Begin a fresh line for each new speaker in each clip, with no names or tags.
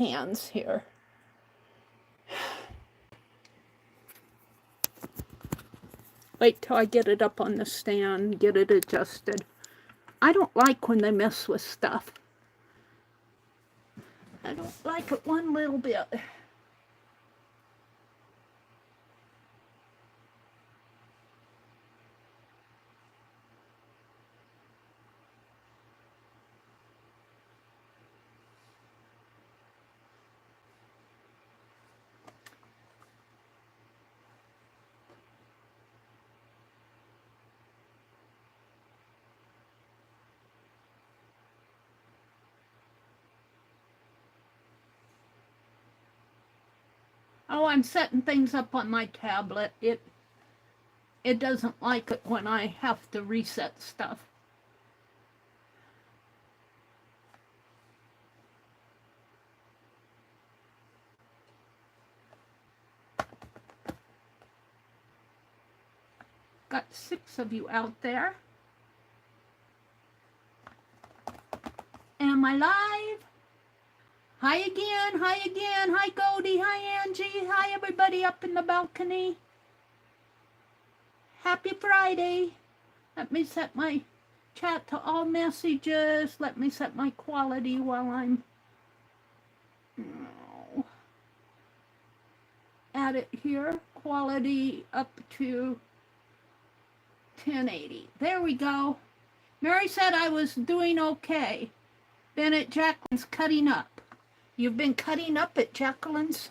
hands here. Wait till I get it up on the stand, get it adjusted. I don't like when they mess with stuff. I don't like it one little bit. Oh, I'm setting things up on my tablet. It doesn't like it when I have to reset stuff. Got 6 of you out there. Am I live? Hi again, hi again, hi Goldie, hi Angie, hi everybody up in the balcony. Happy Friday. Let me set my chat to all messages. Let me set my quality while I'm at it here. Quality up to 1080. There we go. Mary said I was doing okay. Been at Jacqueline's cutting up. You've been cutting up at Jacqueline's?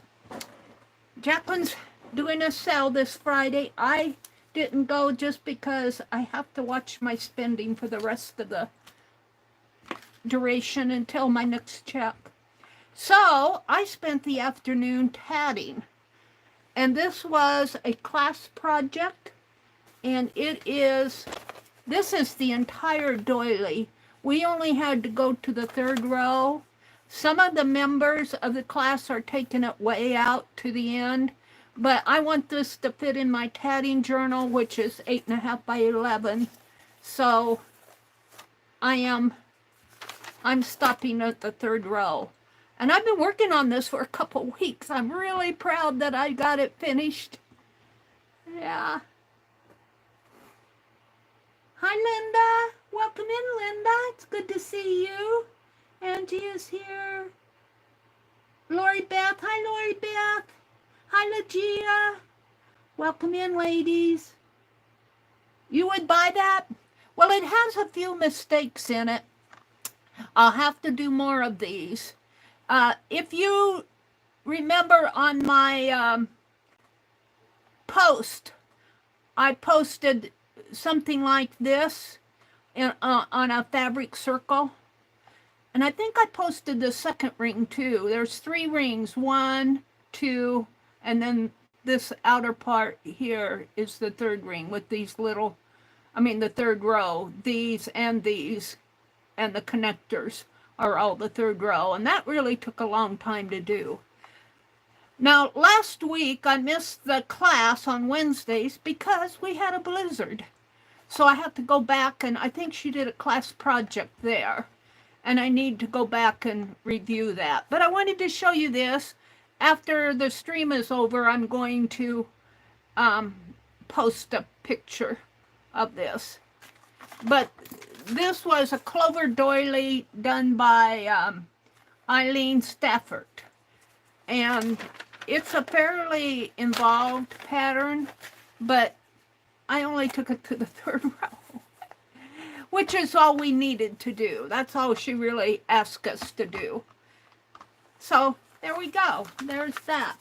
Jacqueline's doing a sale this Friday. I didn't go just because I have to watch my spending for the rest of the duration until my next check. So I spent the afternoon tatting. And this was a class project. And this is the entire doily. We only had to go to the 3rd row. Some of the members of the class are taking it way out to the end, but I want this to fit in my tatting journal, which is 8.5 by 11. So I'm stopping at the 3rd row. And I've been working on this for a couple weeks. I'm really proud that I got it finished. Yeah. Hi, Linda. Welcome in, Linda. It's good to see you. Angie is here. Lori Beth. Hi, Lori Beth. Hi, Legia. Welcome in, ladies. You would buy that? Well, it has a few mistakes in it. I'll have to do more of these. If you remember on my post, I posted something like this on a fabric circle. And I think I posted the second ring too. There's 3 rings, 1, 2, and then this outer part here is the 3rd ring with these little, the 3rd row. These, and the connectors are all the 3rd row. And that really took a long time to do. Now, last week I missed the class on Wednesdays because we had a blizzard. So I had to go back, and I think she did a class project there. And I need to go back and review that. But I wanted to show you this. After the stream is over, I'm going to post a picture of this. But this was a clover doily done by Eileen Stafford. And it's a fairly involved pattern, but I only took it to the 3rd row. Which is all we needed to do. That's all she really asked us to do. So, there we go. There's that.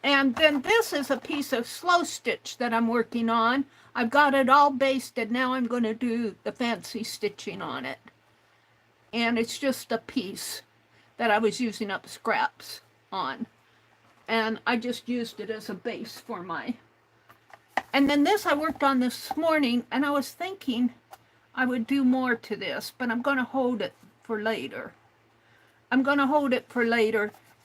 And then this is a piece of slow stitch that I'm working on. I've got it all basted. Now I'm going to do the fancy stitching on it. And it's just a piece that I was using up scraps on. And I just used it as a base for my... And then this I worked on this morning, and I was thinking I would do more to this, but I'm going to hold it for later.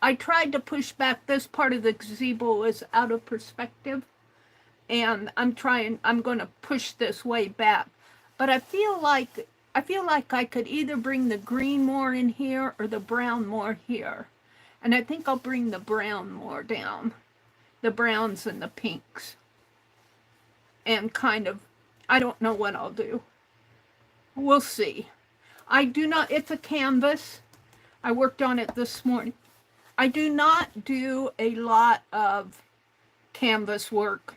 I tried to push back. This part of the gazebo is out of perspective, and I'm going to push this way back. But I feel like I feel like I could either bring the green more in here or the brown more here. And I think I'll bring the brown more down. The browns and the pinks. And kind of, I don't know what I'll do. We'll see. I do not, it's a canvas. I worked on it this morning. I do not do a lot of canvas work.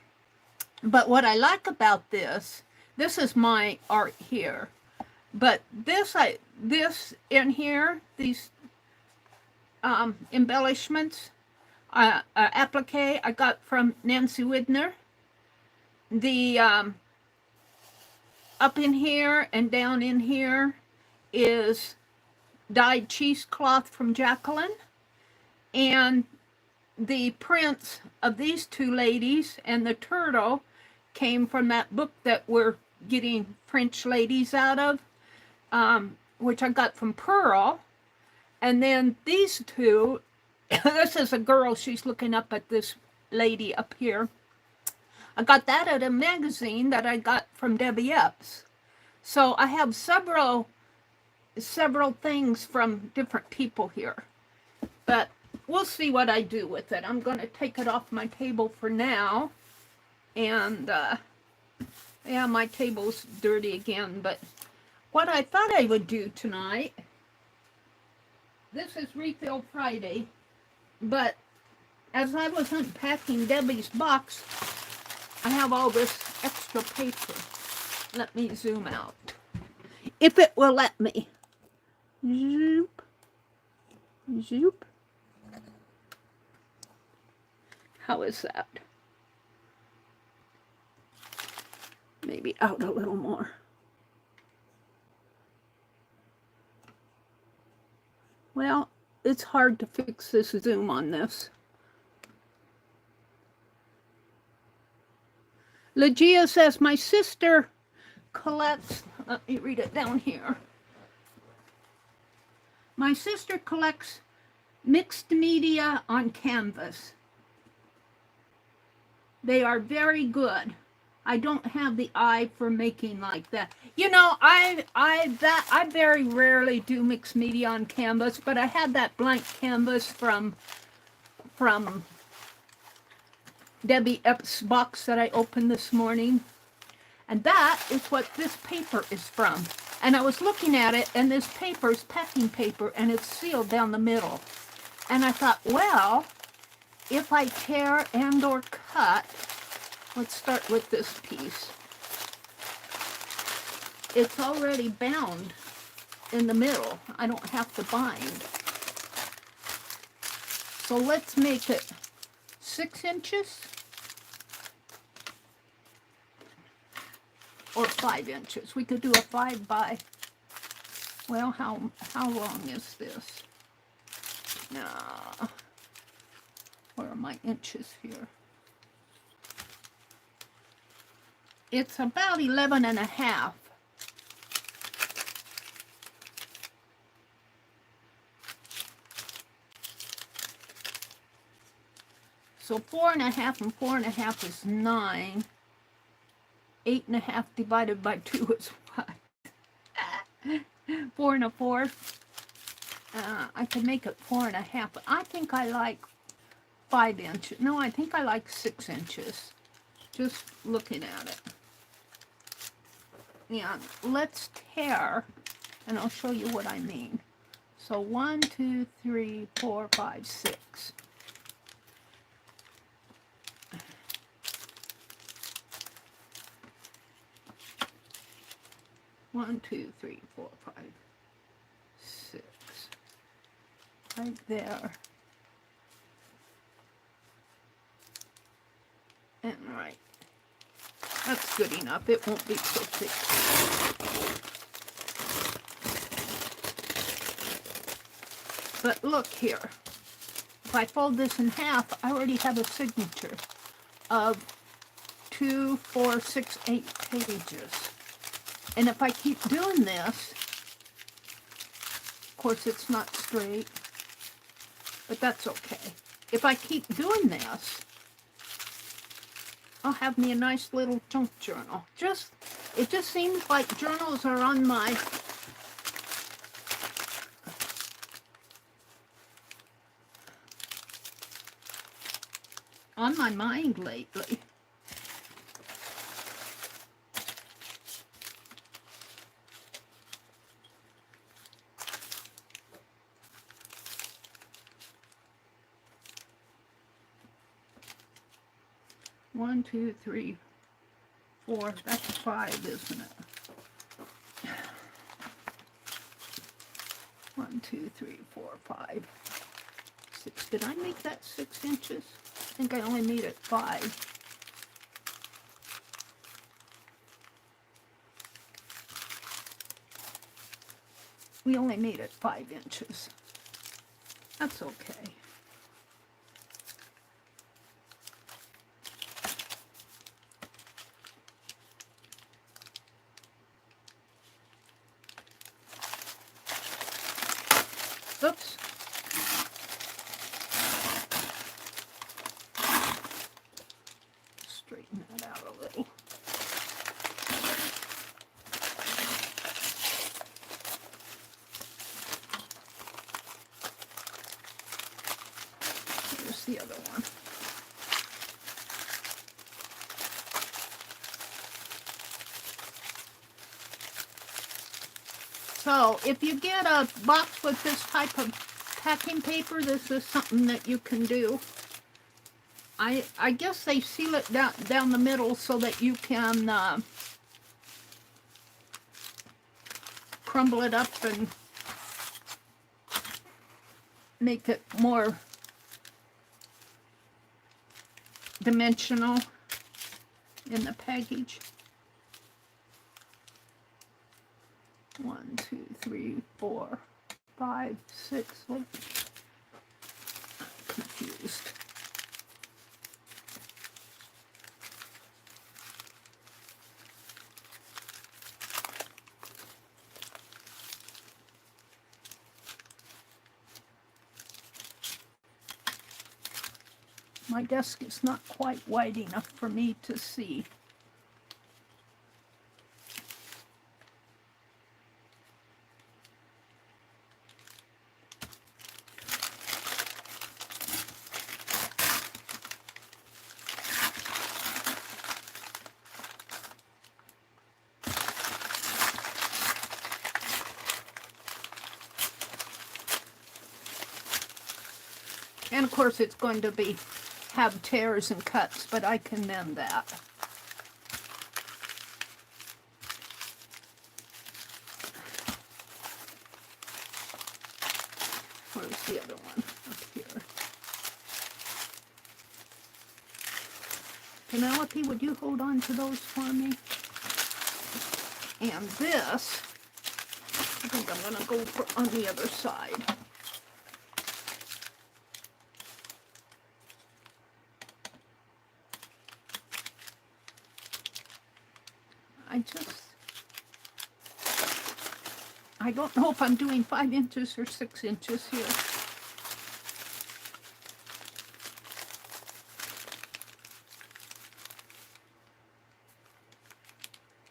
But what I like about this is my art here. But this in here, these embellishments, applique, I got from Nancy Widner. The up in here and down in here is dyed cheesecloth from Jacqueline. And the prints of these two ladies and the turtle came from that book that we're getting French ladies out of, which I got from Pearl. And then these two, this is a girl, she's looking up at this lady up here. I got that at a magazine that I got from Debbie Epps. So I have several things from different people here. But we'll see what I do with it. I'm going to take it off my table for now. And, yeah, my table's dirty again. But what I thought I would do tonight, this is Refill Friday, but as I was unpacking Debbie's box, I have all this extra paper. Let me zoom out. If it will let me. Zoop. Zoop. How is that? Maybe out a little more. Well, it's hard to fix this zoom on this. Legia says, my sister collects, let me read it down here. My sister collects mixed media on canvas. They are very good. I don't have the eye for making like that. You know, I very rarely do mixed media on canvas, but I had that blank canvas from Debbie Epps' box that I opened this morning. And that is what this paper is from. And I was looking at it, and this paper is packing paper, and it's sealed down the middle. And I thought, well, if I tear and or cut, let's start with this piece. It's already bound in the middle. I don't have to bind. So let's make it 6 inches or 5 inches. We could do a 5 by, well, how long is this? Where are my inches here? It's about 11 and a half. So 4 and a half and 4 and a half is 9. 8 and a half divided by 2 is what? 4 and a fourth. I could make it 4 and a half, but I think I like 5 inches. No, I think I like 6 inches. Just looking at it. Yeah, let's tear, and I'll show you what I mean. So 1, 2, 3, 4, 5, 6. One, 2, 3, 4, 5, 6. Right there. And right. That's good enough. It won't be so thick. But look here. If I fold this in half, I already have a signature of 2, 4, 6, 8 pages. And if I keep doing this, of course it's not straight, but that's okay. If I keep doing this, I'll have me a nice little junk journal. It just seems like journals are on my on my mind lately. One, two, three, four. That's 5, isn't it? 1, 2, 3, 4, 5, 6. Did I make that 6 inches? I think I only made it 5. We only made it 5 inches. That's okay. Oops. Straighten that out a little. Here's the other one. So if you get a box with this type of packing paper, this is something that you can do. I guess they seal it down the middle so that you can crumble it up and make it more dimensional in the package. 1, 2, 3, 4, 5, 6. I'm confused. My desk is not quite wide enough for me to see. And of course it's going to have tears and cuts, but I can mend that. Where's the other one? Up here. Penelope, would you hold on to those for me? And this, I think I'm going to go on the other side. I don't know if I'm doing 5 inches or 6 inches here.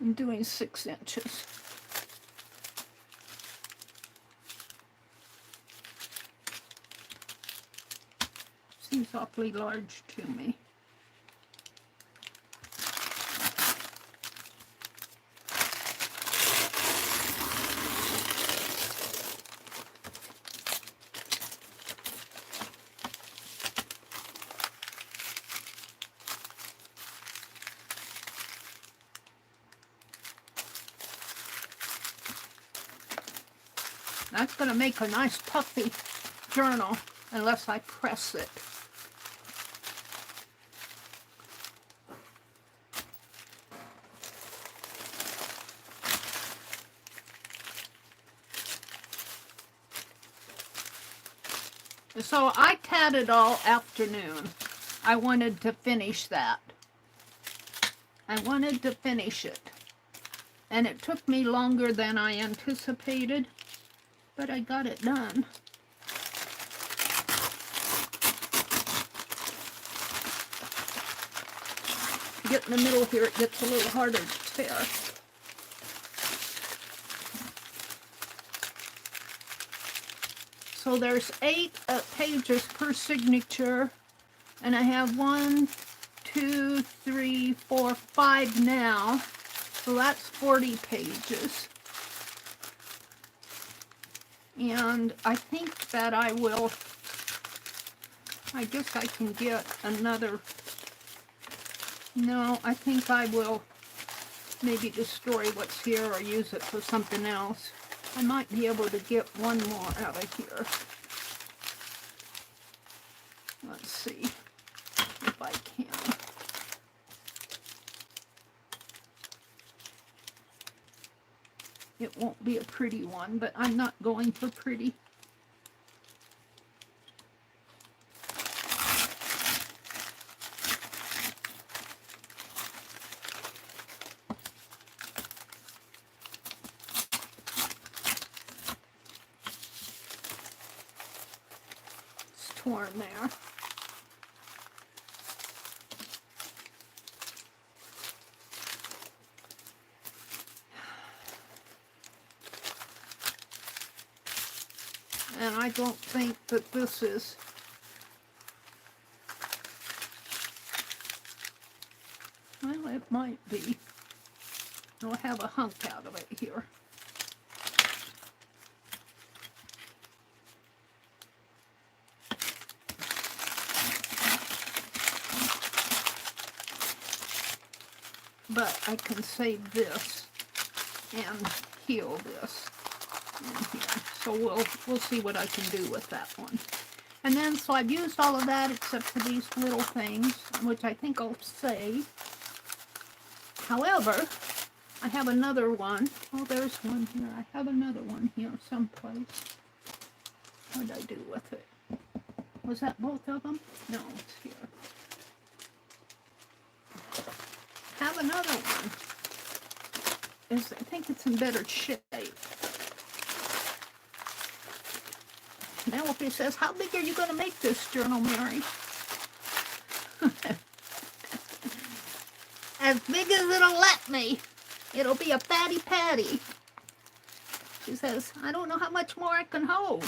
I'm doing 6 inches. Seems awfully large to me. That's going to make a nice puffy journal unless I press it. So I tatted all afternoon. I wanted to finish that. I wanted to finish it. And it took me longer than I anticipated, but I got it done. Get in the middle here, it gets a little harder to tear. So there's 8 pages per signature, And I have 1, 2, 3, 4, 5 now. So that's 40 pages. And I think that I guess I can get another, no, I think I will maybe destroy what's here or use it for something else. I might be able to get one more out of here. Let's see if I can. It won't be a pretty one, but I'm not going for pretty. It's torn there. And I don't think that this is, well, it might be. I'll have a hunk out of it here. But I can save this and heal this in here. So we'll see what I can do with that one. And then, so I've used all of that except for these little things, which I think I'll save. However, I have another one. Oh, there's one here. I have another one here someplace. What did I do with it? Was that both of them? No, it's here. Have another one. I think it's in better shape. Now if he says, how big are you going to make this journal, Meri? As big as it'll let me. It'll be a fatty patty. She says, I don't know how much more I can hold.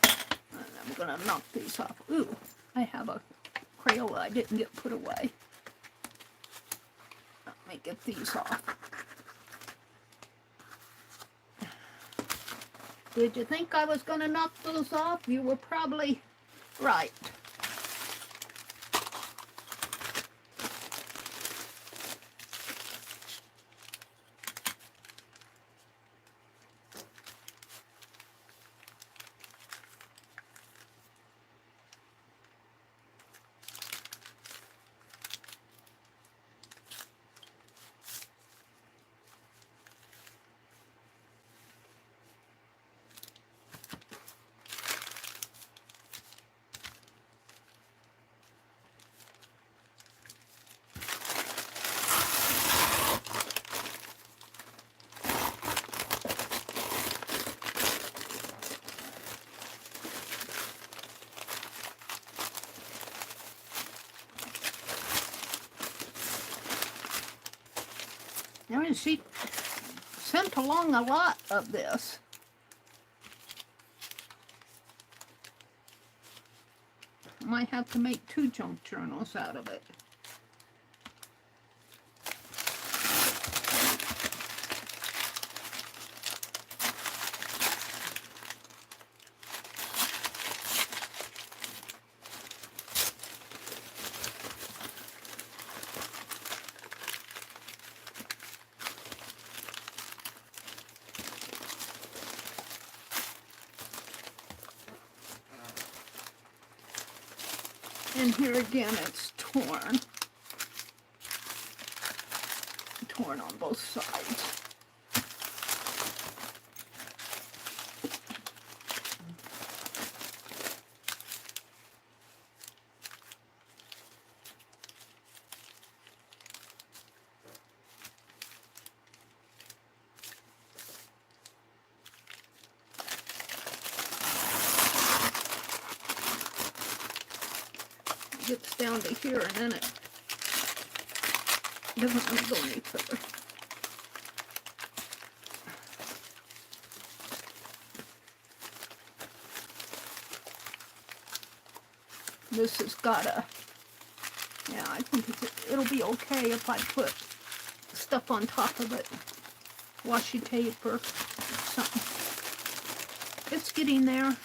I'm going to knock these off. Ooh, I have a Crayola I didn't get put away. Let me get these off. Did you think I was going to knock those off? You were probably right. Now, she sent along a lot of this. I might have to make 2 junk journals out of it. And here again, it's torn. Torn on both sides. Gets down to here and then it doesn't want to go any further. This has got a, yeah, I think it'll be okay if I put stuff on top of it. Washi tape or something. It's getting there.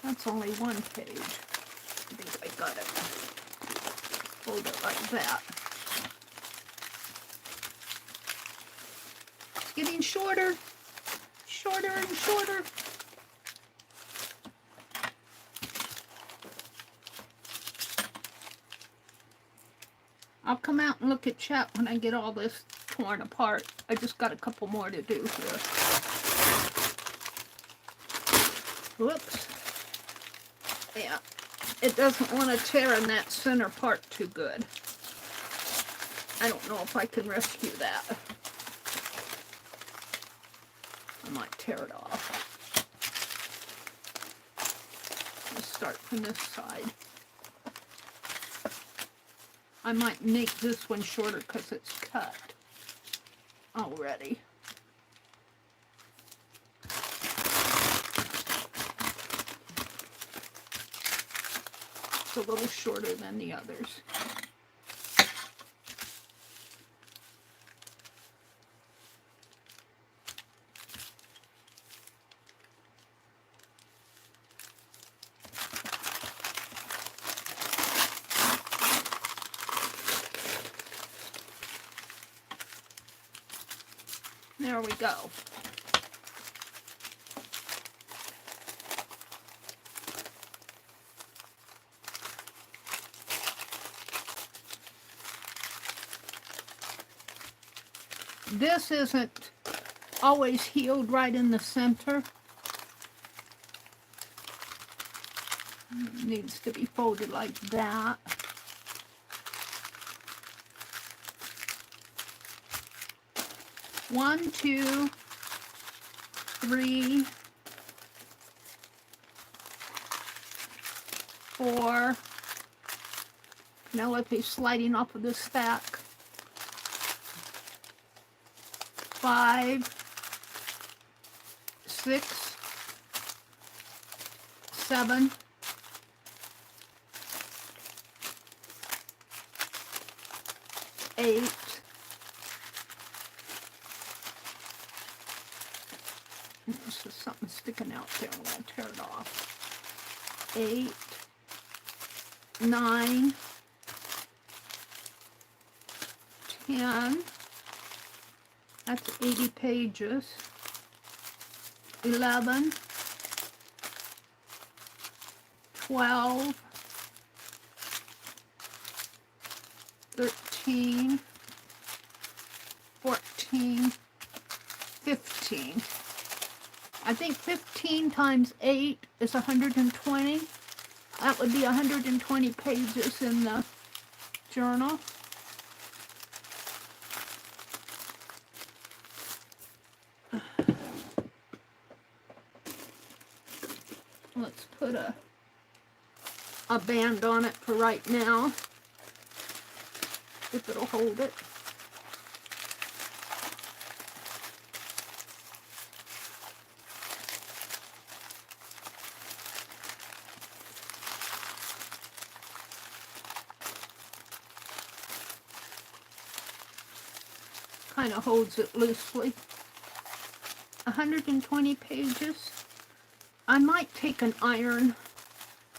That's only one page. I think I got it. Hold it like that. It's getting shorter. Shorter and shorter. I'll come out and look at chat when I get all this torn apart. I just got a couple more to do here. Whoops. Yeah, it doesn't want to tear in that center part too good. I don't know if I can rescue that. I might tear it off. Let's start from this side. I might make this one shorter because it's cut already. A little shorter than the others. There we go. This isn't always healed right in the center. It needs to be folded like that. One, two, three, four. Penelope sliding off of the stack. 5, 6, 7, 8, this is something sticking out there. I'm going to tear it off. 8, 9, 10. That's 80 pages. 11, 12, 13, 14, 15. I think 15 times 8 is 120. That would be 120 pages in the journal. Let's put a band on it for right now, if it'll hold it. Kind of holds it loosely. 120 pages. I might take an iron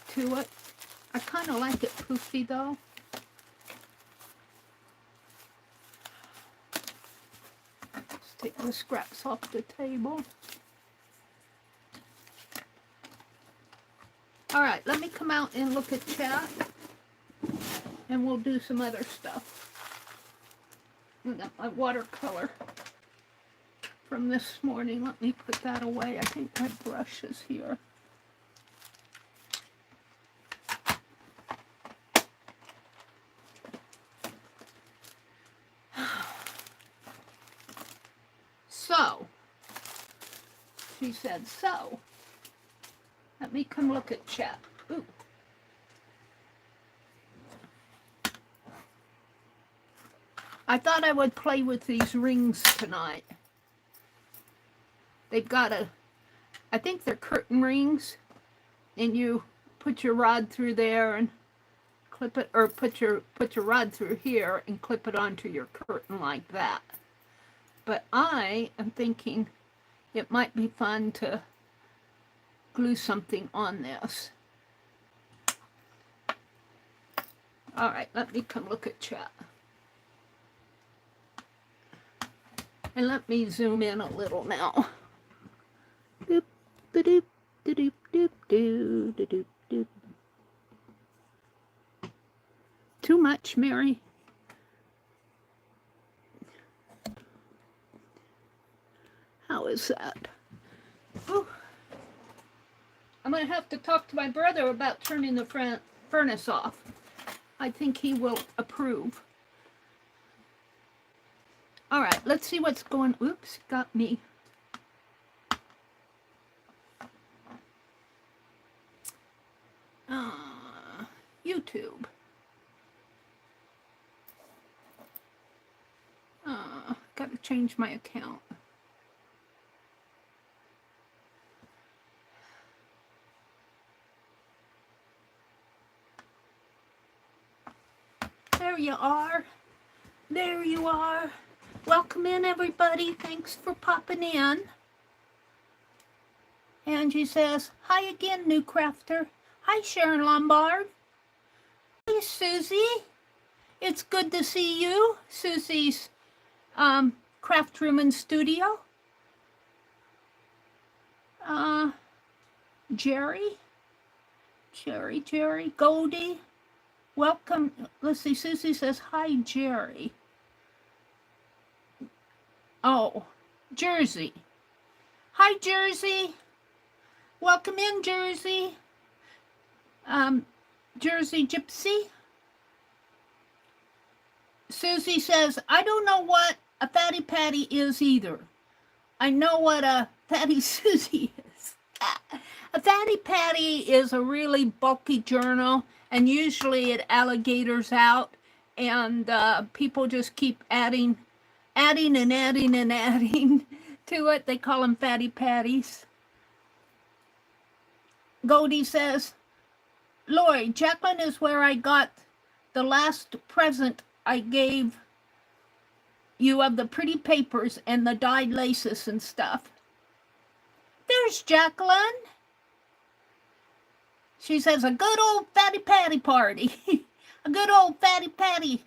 to it. I kind of like it poofy though. Let's take the scraps off the table. Alright, let me come out and look at chat. And we'll do some other stuff. I got my watercolor from this morning. Let me put that away. I think my brush is here. So, she said, so. Let me come look at chat. Ooh. I thought I would play with these rings tonight. They've got I think they're curtain rings, and you put your rod through there and clip it, or put your rod through here and clip it onto your curtain like that. But I am thinking it might be fun to glue something on this. All right, let me come look at chat. And let me zoom in a little now. Doop, doop, doop, doop, doop, doop, doop. Too much, Mary. How is that? Ooh. I'm going to have to talk to my brother about turning the furnace off. I think he will approve. All right, let's see what's going. Oops, got me. YouTube. Got to change my account. There you are. There you are. Welcome in, everybody. Thanks for popping in. Angie says, hi again, new crafter. Hi, Sharon Lombard. Hey, Susie. It's good to see you. Susie's craft room and studio. Jerry. Goldie. Welcome. Let's see. Susie says, hi, Jerry. Oh, Jersey. Hi, Jersey. Welcome in, Jersey. Jersey Gypsy. Susie says, I don't know what a fatty patty is either. I know what a fatty Susie is. A fatty patty is a really bulky journal, and usually it alligators out, and people just keep adding and adding to it. They call them fatty patties. Goldie says, Lori, Jacqueline is where I got the last present I gave you of the pretty papers and the dyed laces and stuff. There's Jacqueline. She says, a good old fatty patty party. A good old fatty patty.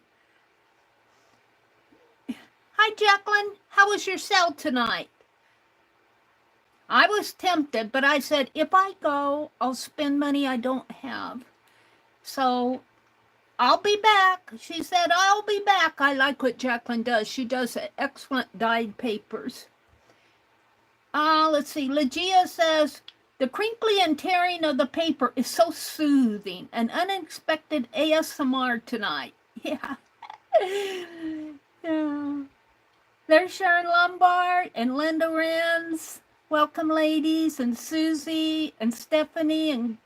Hi, Jacqueline. How was your sale tonight? I was tempted, but I said, if I go, I'll spend money I don't have. So I'll be back. She said, I'll be back. I like what Jacqueline does. She does excellent dyed papers. Let's see. Legia says, the crinkly and tearing of the paper is so soothing. An unexpected ASMR tonight. Yeah. Yeah. There's Sharon Lombard and Linda Renz. Welcome, ladies, and Susie and Stephanie, and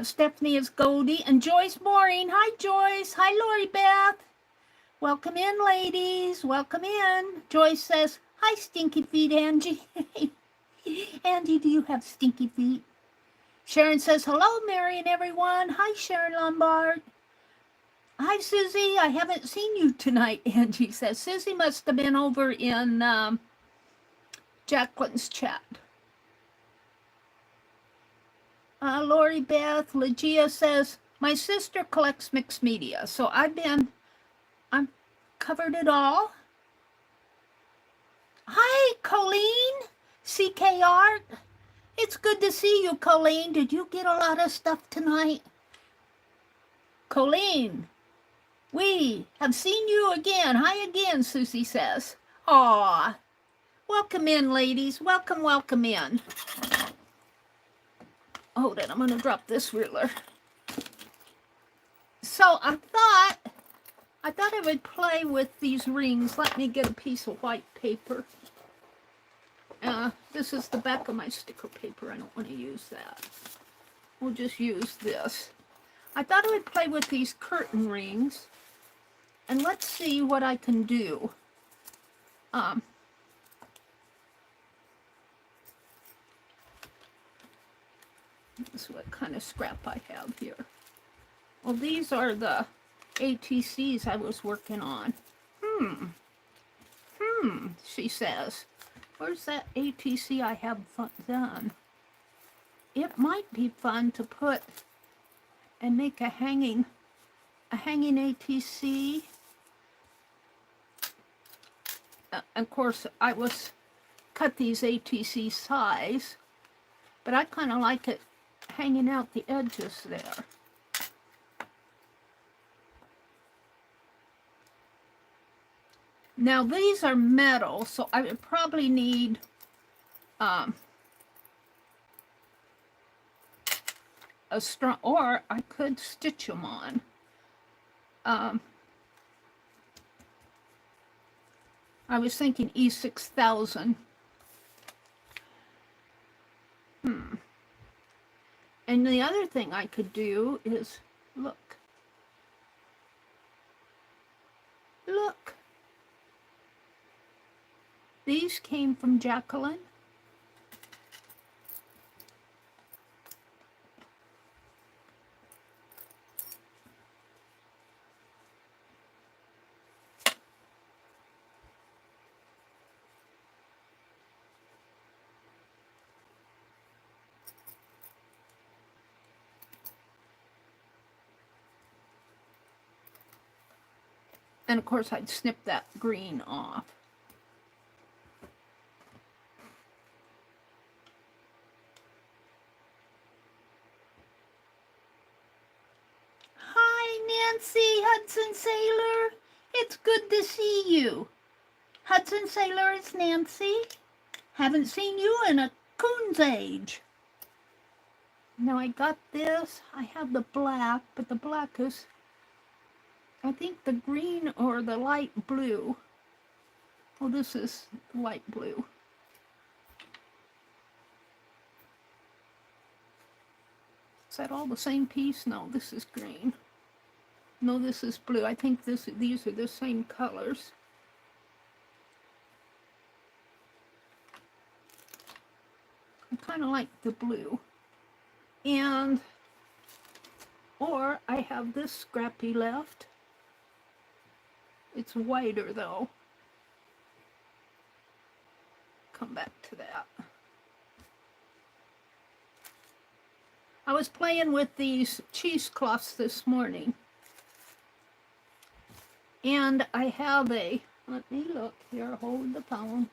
Stephanie is Goldie, and Joyce Mooring. Hi, Joyce. Hi, Lori Beth. Welcome in, ladies. Welcome in. Joyce says, hi, stinky feet, Angie. Angie, do you have stinky feet? Sharon says, hello, Mary and everyone. Hi, Sharon Lombard. Hi, Susie. I haven't seen you tonight, Angie says. Susie must have been over in Jacqueline's chat. Lori Beth, Legia says, my sister collects mixed media, so I've covered it all. Hi, Colleen, CK Art. It's good to see you, Colleen. Did you get a lot of stuff tonight? Colleen, we have seen you again. Hi again, Susie says. Aw, welcome in, ladies. Welcome, welcome in. Hold it, I'm going to drop this ruler. So I thought I would play with these rings. Let me get a piece of white paper. This is the back of my sticker paper. I don't want to use that. We'll just use this. I thought I would play with these curtain rings, and let's see what I can do. This is what kind of scrap I have here. Well, these are the ATCs I was working on. She says. Where's that ATC I have done? It might be fun to put and make a hanging ATC. Of course, I was cut these ATC size, but I kind of like it hanging out the edges there. Now these are metal, so I would probably need a strong, or I could stitch them on. I was thinking E6000. And the other thing I could do is, look. These came from Jacqueline. And of course I'd snip that green off. Hi, Nancy Hudson Sailor. It's good to see you. Hudson Sailor, it's Nancy. Haven't seen you in a coon's age. Now I got this. I have the black, but the black is, I think, the green or the light blue. Oh, this is light blue. Is that all the same piece? No, this is green. No, this is blue. I think these are the same colors. I kind of like the blue. And, or I have this scrappy left. It's whiter though. Come back to that. I was playing with these cheesecloths this morning. And I have a, let me look here, hold the phone.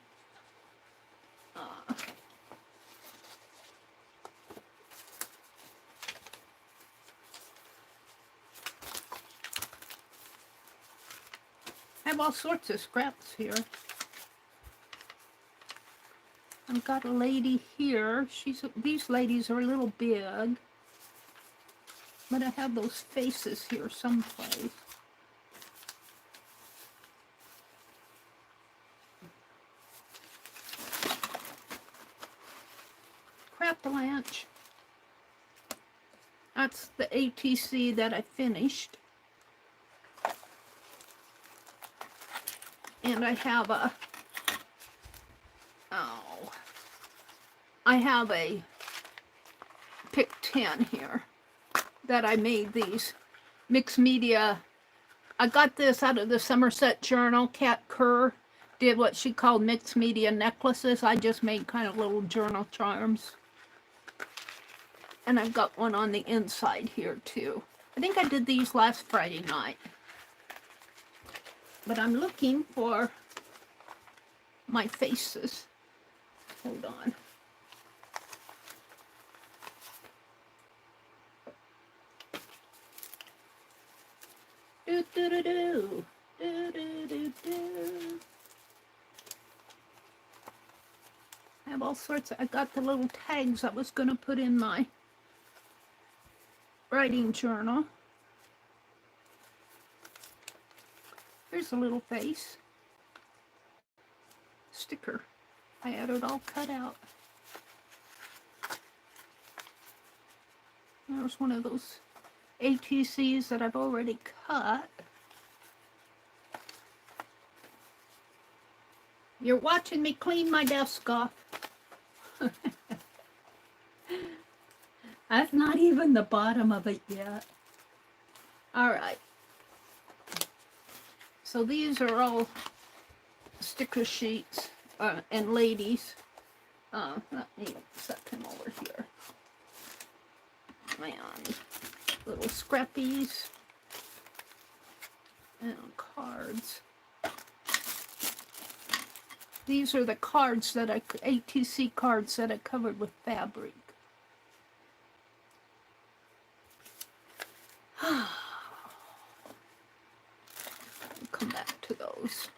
I have all sorts of scraps here. I've got a lady here. These ladies are a little big. But I have those faces here someplace. Crap-a-lanch. That's the ATC that I finished. And I have a, I have a Pick 10 here that I made these mixed media. I got this out of the Somerset Journal. Kat Kerr did what she called mixed media necklaces. I just made kind of little journal charms. And I've got one on the inside here too. I think I did these last Friday night. But I'm looking for my faces. Hold on. Do do do do. Do do do do. I have all sorts of, I got the little tags I was going to put in my writing journal. Here's a little face. Sticker. I had it all cut out. There's one of those ATCs that I've already cut. You're watching me clean my desk off. That's not even the bottom of it yet. All right. So these are all sticker sheets and ladies. Let me set them over here. And little scrappies and cards. These are the cards that ATC cards that I covered with fabric. I'll come back to those.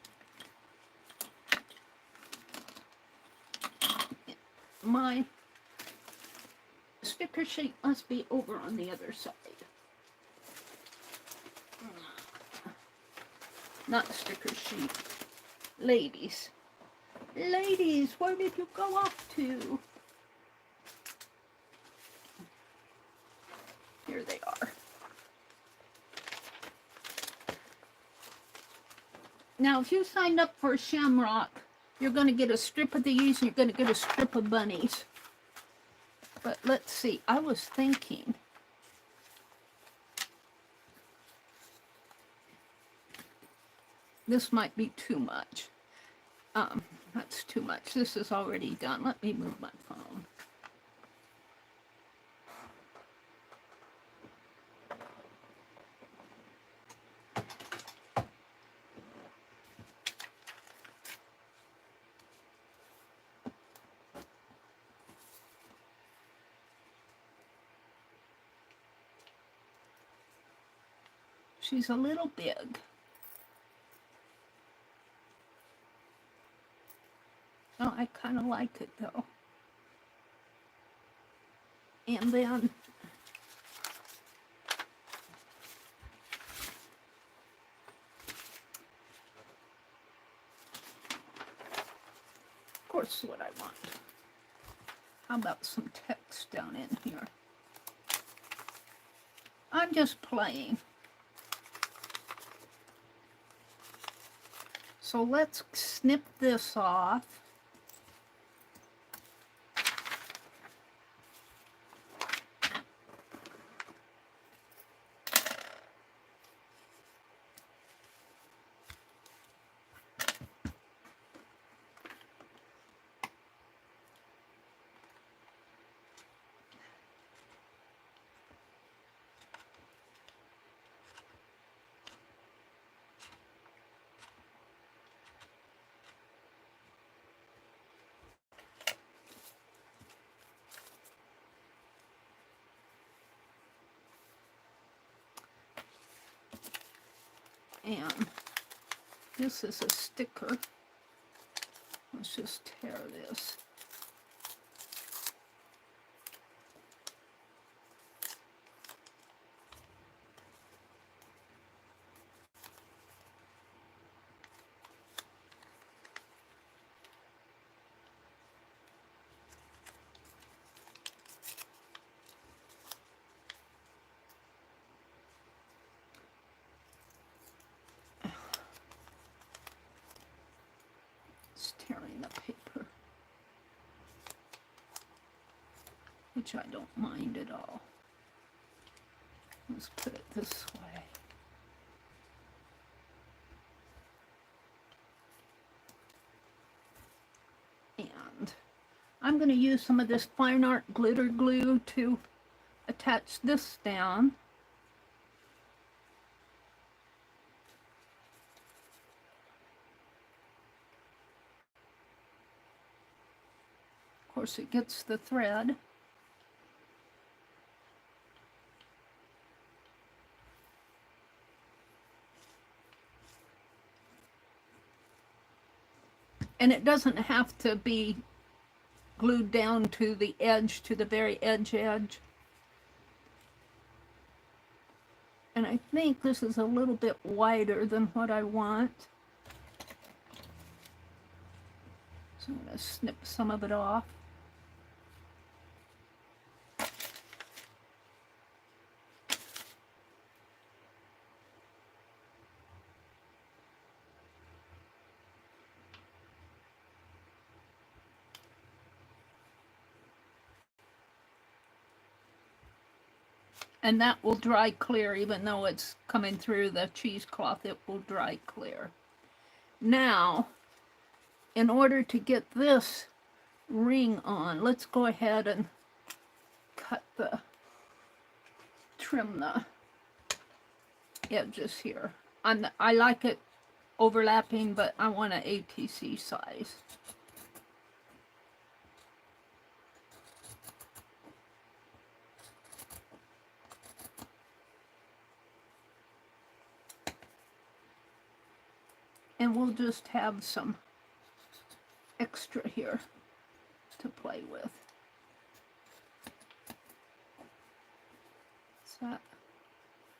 My sticker sheet must be over on the other side. Not sticker sheet. Ladies. Ladies, where did you go off to? Here they are. Now, if you signed up for a Shamrock, you're going to get a strip of these, and you're going to get a strip of bunnies. But let's see, I was thinking, this might be too much. That's too much. This is already done. Let me move my phone. She's a little big. Oh, I kind of like it though. And then of course what I want. How about some text down in here? I'm just playing. So let's snip this off. And this is a sticker. Let's just tear this. Tearing the paper, which I don't mind at all. Let's put it this way. And I'm going to use some of this fine art glitter glue to attach this down. Of course, it gets the thread. And it doesn't have to be glued down to the edge, to the very edge. And I think this is a little bit wider than what I want. So I'm going to snip some of it off. And that will dry clear, even though it's coming through the cheesecloth, it will dry clear. Now, in order to get this ring on, let's go ahead and trim the edges here. I like it overlapping, but I want an ATC size. And we'll just have some extra here to play with. What's that?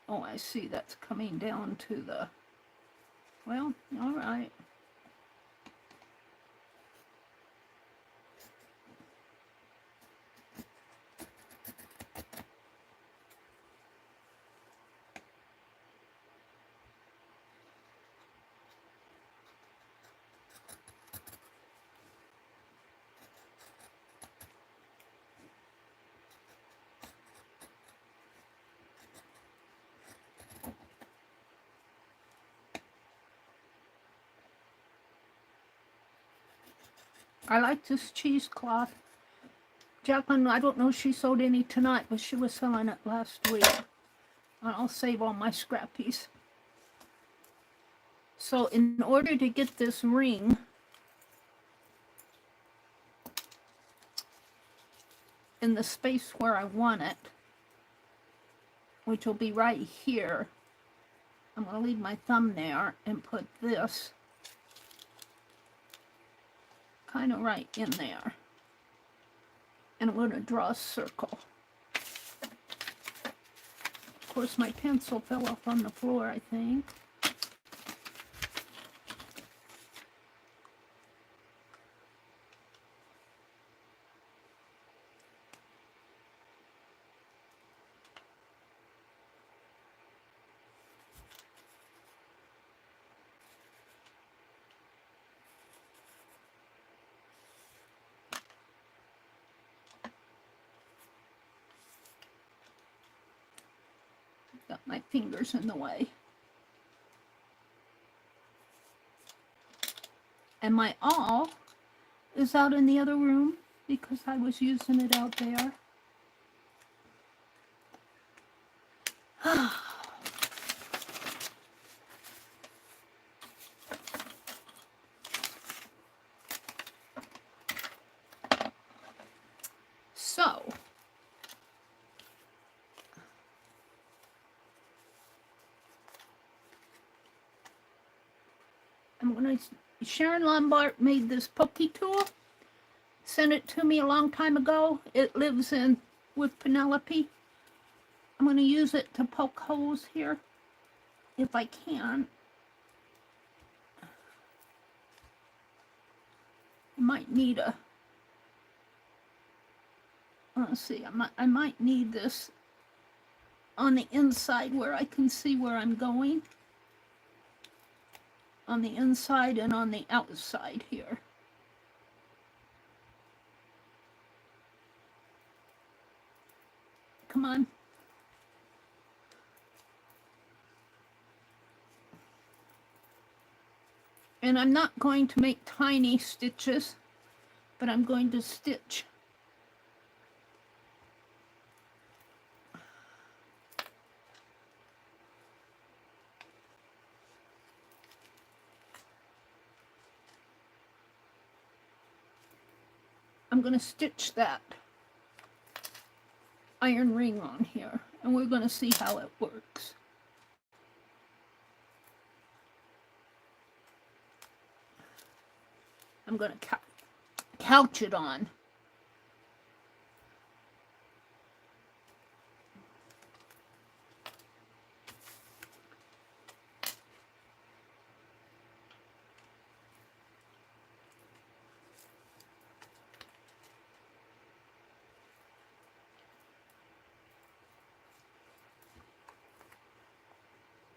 Oh, I see that's coming down to the, well, all right. I like this cheesecloth. Jacqueline, I don't know if she sold any tonight, but she was selling it last week. I'll save all my scrappies. So in order to get this ring in the space where I want it, which will be right here, I'm going to leave my thumb there and put this kind of right in there. And I'm going to draw a circle. Of course, my pencil fell off on the floor, I think. Got my fingers in the way. And my awl is out in the other room because I was using it out there. So, I'm going to, Sharon Lombard made this pokey tool, sent it to me a long time ago. It lives in with Penelope. I'm going to use it to poke holes here, if I can. I might need a, let's see, I might need this on the inside where I can see where I'm going. On the inside and on the outside here. Come on. And I'm not going to make tiny stitches, but I'm going to stitch I'm going to stitch that iron ring on here, and we're going to see how it works. I'm going to couch it on.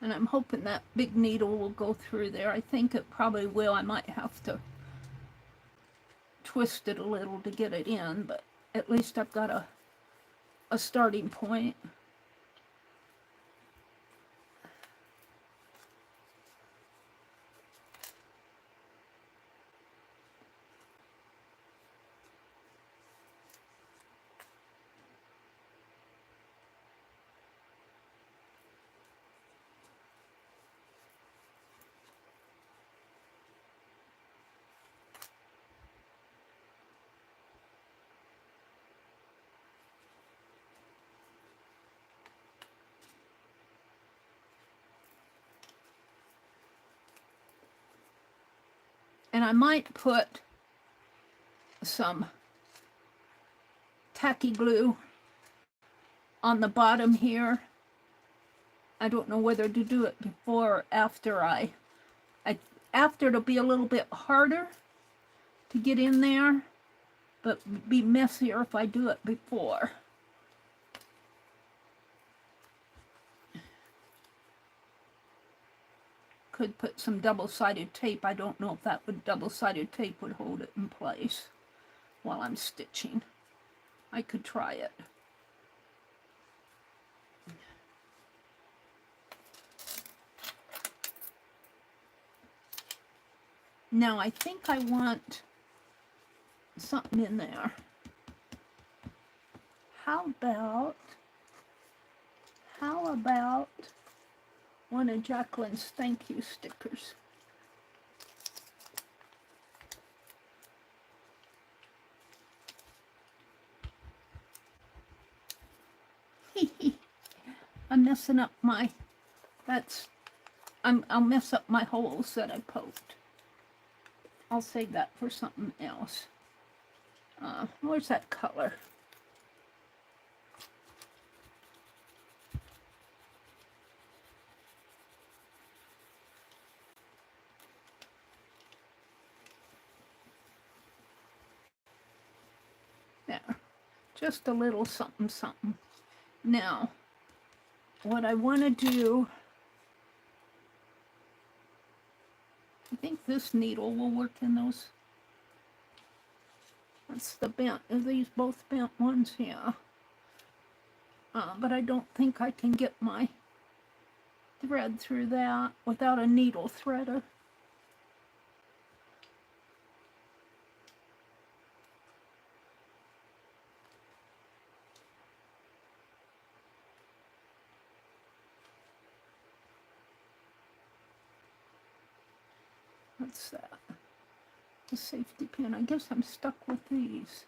And I'm hoping that big needle will go through there. I think it probably will. I might have to twist it a little to get it in, but at least I've got a starting point. And I might put some tacky glue on the bottom here. I don't know whether to do it before or after after it'll be a little bit harder to get in there, but be messier if I do it before. Could put some double-sided tape. I don't know if that double-sided tape would hold it in place while I'm stitching. I could try it. Now I think I want something in there. How about one of Jacqueline's thank you stickers? I'm messing up my, I'll mess up my holes that I poked. I'll save that for something else. Where's that color? There, just a little something something. Now, what I want to do, I think this needle will work in those. That's the bent. Are these both bent ones? Yeah. But I don't think I can get my thread through that without a needle threader. What's that? The safety pin. I guess I'm stuck with these.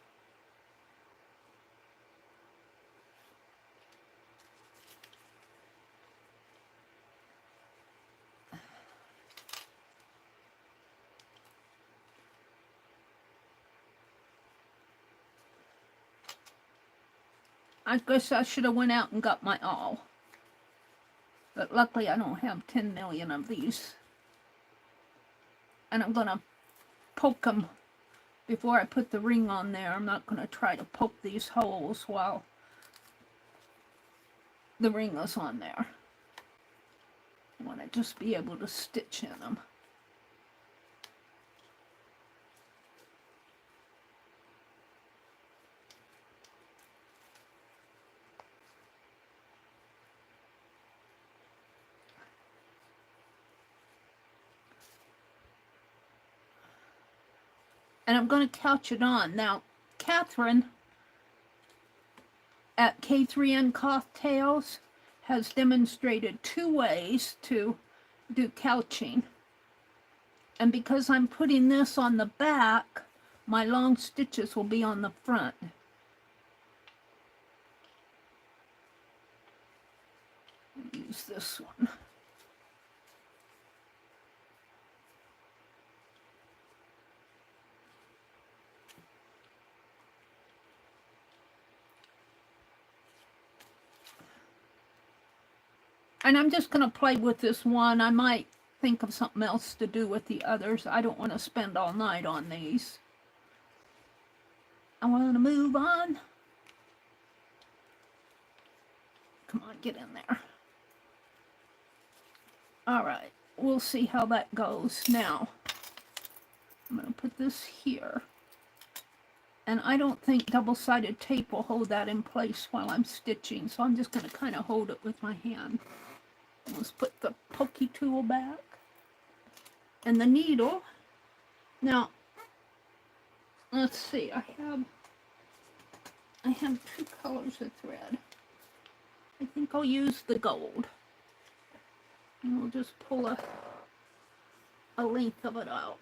I guess I should have went out and got my awl. But luckily I don't have 10 million of these. And I'm going to poke them before I put the ring on there. I'm not going to try to poke these holes while the ring is on there. I want to just be able to stitch in them. And I'm going to couch it on. Now, Catherine at K3N Cocktails has demonstrated 2 ways to do couching. And because I'm putting this on the back, my long stitches will be on the front. Use this one. And I'm just going to play with this one. I might think of something else to do with the others. I don't want to spend all night on these. I want to move on. Come on, get in there. All right, we'll see how that goes. Now, I'm going to put this here. And I don't think double-sided tape will hold that in place while I'm stitching, so I'm just going to kind of hold it with my hand. Let's put the pokey tool back. And the needle. Now, let's see, I have two colors of thread. I think I'll use the gold. And we'll just pull a length of it out.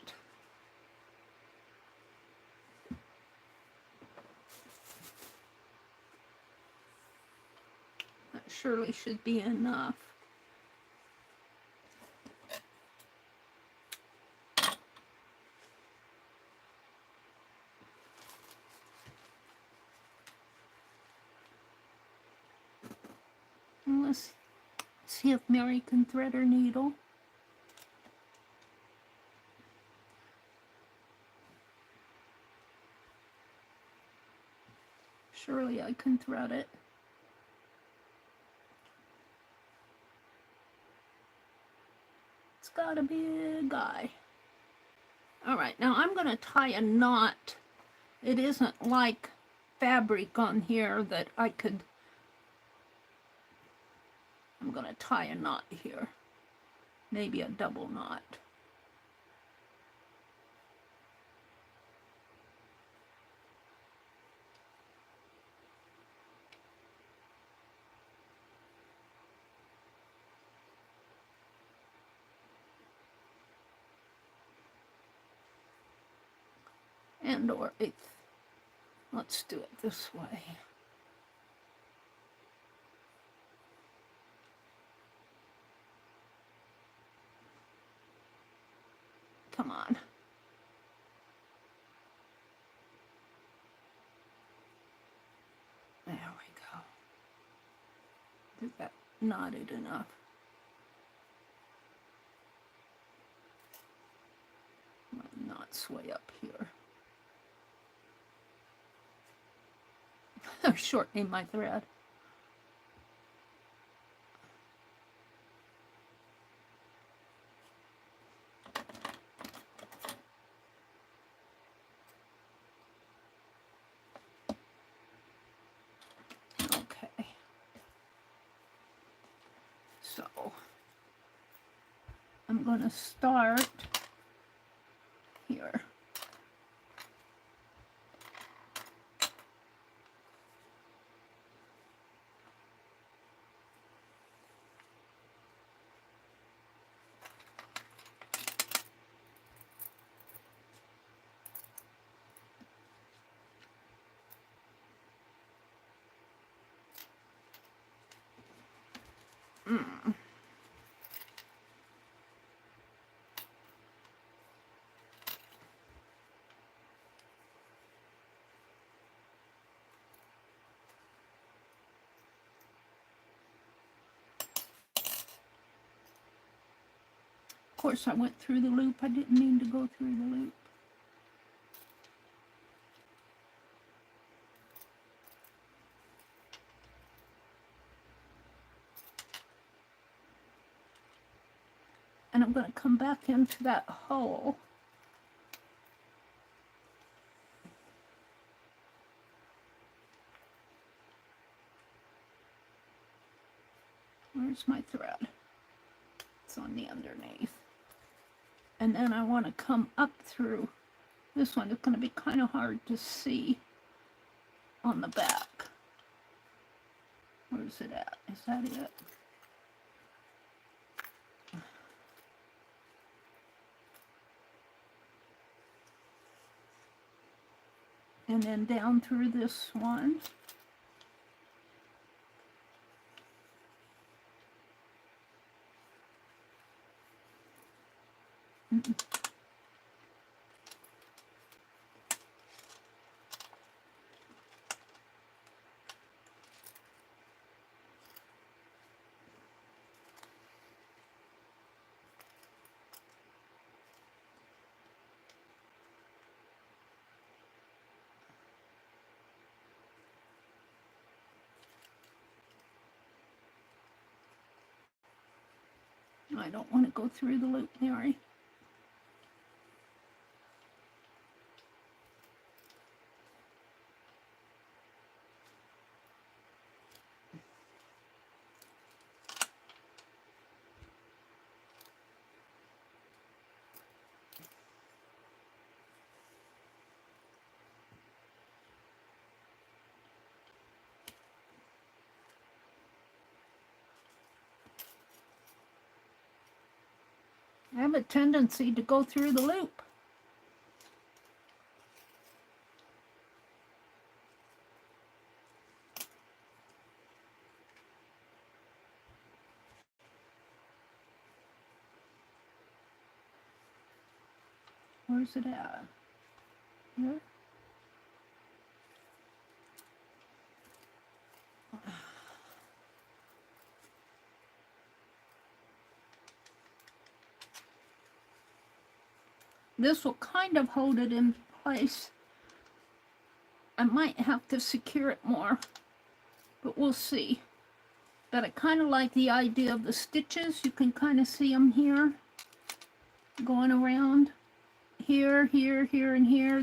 That surely should be enough. And let's see if Meri can thread her needle. Surely I can thread it. It's got a big eye. All right, now I'm going to tie a knot. It isn't like fabric on here that I could... I'm going to tie a knot here. Maybe a double knot. And or eighth. Let's do it this way. Come on. There we go. Did that knotted enough? My knot's way up here. I'm shortening my thread. Okay. So I'm going to start here. Of course, I went through the loop. I didn't mean to go through the loop. And I'm going to come back into that hole. Where's my thread? It's on the underneath. And then I want to come up through this one. It's going to be kind of hard to see on the back. Where's it at? Is that it? And then down through this one. I don't want to go through the loop, Mary. I have a tendency to go through the loop. Where's it at? Here? This will kind of hold it in place. I might have to secure it more, but we'll see. But I kind of like the idea of the stitches. You can kind of see them here, going around. Here, here, here, and here.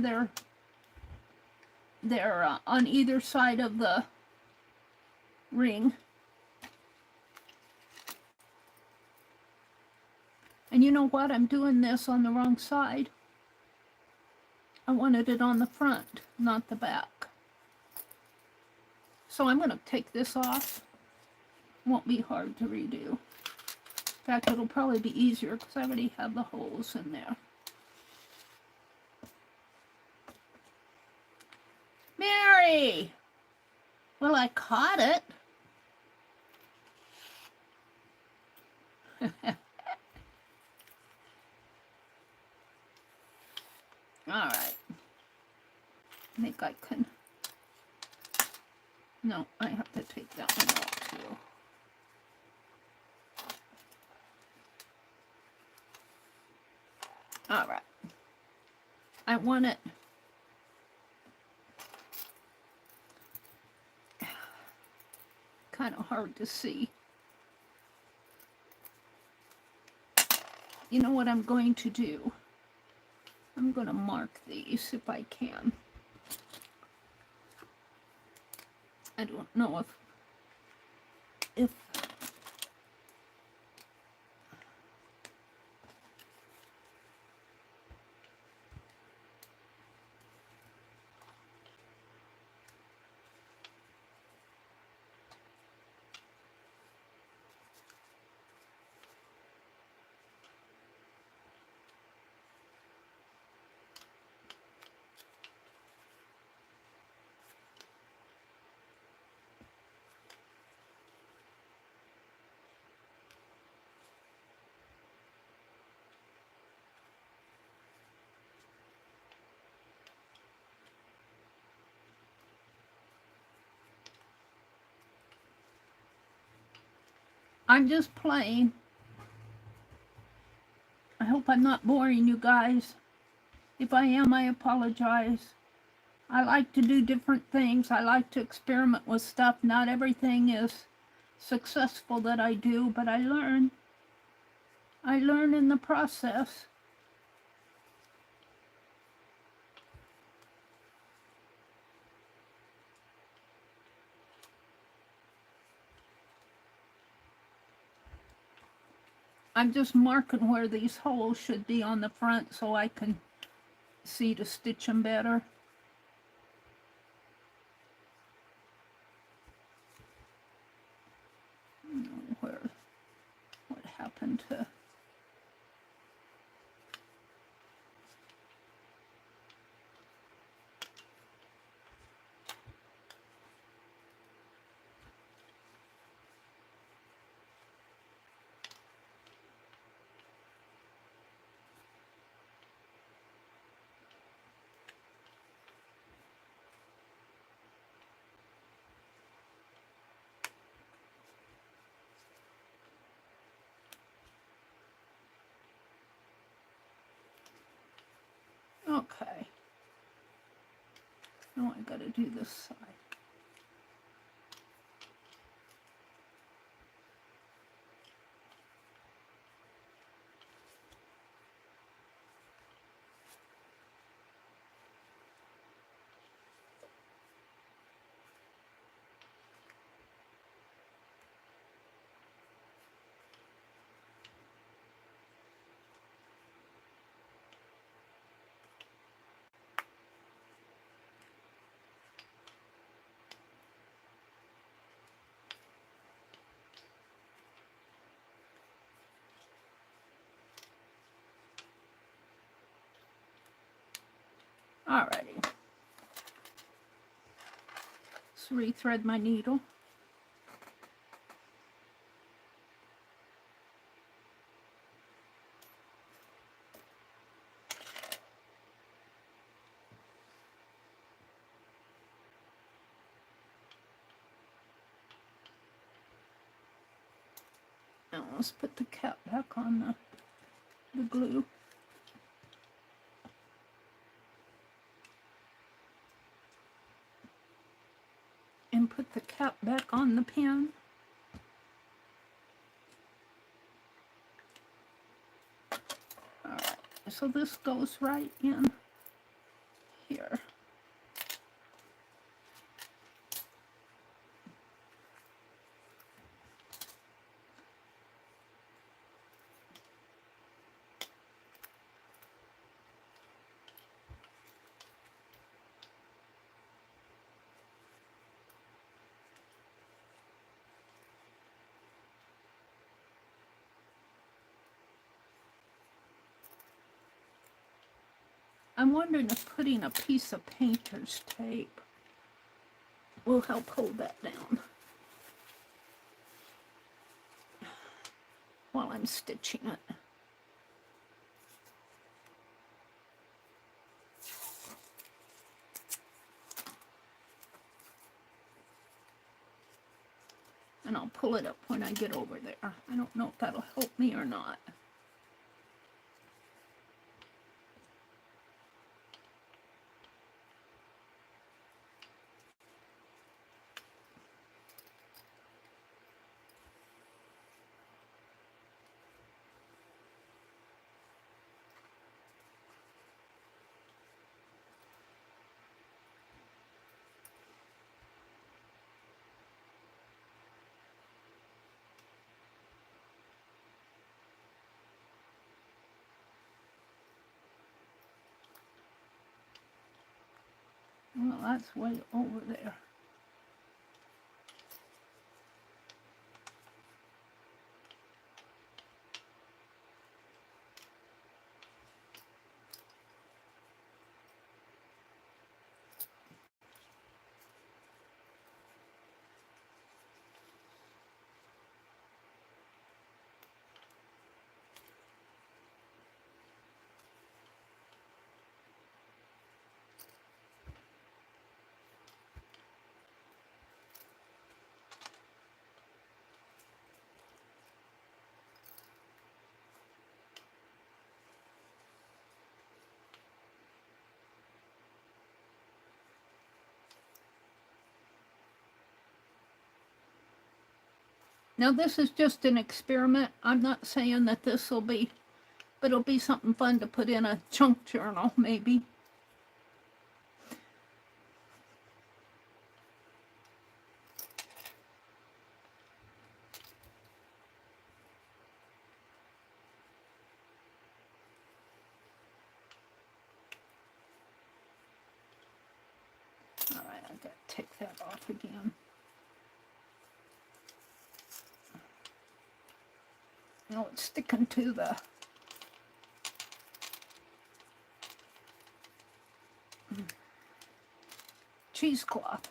They're on either side of the ring. And you know what? I'm doing this on the wrong side. I wanted it on the front, not the back. So I'm going to take this off. Won't be hard to redo. In fact, it'll probably be easier because I already have the holes in there. Mary! Well, I caught it. All right. I think I can. No, I have to take that one off too. All right. I want it. Kind of hard to see. You know what I'm going to do? I'm going to mark these if I can. I don't know if I'm just playing. I hope I'm not boring you guys. If I am, I apologize. I like to do different things. I like to experiment with stuff. Not everything is successful that I do, but I learn. I learn in the process. I'm just marking where these holes should be on the front so I can see to stitch them better. What happened to... Okay. Now I gotta do this side. Alrighty. Let's rethread my needle. Now let's put the cap back on the glue. And put the cap back on the pen. Alright, so this goes right in here. I'm wondering if putting a piece of painter's tape will help hold that down while I'm stitching it. And I'll pull it up when I get over there. I don't know if that'll help me or not. Well, that's way over there. Now this is just an experiment. I'm not saying that this will be, but it'll be something fun to put in a junk journal, maybe. All right, I've got to take that off again. No, it's sticking to the cheesecloth.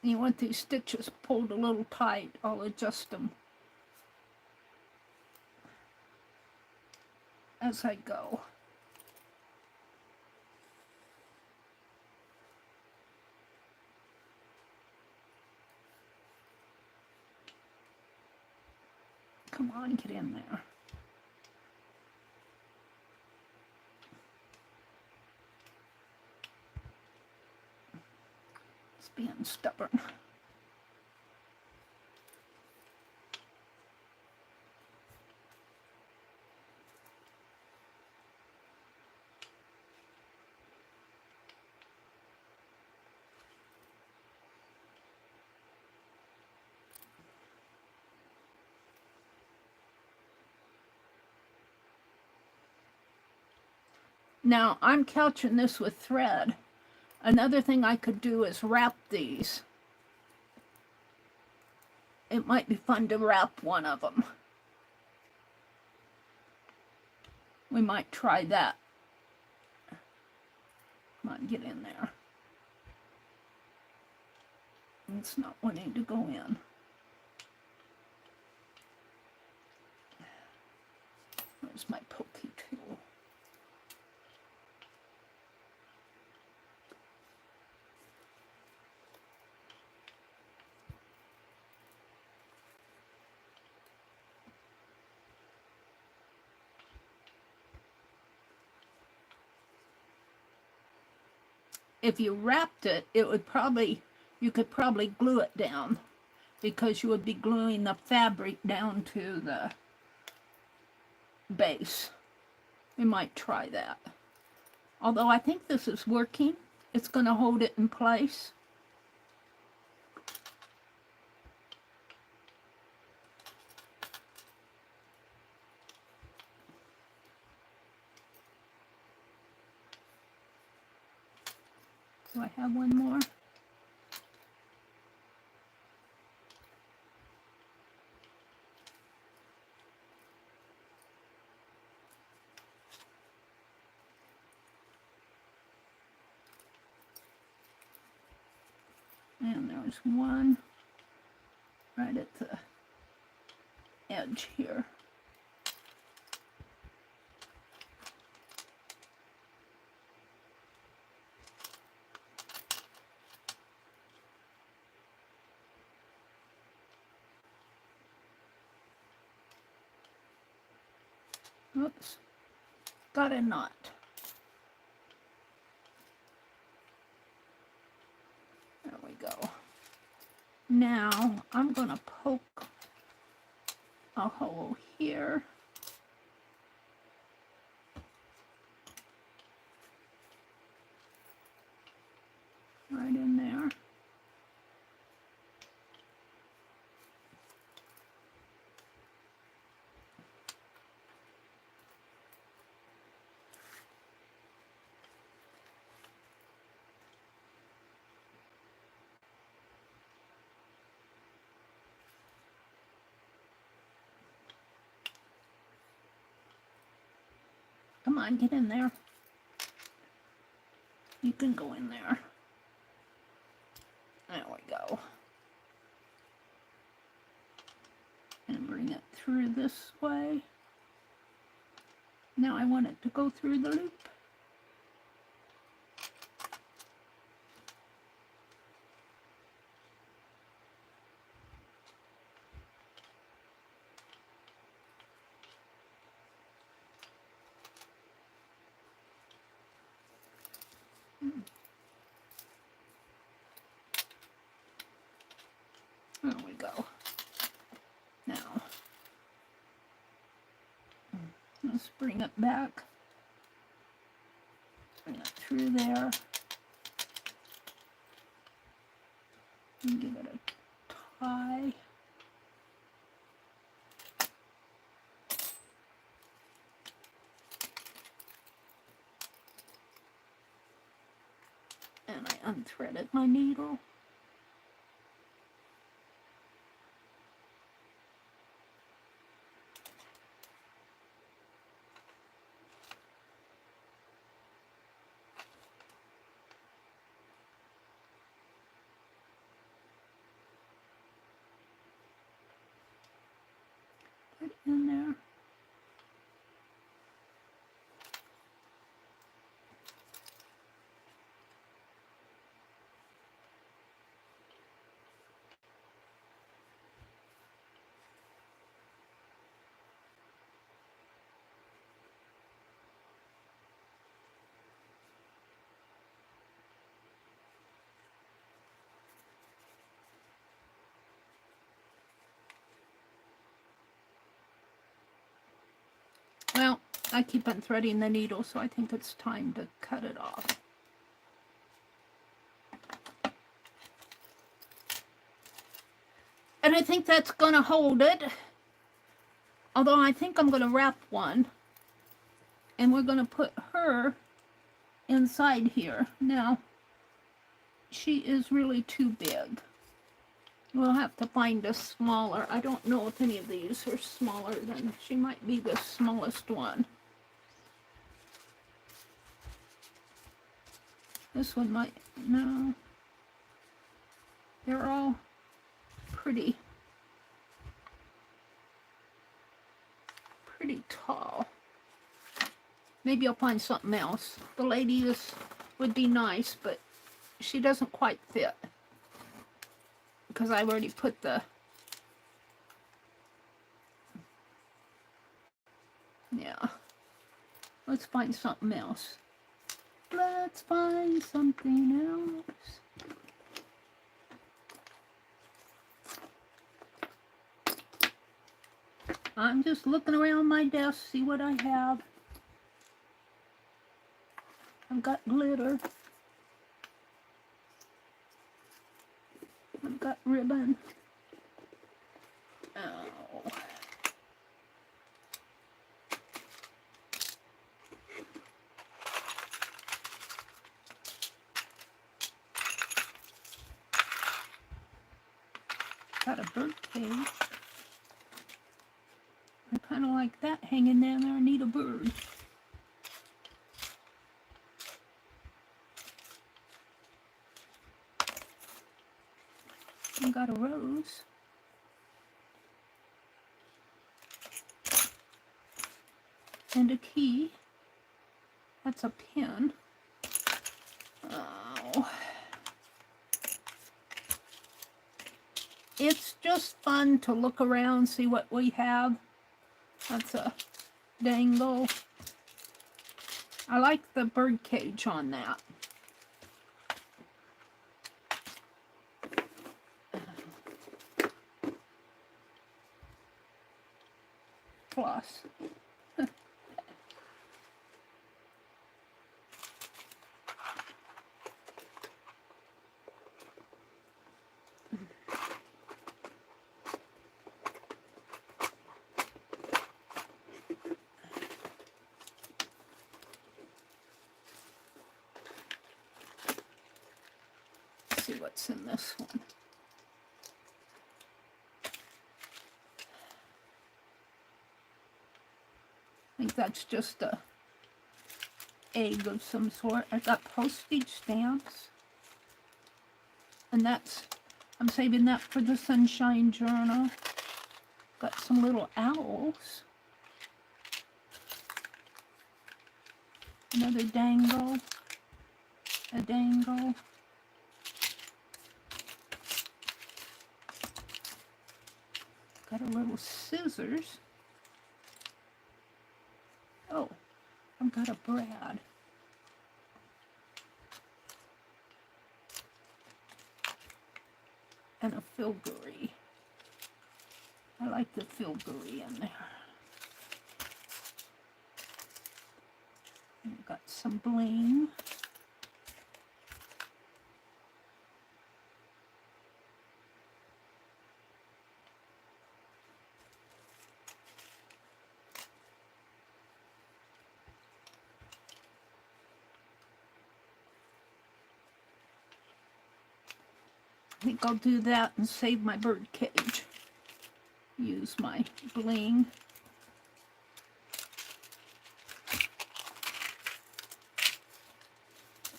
You want these stitches pulled a little tight. I'll adjust them as I go. Come on, get in there. being stubborn. Now, I'm couching this with thread. Another thing I could do is wrap these. It might be fun to wrap one of them. We might try that. Come on, get in there. It's not wanting to go in. Where's my pokey tool? If you wrapped it, it would probably, you could probably glue it down because you would be gluing the fabric down to the base. We might try that. Although I think this is working. It's going to hold it in place. Do I have one more? And there's one right at the edge here. Oops, got a knot. There we go. Now I'm going to poke a hole here. Right in there. Come on, get in there. You can go in there. There we go. And bring it through this way. Now I want it to go through the loop. There we go. Now, let's bring it back. Bring it through there. And give it a tie. And I unthreaded my needle. Put it in there. I keep unthreading the needle, so I think it's time to cut it off. And I think that's going to hold it. Although I think I'm going to wrap one. And we're going to put her inside here. Now, she is really too big. We'll have to find a smaller. I don't know if any of these are smaller than, she might be the smallest one. This one might, no. They're all pretty tall. Maybe I'll find something else. The lady would be nice, but she doesn't quite fit. Because I've already put the... Yeah. Let's find something else. Let's find something else. I'm just looking around my desk, see what I have. I've got glitter. I've got ribbon. Oh. Got a bird cage. I kind of like that hanging down there. I need a bird. I got a rose. And a key. That's a pin. Oh. It's just fun to look around, see what we have. That's a dangle. I like the bird cage on that. Plus. See what's in this one. I think that's just a egg of some sort. I got postage stamps. And that's, I'm saving that for the Sunshine Journal. Got some little owls. Another dangle. A dangle. Got a little scissors. Oh, I've got a brad. And a filbert. I like the filbert in there. And got some bling. I think I'll do that and save my bird cage. Use my bling.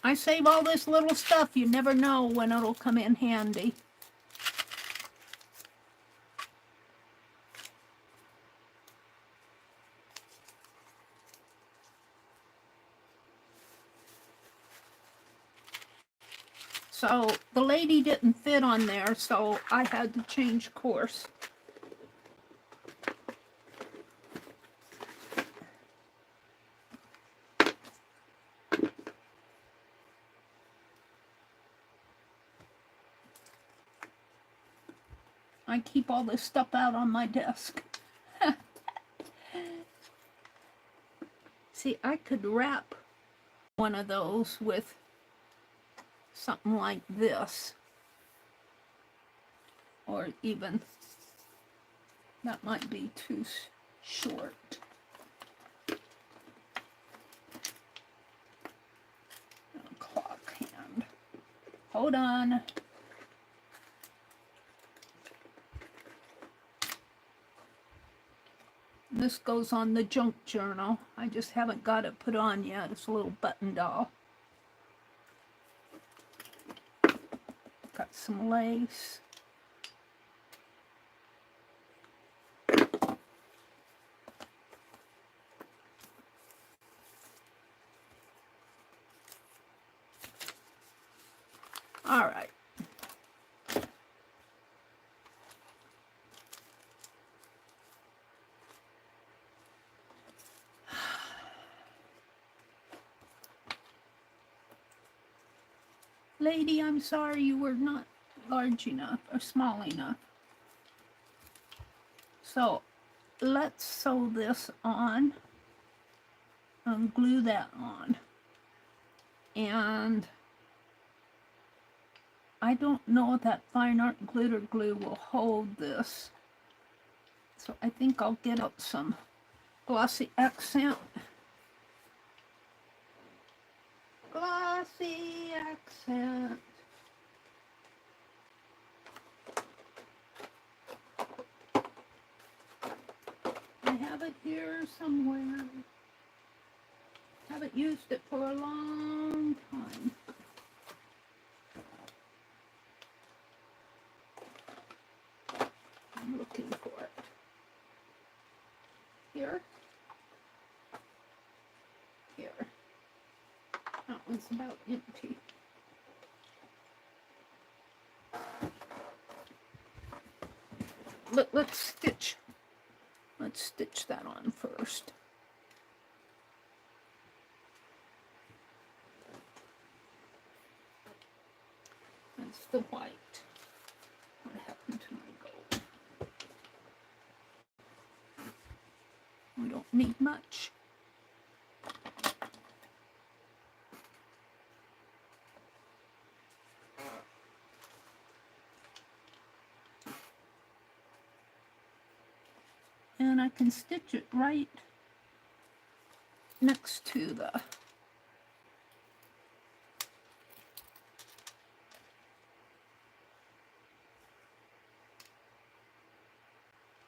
I save all this little stuff. You never know when it'll come in handy. So the lady didn't fit on there, so I had to change course. I keep all this stuff out on my desk. See, I could wrap one of those with something like this, or even, that might be too short. Clock hand. Hold on. This goes on the junk journal. I just haven't got it put on yet. It's a little button doll. Got some lace. All right. Lady, I'm sorry you were not large enough or small enough. So let's sew this on and glue that on. And I don't know if that fine art glitter glue will hold this. So I think I'll get out some glossy accent. Glossy accent. I have it here somewhere. Haven't used it for a long time. I'm looking for it. Here. Here. That one's about empty. Let's stitch. Let's stitch that on first. That's the white. What happened to my gold? We don't need much. And I can stitch it right next to the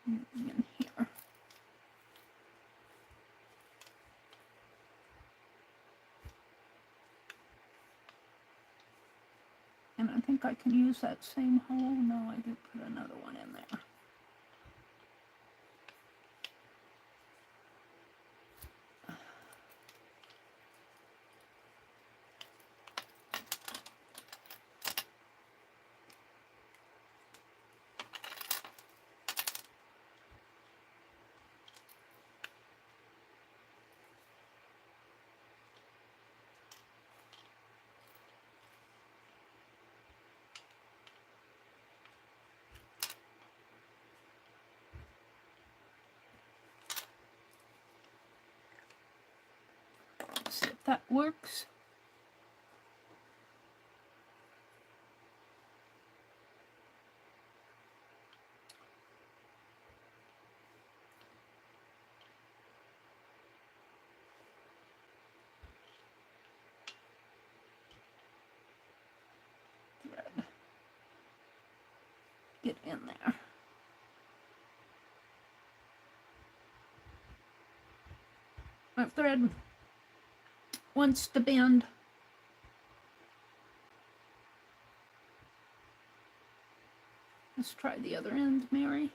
in here. And I think I can use that same hole. No, I did put another one in there. See if that works. Thread. Get in there. My thread wants to bend. Let's try the other end, Mary.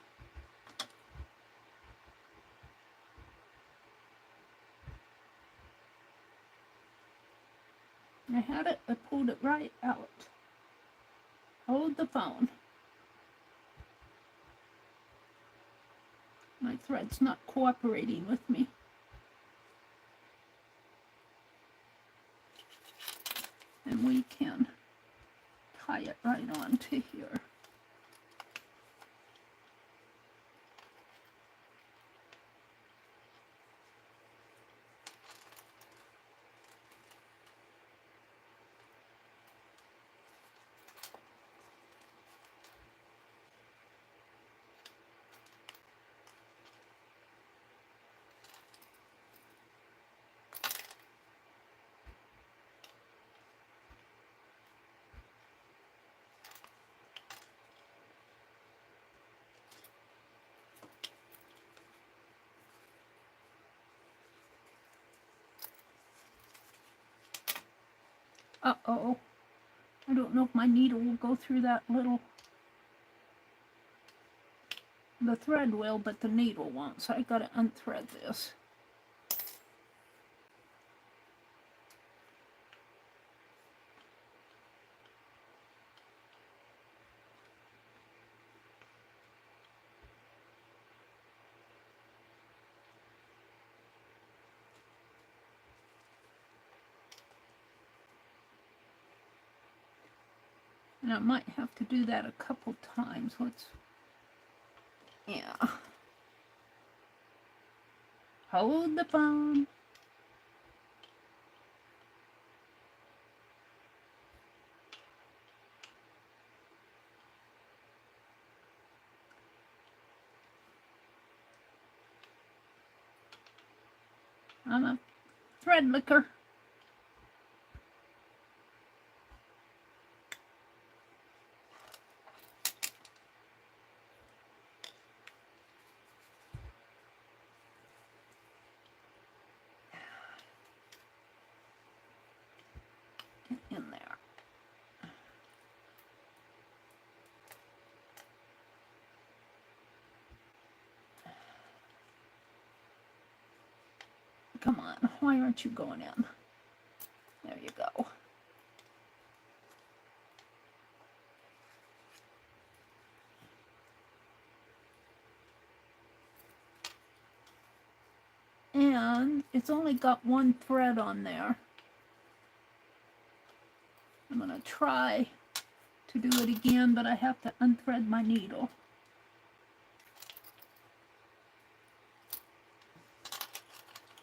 I had it, I pulled it right out. Hold the phone. My thread's not cooperating with me. And we can tie it right on to here. Uh-oh. I don't know if my needle will go through that little... The thread will, but the needle won't, so I gotta unthread this. And I might have to do that a couple times. Yeah. Hold the phone. I'm a thread licker. Get in there. Come on, why aren't you going in? There you go. And it's only got one thread on there. I'm going to try to do it again, but I have to unthread my needle.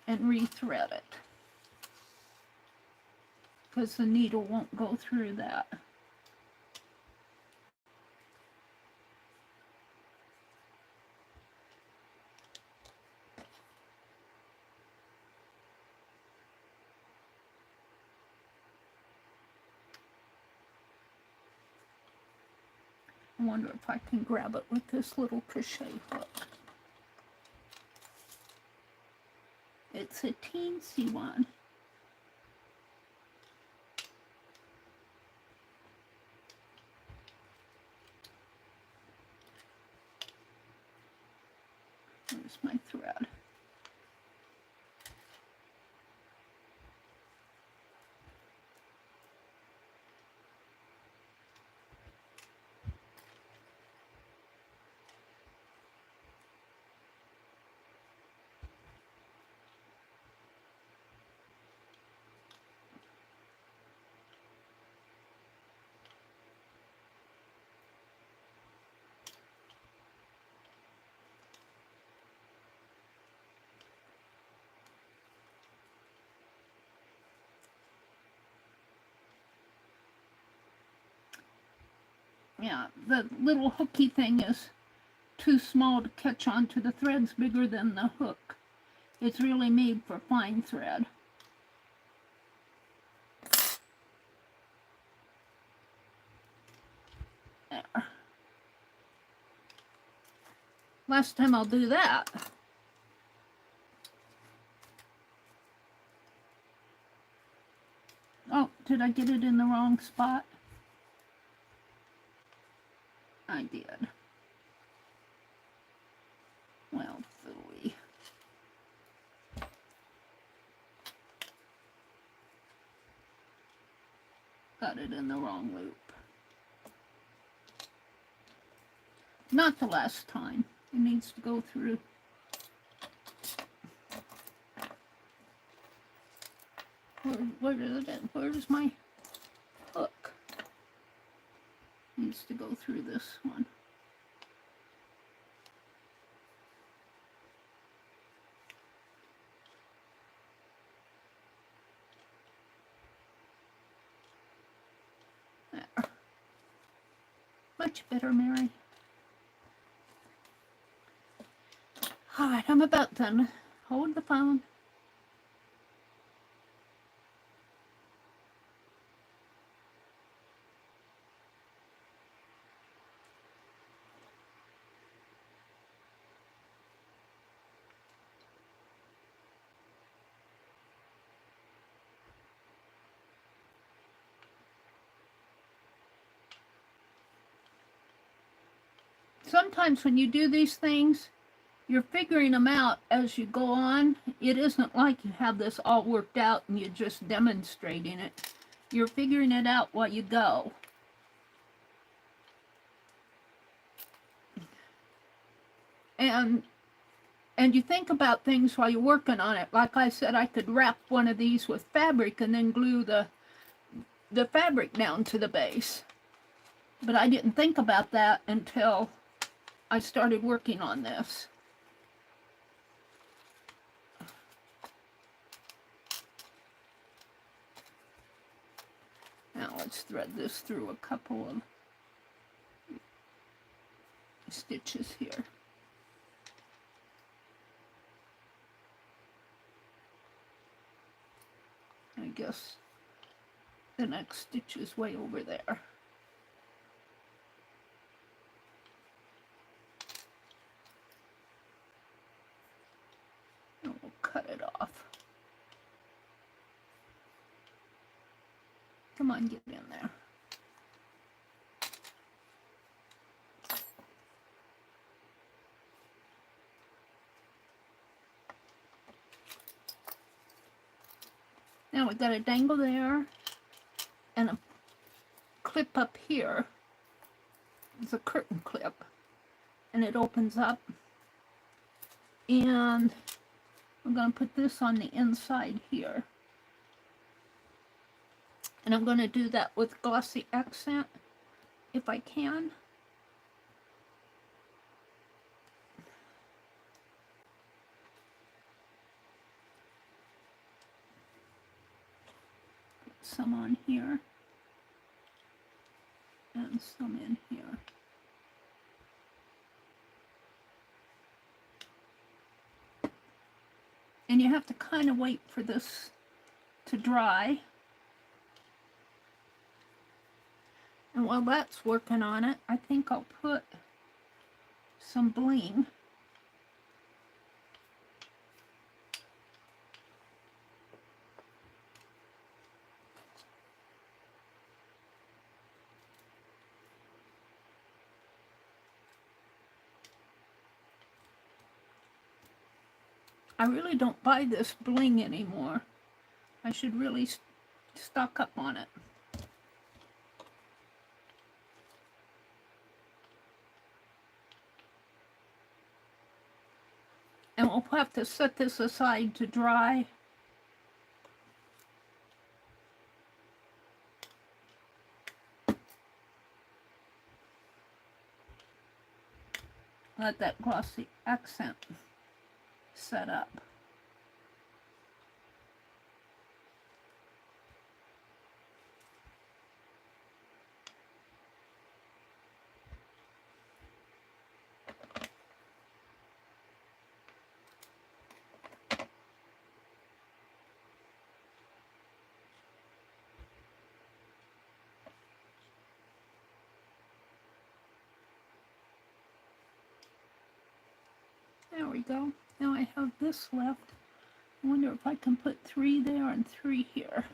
And rethread it. Because the needle won't go through that. I wonder if I can grab it with this little crochet hook. It's a teensy one. Where's my thread? Yeah, the little hooky thing is too small to catch on to. The thread's bigger than the hook. It's really made for fine thread. There. Last time I'll do that. Oh, did I get it in the wrong spot? I did. Well, phooey. Got it in the wrong loop. Not the last time. It needs to go through. Where's my hook? Needs to go through this one. There. Much better, Meri. All right, I'm about done. Hold the phone. sometimes when you do these things, you're figuring them out as you go on. It isn't like you have this all worked out and you're just demonstrating it. You're figuring it out while you go. And you think about things while you're working on it. Like I said, I could wrap one of these with fabric and then glue the fabric down to the base. But I didn't think about that until I started working on this. Now let's thread this through a couple of stitches here. I guess the next stitch is way over there. And we'll cut it off. Come on, get in there. Now we've got a dangle there and a clip up here. It's a curtain clip and it opens up, and I'm going to put this on the inside here, and I'm going to do that with glossy accent if I can. Some on here and some in here. And you have to kind of wait for this to dry. And while that's working on it, I think I'll put some bling . I really don't buy this bling anymore. I should really stock up on it. And we'll have to set this aside to dry. Let that glossy accent set up. There we go. Now I have this left. I wonder if I can put 3 there and 3 here.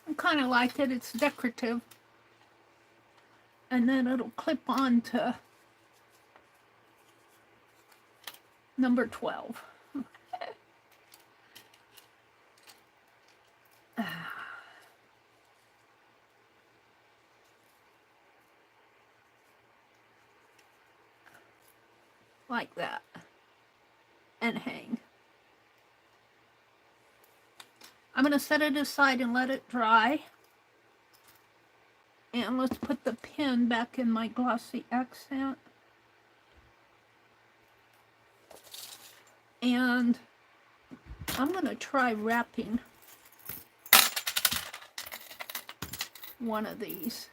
I kind of like it. It's decorative. And then it'll clip on to number 12. Like that. And hang. I'm going to set it aside and let it dry. And let's put the pin back in my glossy accent. And I'm going to try wrapping one of these.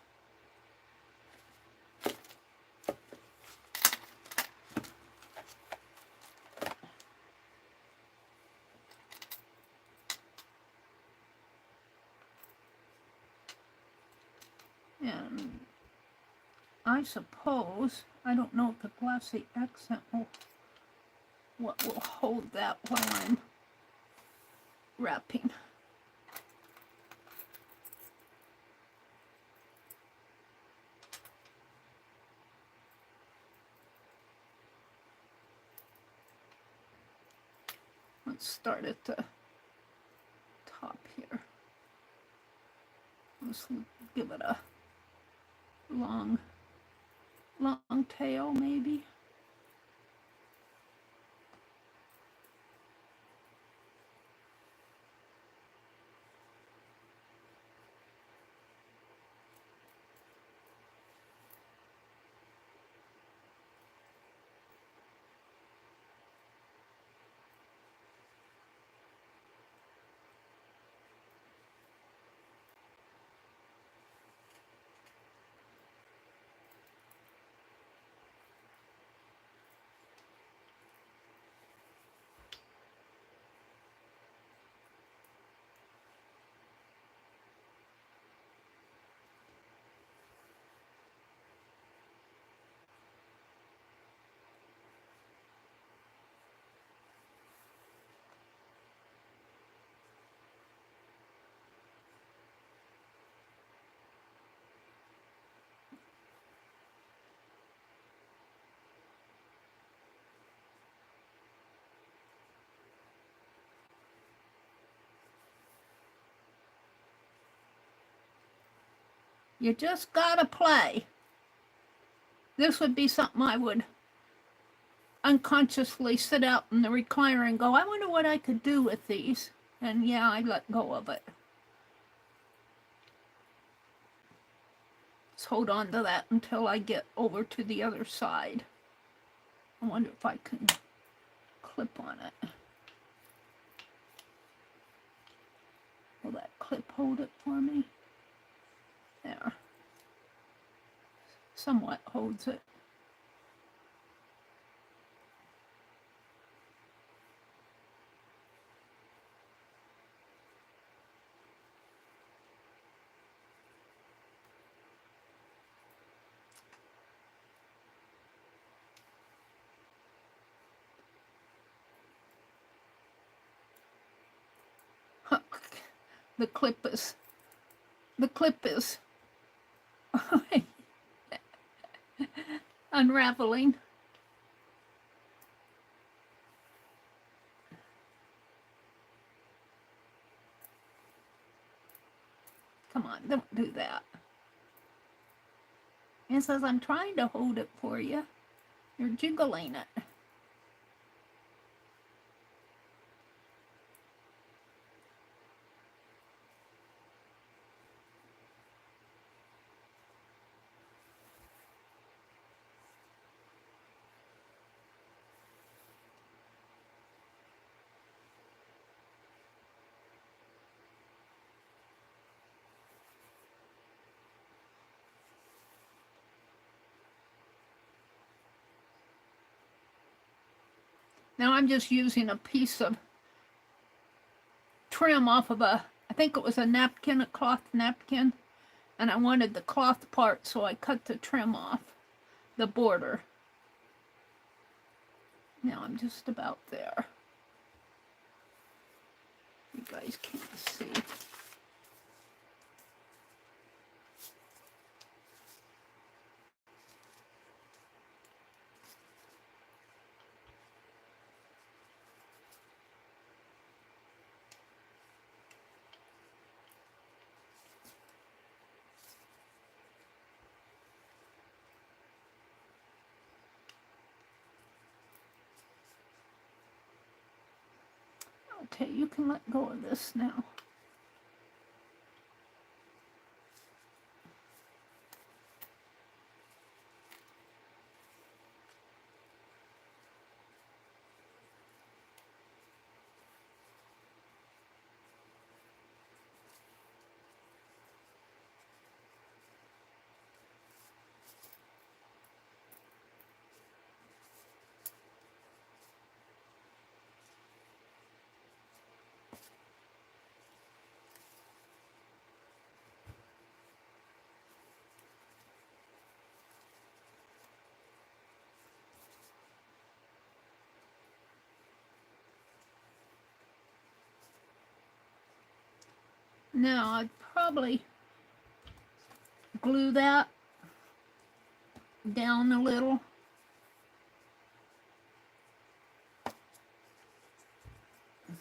And I suppose, I don't know if the glossy accent will hold that while I'm wrapping. Let's start at the top here. Let's give it a long tail maybe. You just gotta play. This would be something I would unconsciously sit out in the recliner and go, I wonder what I could do with these. And yeah, I let go of it. Let's hold on to that until I get over to the other side. I wonder if I can clip on it. Will that clip hold it for me? There. Somewhat holds it. The clip is unraveling. Come on, don't do that. It says, I'm trying to hold it for you. You're jiggling it. Now I'm just using a piece of trim off of I think it was a napkin, a cloth napkin, and I wanted the cloth part, so I cut the trim off the border. Now I'm just about there. You guys can't see. Okay, you can let go of this now. Now I'd probably glue that down a little.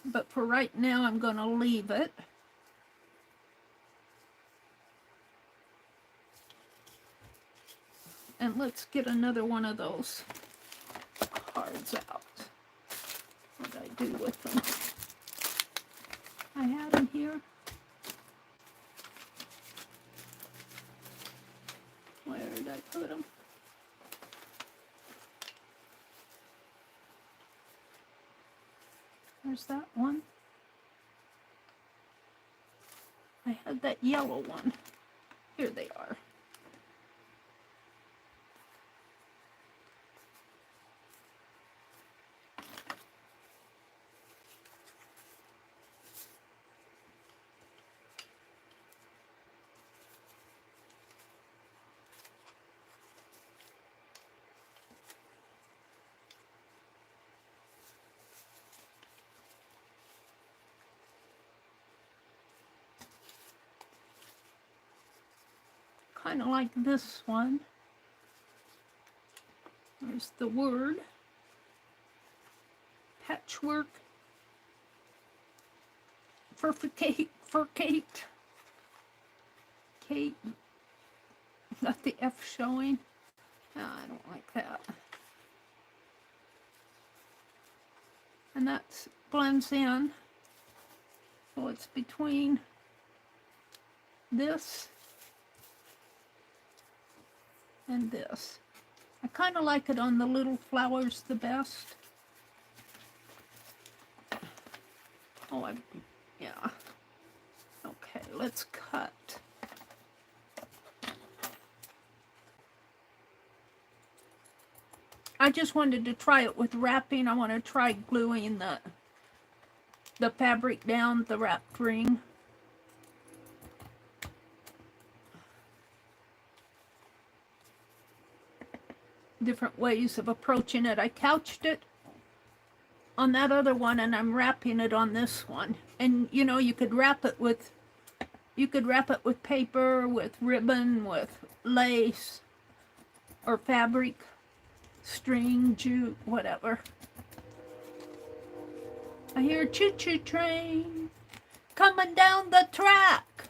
But for right now, I'm going to leave it. And let's get another one of those cards out. What did I do with them? I had them here. Where did I put them? There's that one. I had that yellow one. Here they are. Kind of like this one. There's the word. Patchwork. Furcate. Kate. Got the F showing. No, I don't like that. And that blends in. So it's between this and this. I kind of like it on the little flowers the best. Oh, yeah. Okay, let's cut. I just wanted to try it with wrapping. I want to try gluing the fabric down the wrapped ring. Different ways of approaching it. I couched it on that other one and I'm wrapping it on this one. And you know, you could wrap it with paper, with ribbon, with lace or fabric, string, jute, whatever. I hear a choo-choo train coming down the track.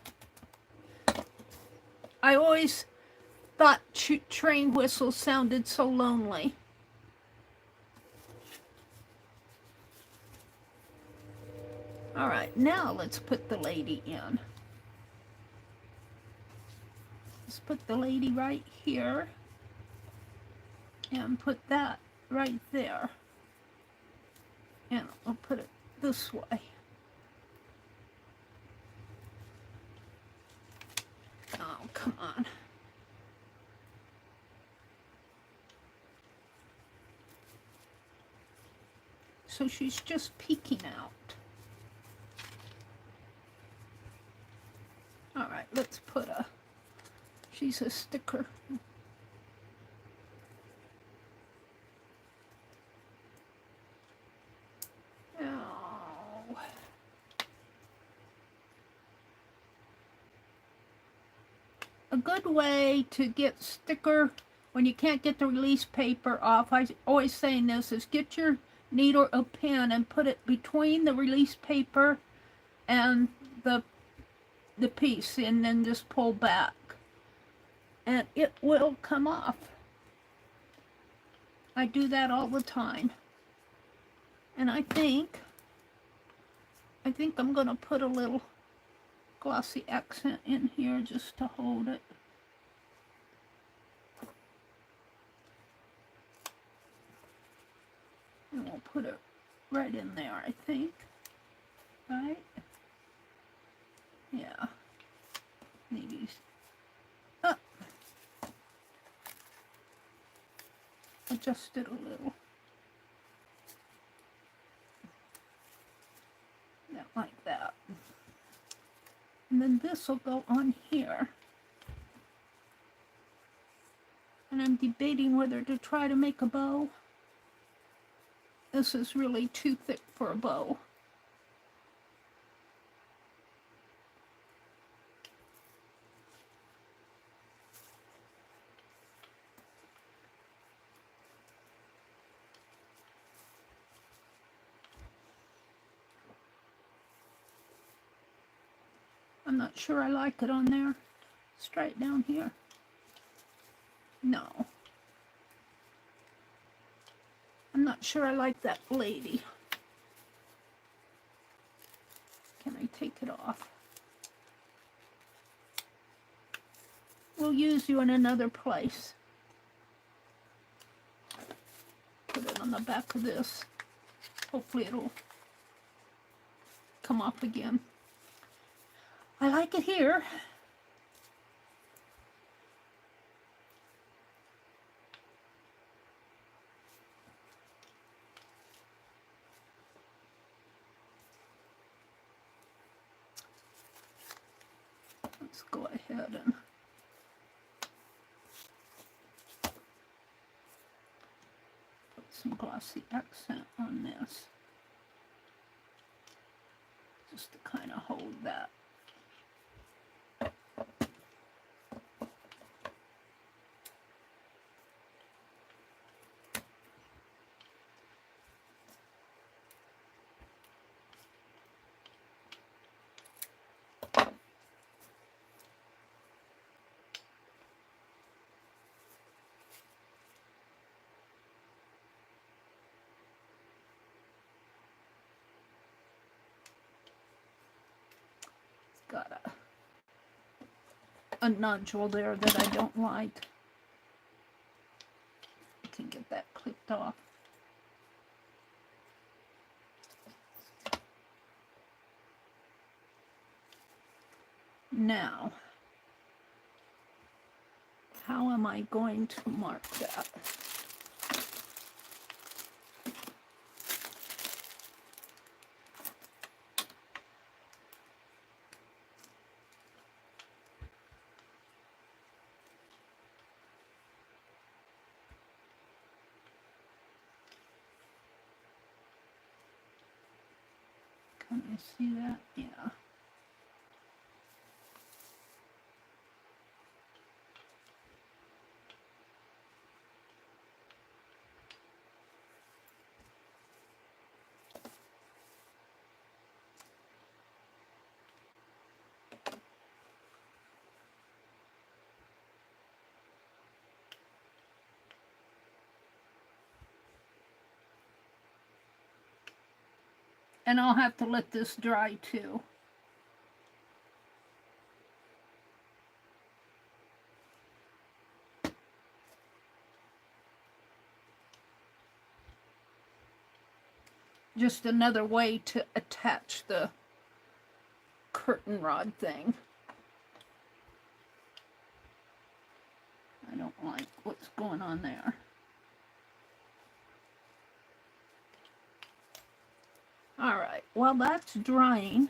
I always thought train whistles sounded so lonely. All right, now let's put the lady in. Let's put the lady right here and put that right there. And I'll put it this way. Oh, come on. So she's just peeking out. All right, let's put she's a sticker. Oh. A good way to get sticker when you can't get the release paper off, I always saying this, is get your needle or pen and put it between the release paper and the piece and then just pull back and it will come off. I do that all the time. And I think I'm gonna put a little glossy accent in here just to hold it. And we'll put it right in there, I think. Right? Yeah. Maybe up. Adjust it a little. Yeah, like that. And then this will go on here. And I'm debating whether to try to make a bow. This is really too thick for a bow. I'm not sure I like it on there. Let's try it down here. No. I'm not sure I like that lady. Can I take it off? We'll use you in another place. Put it on the back of this. Hopefully it'll come off again. I like it here. Let's go ahead and put some glossy accent on this, just to kind of hold that. Got a nodule there that I don't like. I can get that clipped off. Now, how am I going to mark that? Can you see that? Yeah. And I'll have to let this dry too. Just another way to attach the curtain rod thing. I don't like what's going on there. All right, while that's drying,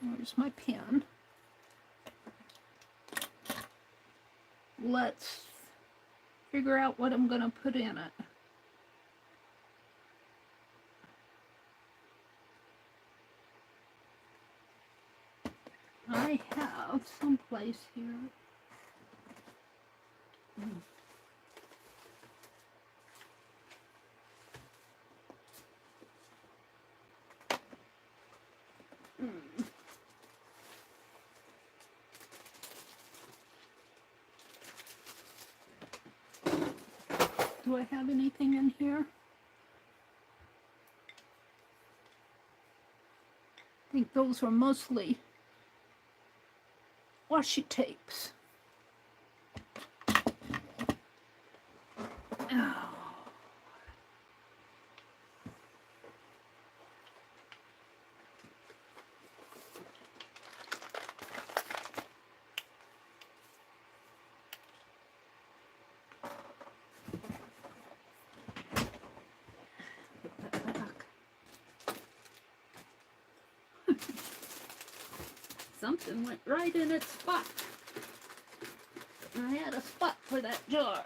where's my pen? Let's figure out what I'm going to put in it. I have someplace here. Do I have anything in here? I think those were mostly washi tapes. Oh. Something went right in its spot. I had a spot for that jar.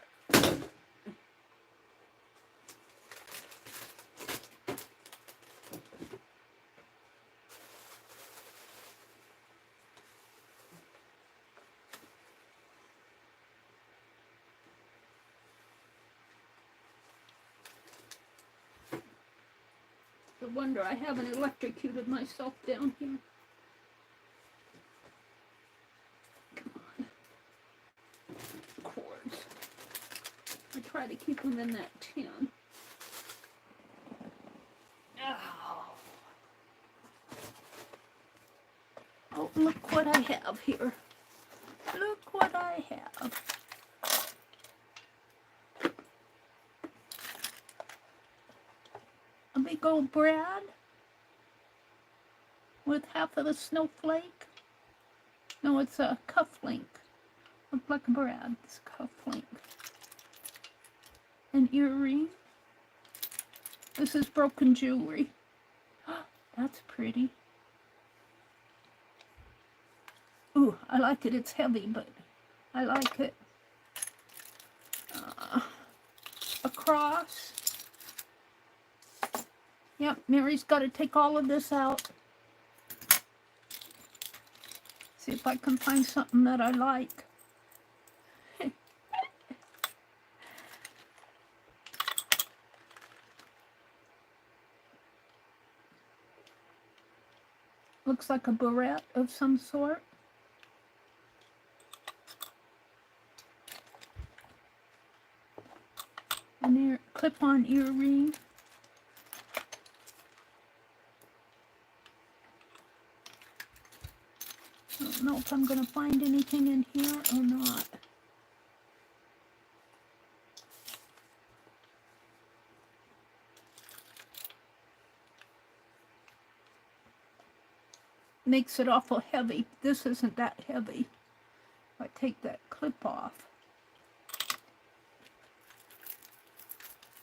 No wonder I haven't electrocuted myself down here. Come on. Cords. I try to keep them in that tin. Oh, look what I have here. Look what I have. A big old brad with half of a snowflake. No, it's a cufflink. Look like a brad. It's a cufflink. An earring. This is broken jewelry. That's pretty. Ooh, I like it. It's heavy, but I like it. A cross. Yep, Mary's got to take all of this out. See if I can find something that I like. Looks like a barrette of some sort. An clip-on earring. I don't know if I'm going to find anything in here or not. Makes it awful heavy. This isn't that heavy. If I take that clip off.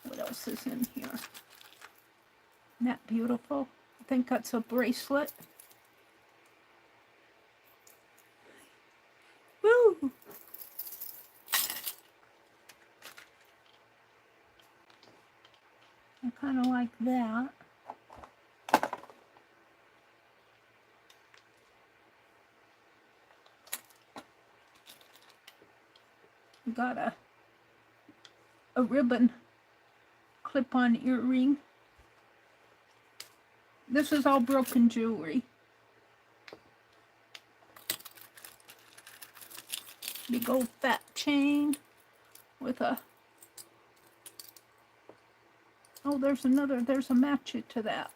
What else is in here? Isn't that beautiful? I think that's a bracelet. Woo! I kind of like that. We got a ribbon clip-on earring. This is all broken jewelry. Big old fat chain with a... Oh, there's another. There's a match to that.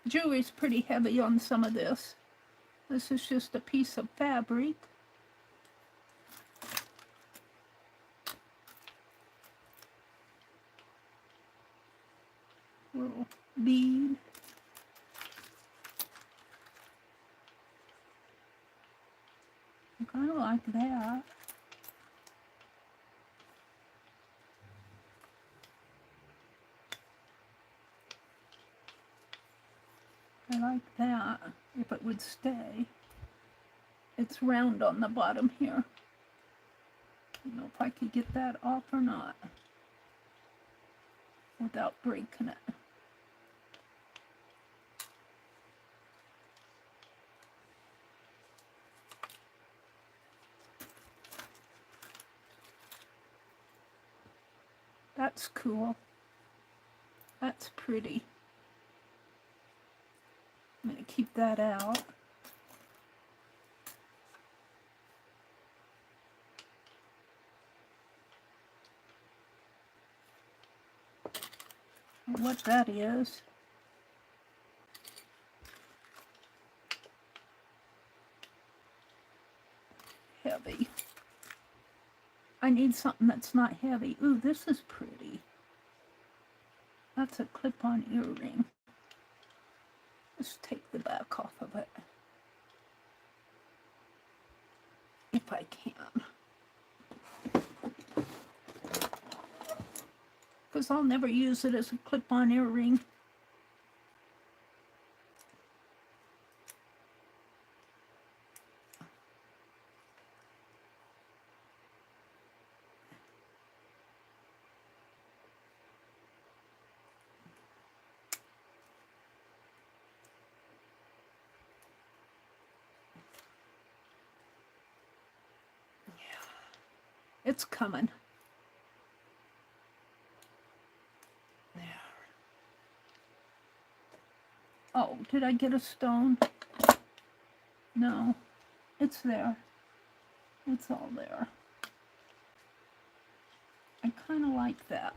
Jewelry's pretty heavy on some of this. This is just a piece of fabric. Little bead. I kind of like that. I like that, if it would stay. It's round on the bottom here. I don't know if I could get that off or not without breaking it. That's cool. That's pretty. I'm going to keep that out. What that is. Heavy. I need something that's not heavy. Ooh, this is pretty. That's a clip-on earring. Let's take the back off of it. If I can. Because I'll never use it as a clip-on earring. It's coming. There. Oh, did I get a stone? No, it's there. It's all there. I kind of like that.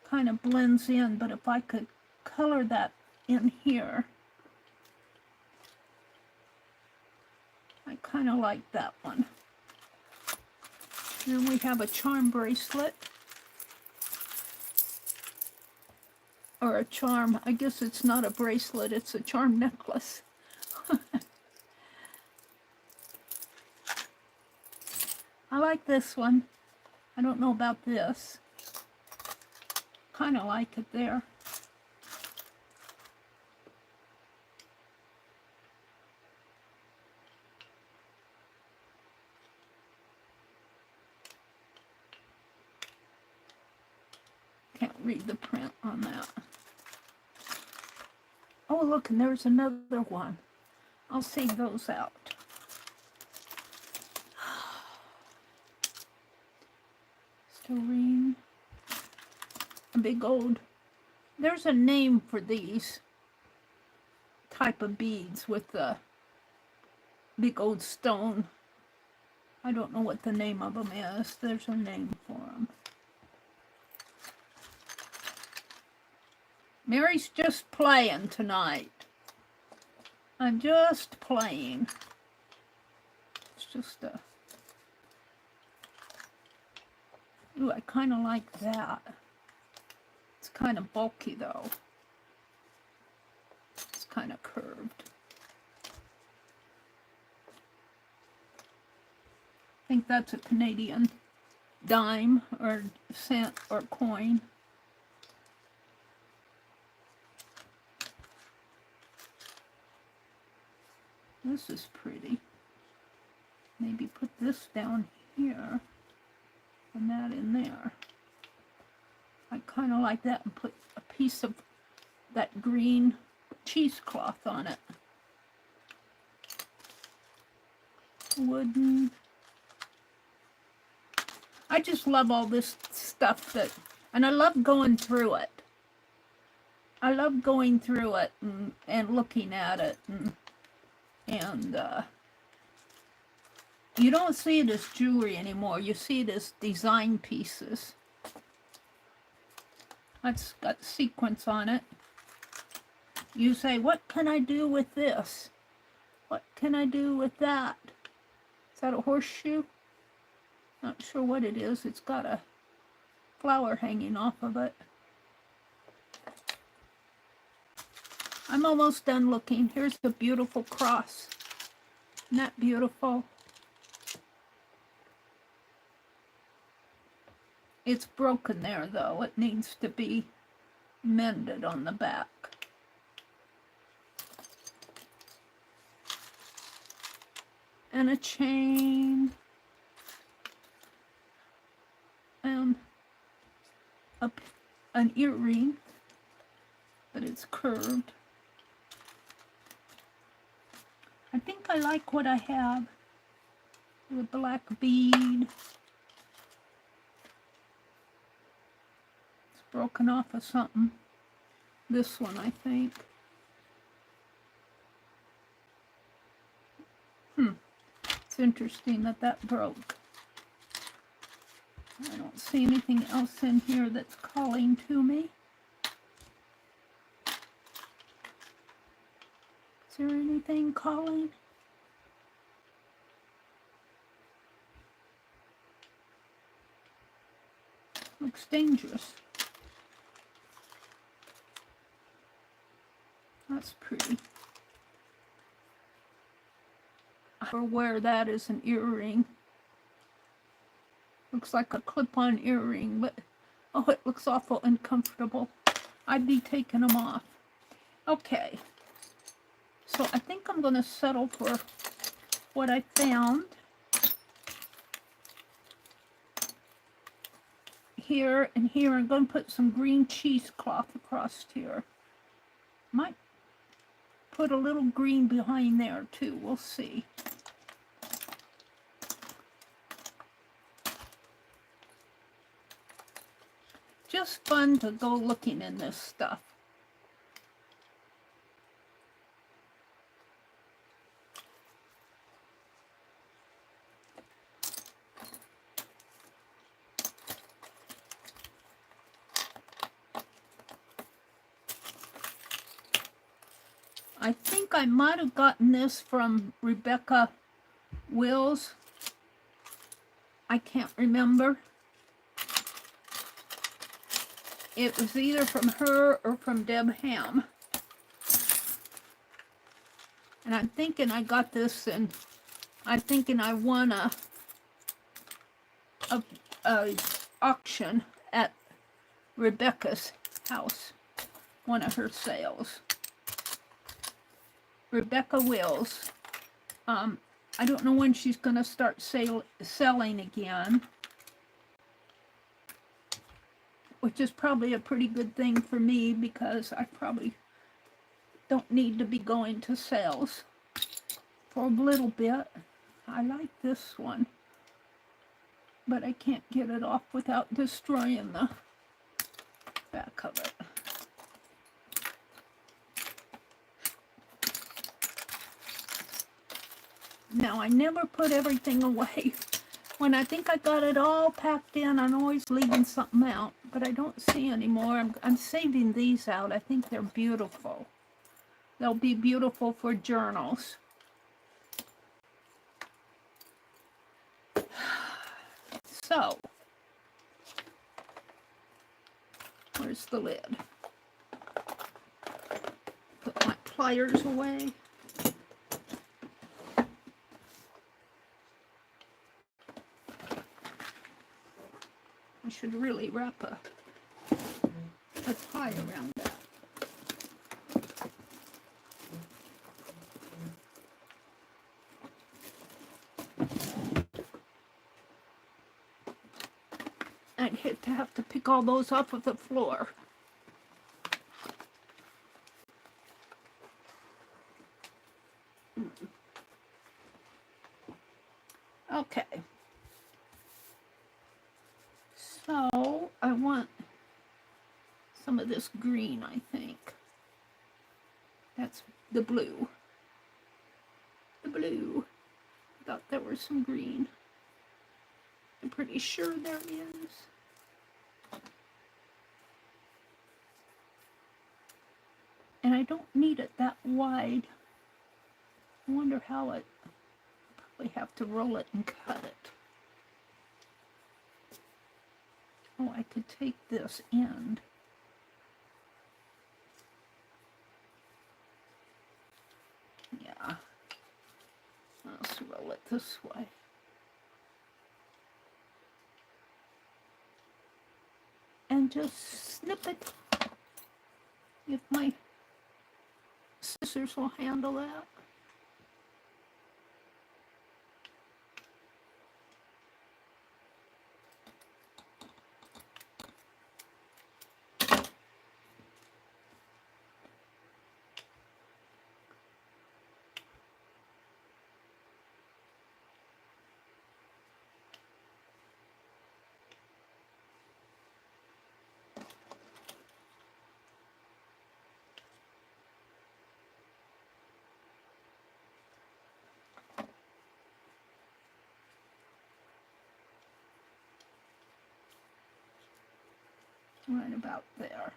Kind of blends in, but if I could color that in here, I kind of like that one. Then we have a charm bracelet. Or a charm, I guess it's not a bracelet, it's a charm necklace. I like this one. I don't know about this. Kind of like it there. Can't read the print on that. Oh, look, and there's another one. I'll save those out. Styrene. A big old... There's a name for these type of beads with the big old stone. I don't know what the name of them is. There's a name for them. Meri's just playing tonight. I'm just playing. It's just a... Ooh, I kind of like that. It's kind of bulky though. It's kind of curved. I think that's a Canadian dime or cent or coin. This is pretty. Maybe put this down here and that in there. I kind of like that, and put a piece of that green cheesecloth on it. Wooden. I just love all this stuff that, and I love going through it. I love going through it and looking at it, and you don't see it as jewelry anymore. You see it as design pieces. That's got sequins on it. You say, what can I do with this? What can I do with that? Is that a horseshoe? Not sure what it is. It's got a flower hanging off of it. I'm almost done looking. Here's the beautiful cross. Isn't that beautiful? It's broken there though. It needs to be mended on the back. And a chain. And an earring, but it's curved. I think I like what I have. The black bead. It's broken off of something. This one, I think. It's interesting that that broke. I don't see anything else in here that's calling to me. Is there anything calling? Looks dangerous. That's pretty. Or wear that as an earring. Looks like a clip-on earring, but oh, it looks awful uncomfortable. I'd be taking them off. Okay. So I think I'm going to settle for what I found here and here. I'm going to put some green cheesecloth across here. Might put a little green behind there too. We'll see. just fun to go looking in this stuff. I think I might have gotten this from Rebecca Wills. I can't remember. It was either from her or from Deb Ham. And I'm thinking I got this, and I'm thinking I won a auction at Rebecca's house, one of her sales. Rebecca Wills. I don't know when she's going to start selling again, which is probably a pretty good thing for me because I probably don't need to be going to sales for a little bit. I like this one, but I can't get it off without destroying the back of it. Now, I never put everything away. When I think I got it all packed in, I'm always leaving something out, but I don't see anymore. I'm saving these out. I think they're beautiful. They'll be beautiful for journals. So, where's the lid? Put my pliers away. I should really wrap a tie around that. I'd hate to have to pick all those off of the floor. Okay. So I want some of this green, I think. That's the blue. The blue. I thought there was some green. I'm pretty sure there is. And I don't need it that wide. I wonder how it, I'll probably have to roll it and cut it. Oh, I could take this end. Yeah. Let's roll it this way. And just snip it. If my scissors will handle that. Right about there.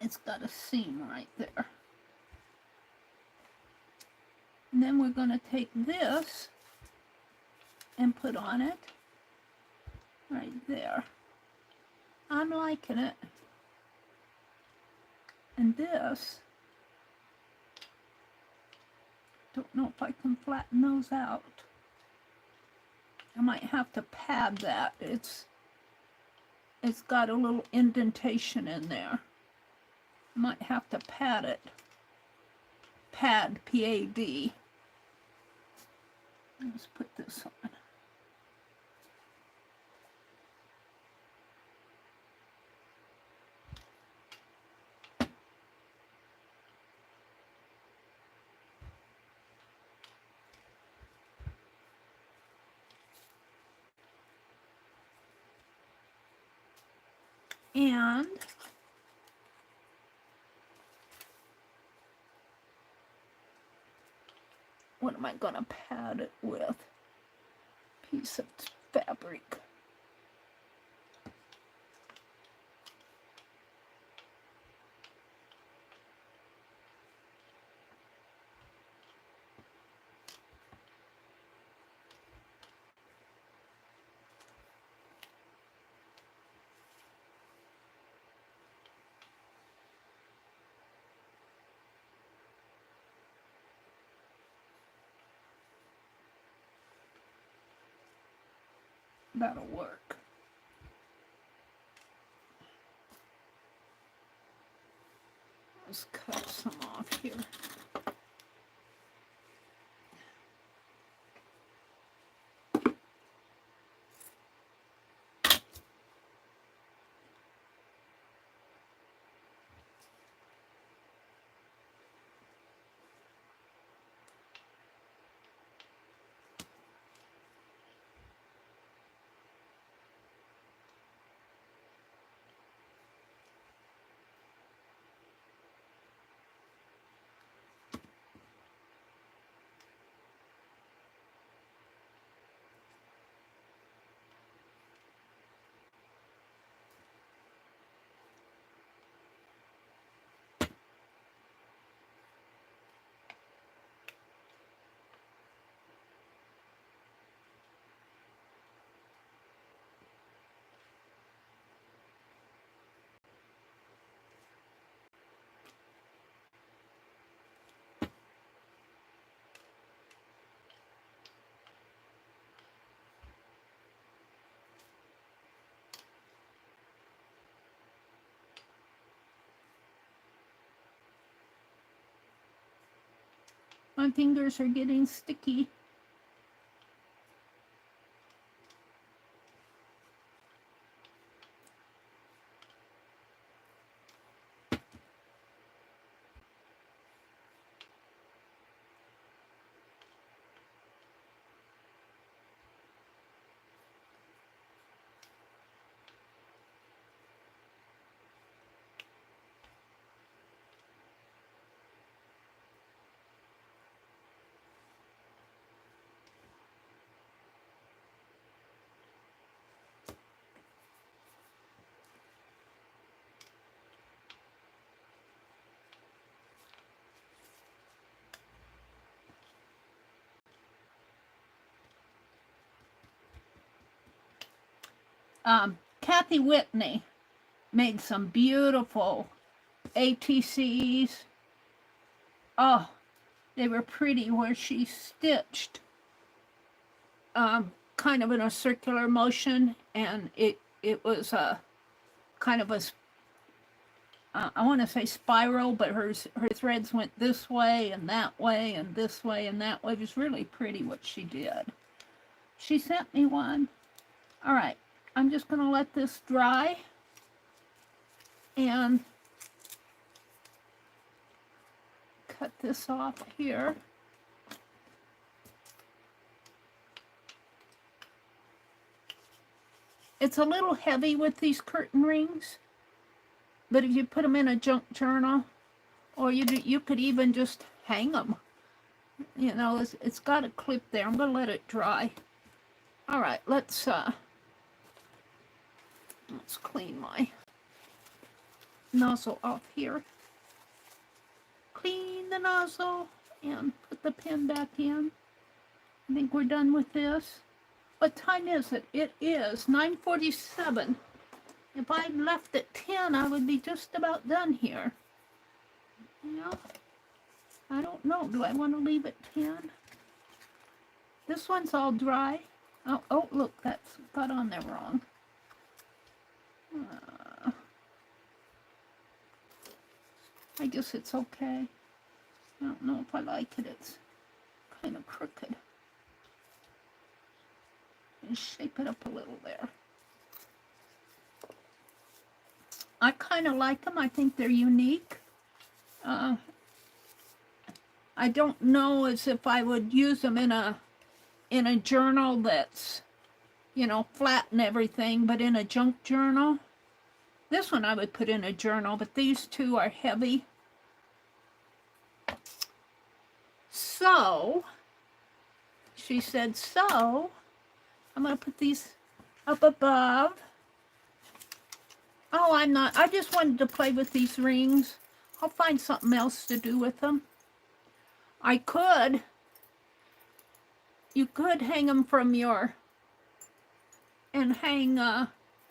It's got a seam right there. And then we're going to take this and put on it right there. I'm liking it. And this, don't know if I can flatten those out. I might have to pad that. It's got a little indentation in there. Might have to pad it. Pad, P-A-D. Let's put this on. And what am I going to pad it with? Piece of fabric. That'll work. Let's cut some off here. My fingers are getting sticky. Kathy Whitney made some beautiful ATCs. Oh, they were pretty, where she stitched kind of in a circular motion, and it was a kind of a I want to say spiral, but her threads went this way and that way and this way and that way. It was really pretty what she did. She sent me one. All right, I'm just going to let this dry and cut this off here. It's a little heavy with these curtain rings, but if you put them in a junk journal, or you could even just hang them. You know, it's got a clip there. I'm going to let it dry. All right, let's clean my nozzle off here. Clean the nozzle and put the pin back in. I think we're done with this. What time is it? It is 9:47. If I left at 10, I would be just about done here. You know, I don't know. Do I want to leave at 10? This one's all dry. Oh, look, that's got on there wrong. I guess it's okay. I don't know if I like it. It's kind of crooked. And shape it up a little there. I kind of like them. I think they're unique. I don't know as if I would use them in a journal that's, you know, flat and everything, but in a junk journal. This one I would put in a journal, but these two are heavy. So, she said, so, I'm going to put these up above. Oh, I just wanted to play with these rings. I'll find something else to do with them. You could hang them from and hang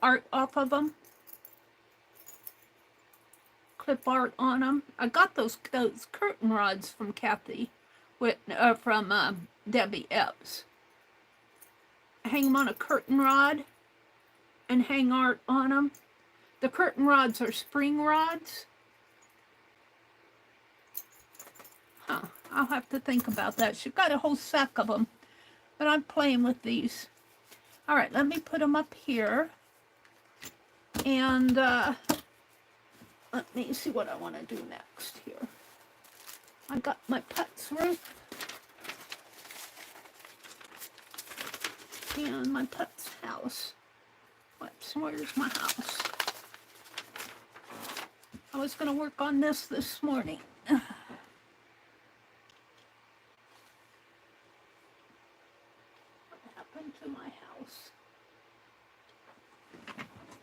art off of them. Clip art on them. I got those curtain rods from Kathy, from Debbie Epps. Hang them on a curtain rod and hang art on them. The curtain rods are spring rods. Huh, I'll have to think about that. She's got a whole sack of them, but I'm playing with these. All right, let me put them up here. And let me see what I want to do next here. I got my Putz roof. And my Putz house. Where's my house? I was going to work on this morning. What happened to my house?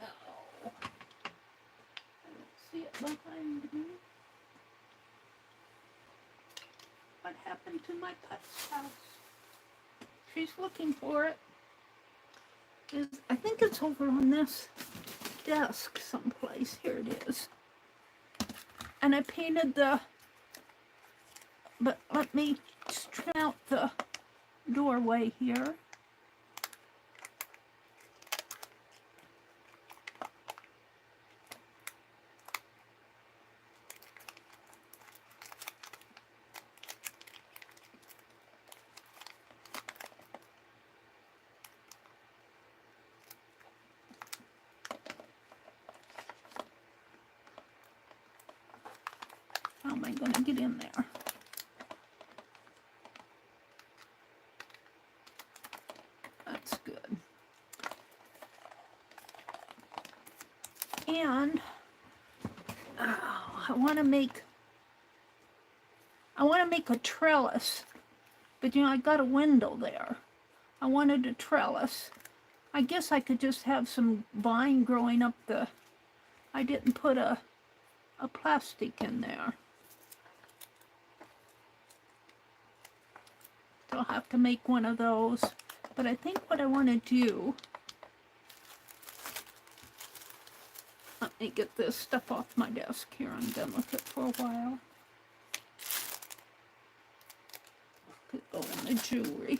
Oh, I don't see it behind me. What happened to my Putz house? She's looking for it. I think it's over on this desk someplace. Here it is. And I painted but let me trim out the doorway here. How am I going to get in there? That's good. And I want to make a trellis, but you know, I got a window there. I wanted a trellis. I guess I could just have some vine growing up I didn't put a plastic in there. So I'll have to make one of those. But I think what I want to do, let me get this stuff off my desk here. I'm done with it for a while. Could go in the jewelry.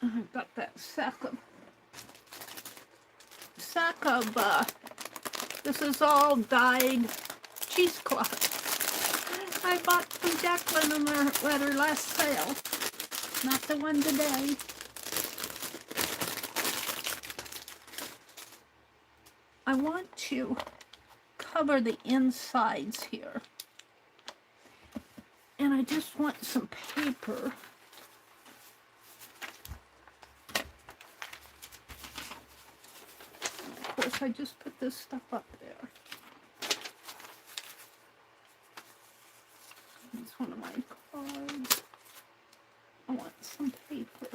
I've got that sack of this is all dyed cheesecloth. I bought from Jacqueline at her last sale. Not the one today. I want to cover the insides here. And I just want some paper. Of course, I just put this stuff up there. It's one of my cards. I want some paper.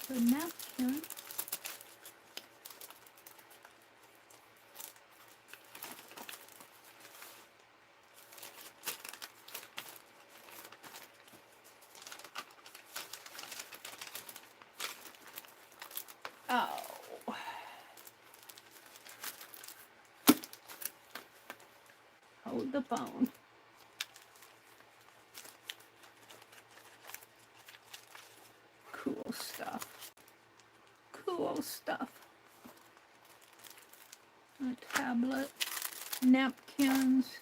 The napkin. the bone. Cool stuff. Cool stuff. A tablet, napkins.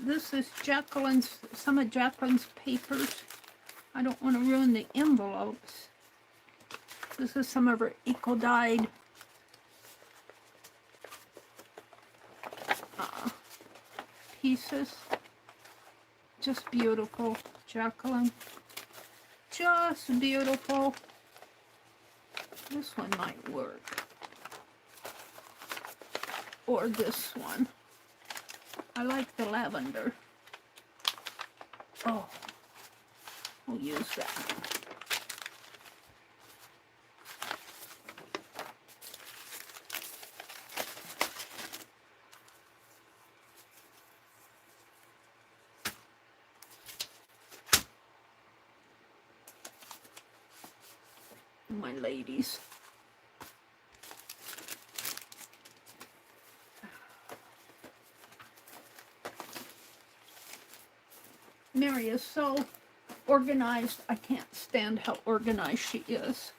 This is Jacqueline's, some of Jacqueline's papers. I don't want to ruin the envelopes. This is some of her eco-dyed pieces. Just beautiful, Jacqueline. Just beautiful. This one might work. Or this one. I like the lavender. Oh, we'll use that. My ladies. Meri is so organized. I can't stand how organized she is.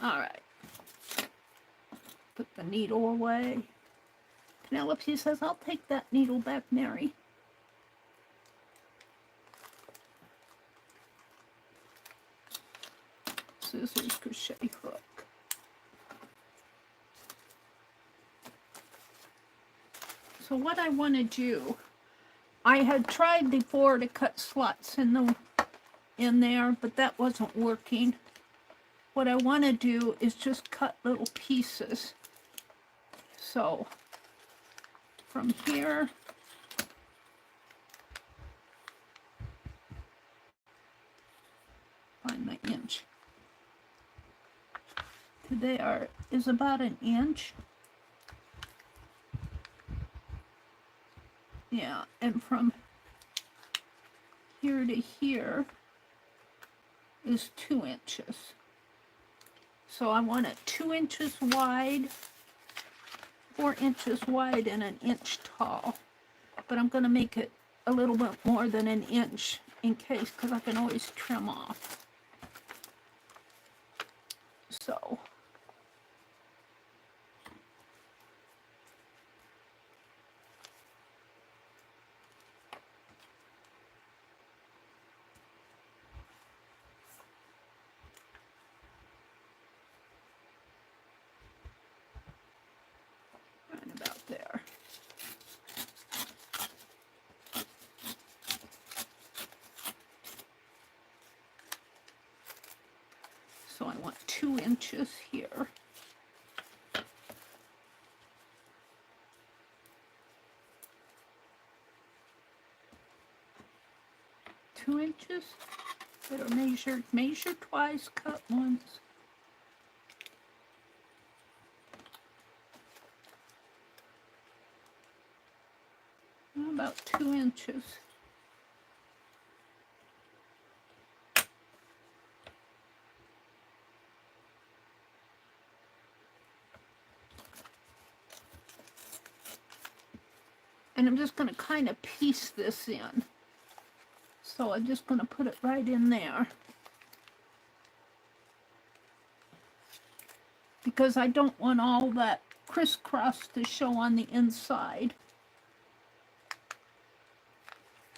All right. Put the needle away. Penelope says, I'll take that needle back, Meri. Scissors, crochet hook. So what I want to do, I had tried before to cut slots in there, but that wasn't working. What I want to do is just cut little pieces. So from here find my inch. To there is about an inch. Yeah, and from here to here is 2 inches. So I want it 2 inches wide, 4 inches wide, and an inch tall. But I'm going to make it a little bit more than an inch in case, because I can always trim off. So about there. So I want 2 inches here. Two inches. Better measure twice, cut once. About 2 inches. And I'm just going to kind of piece this in. So I'm just going to put it right in there. Because I don't want all that crisscross to show on the inside.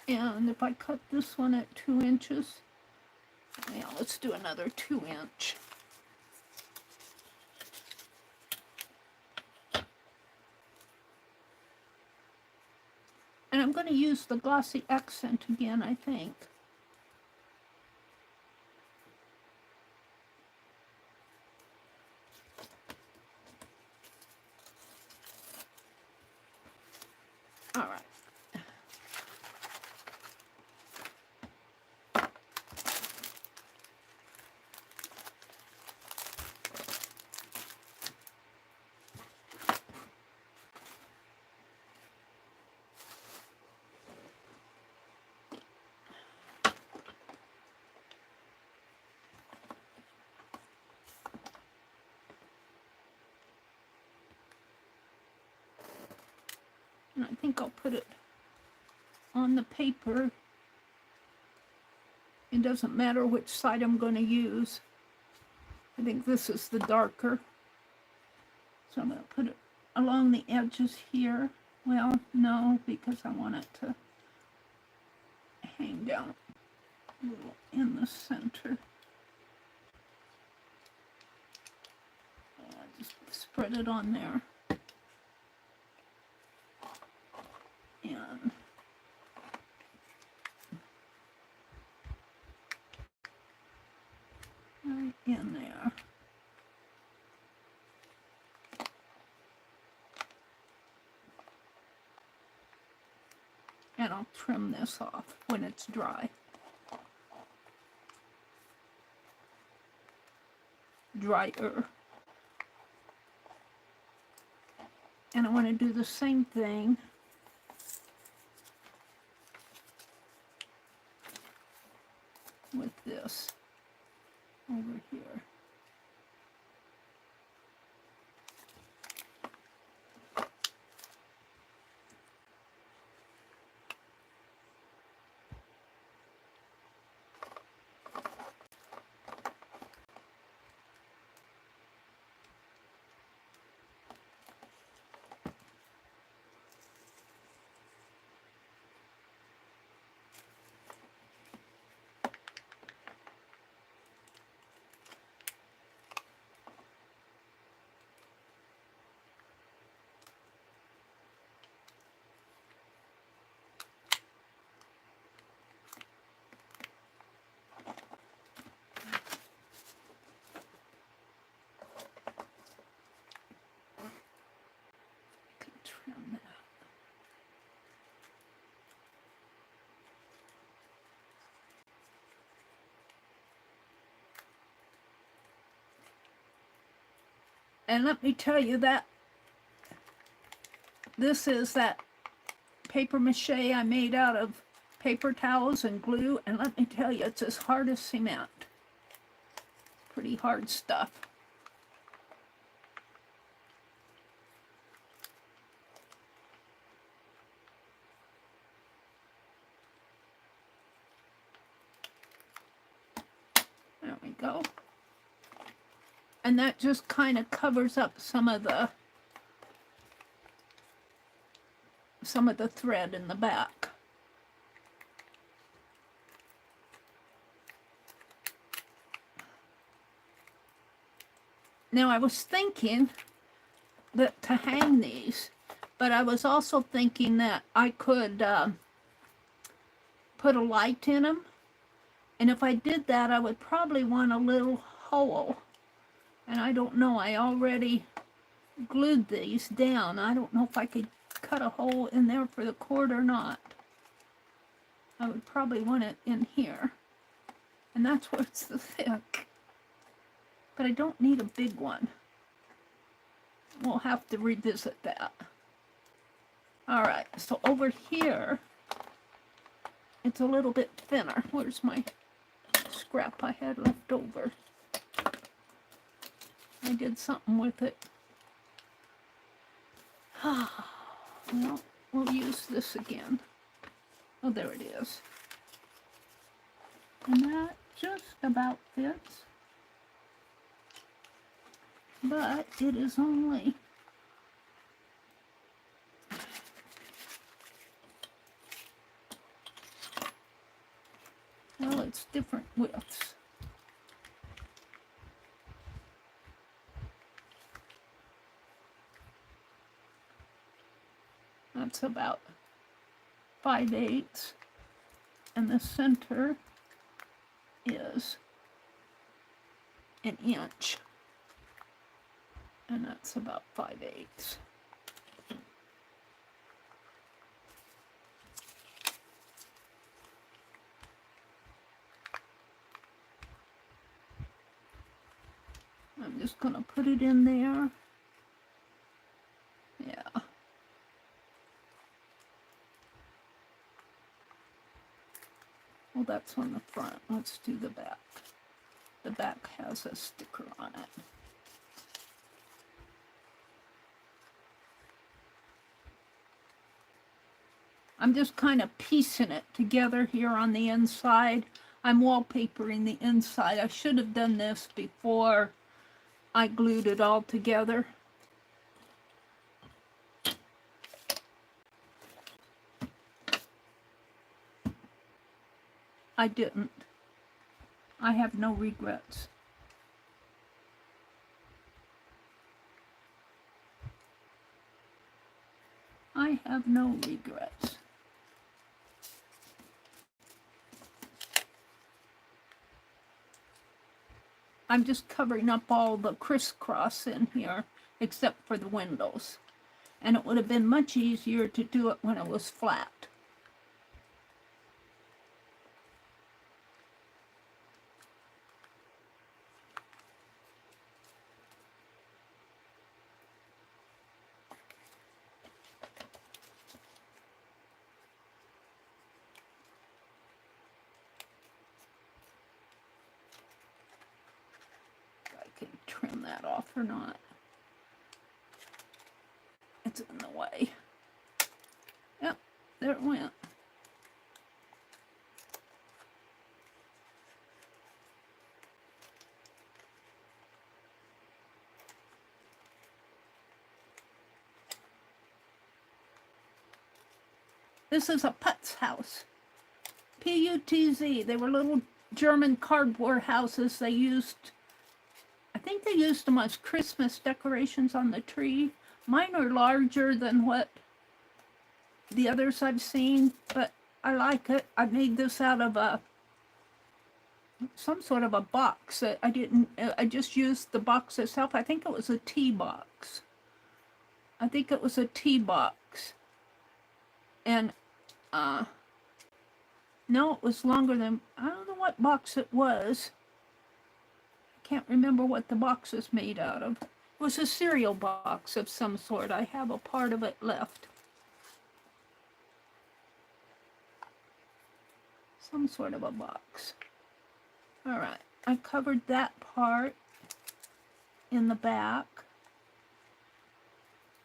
And if I cut this one at 2 inches, yeah, let's do another 2 inch. And I'm going to use the glossy accent again, I think. All right. And I think I'll put it on the paper. It doesn't matter which side I'm going to use. I think this is the darker. So I'm going to put it along the edges here. Well, no, because I want it to hang down a little in the center. Just spread it on there. And right in there. And I'll trim this off when it's dry. Drier. And I want to do the same thing with this over here. Trim that. And let me tell you that this is that paper mache I made out of paper towels and glue, and let me tell you, it's as hard as cement. Pretty hard stuff. There we go. And that just kind of covers up some of the thread in the back. Now I was thinking that to hang these, but I was also thinking that I could put a light in them. And if I did that, I would probably want a little hole. And I don't know, I already glued these down. I don't know if I could cut a hole in there for the cord or not. I would probably want it in here. And that's where it's the thick. But I don't need a big one. We'll have to revisit that. Alright, so over here, it's a little bit thinner. Where's my scrap I had left over? I did something with it. Well, we'll use this again. Oh, there it is. And that just about fits. But it is only well, it's different widths. That's about 5/8, and the center is an inch, and that's about 5/8. I'm just going to put it in there. Yeah. Well, that's on the front. Let's do the back. The back has a sticker on it. I'm just kind of piecing it together here on the inside. I'm wallpapering the inside. I should have done this before I glued it all together. I didn't. I have no regrets. I have no regrets. I'm just covering up all the crisscross in here, except for the windows. And it would have been much easier to do it when it was flat. I can trim that off or not. It's in the way. Yep, there it went. This is a Putz house. P-U-T-Z. They were little German cardboard houses. They used, I think they used them as Christmas decorations on the tree. Mine are larger than what the others I've seen, but I like it. I made this out of some sort of a box. I just used the box itself. I think it was a tea box. I think it was a tea box. And, no, it was longer than, I don't know what box it was. I can't remember what the box was made out of. It was a cereal box of some sort. I have a part of it left. Some sort of a box. All right, I covered that part in the back.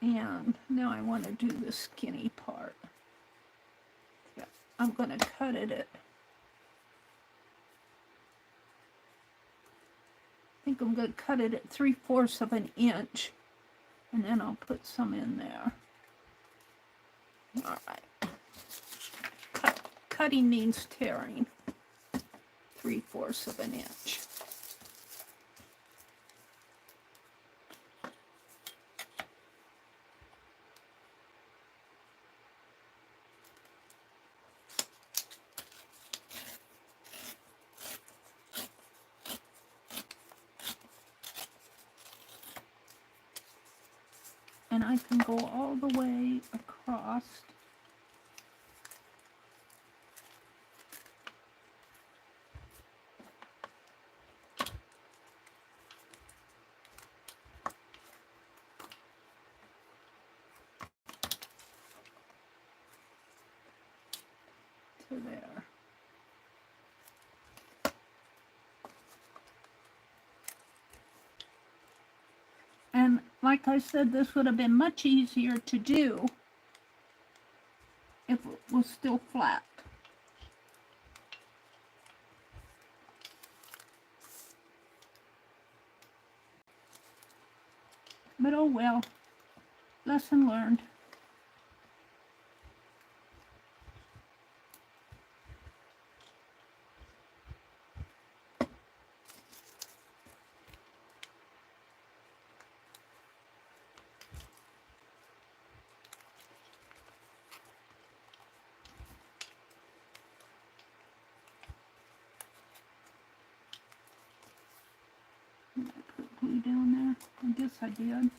And now I want to do the skinny part. Yeah, I'm going to cut it at, I think I'm going to cut it at 3/4 of an inch. And then I'll put some in there. All right. Cutting means tearing. 3/4 of an inch. And I can go all the way across. To there. And like I said, this would have been much easier to do if it was still flat. But oh well, lesson learned. Did I put glue down there? I guess I did.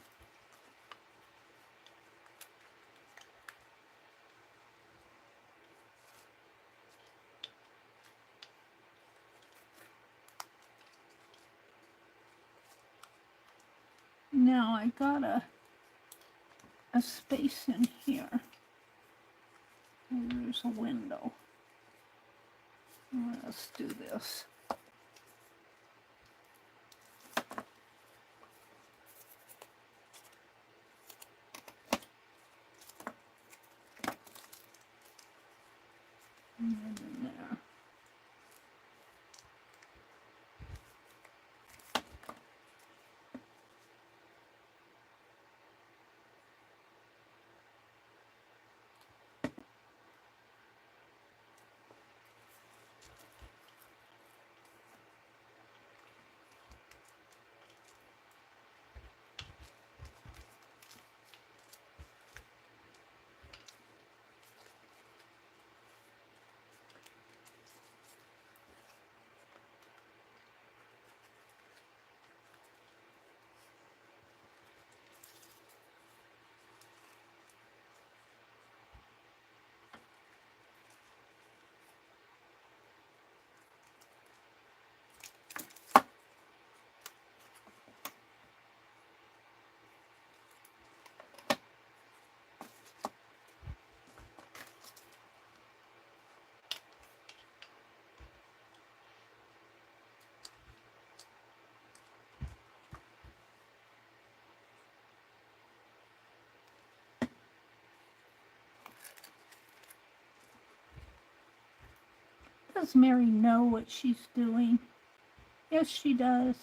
Now I got a space in here. There's a window. Let's do this. does Meri know what she's doing? Yes, she does.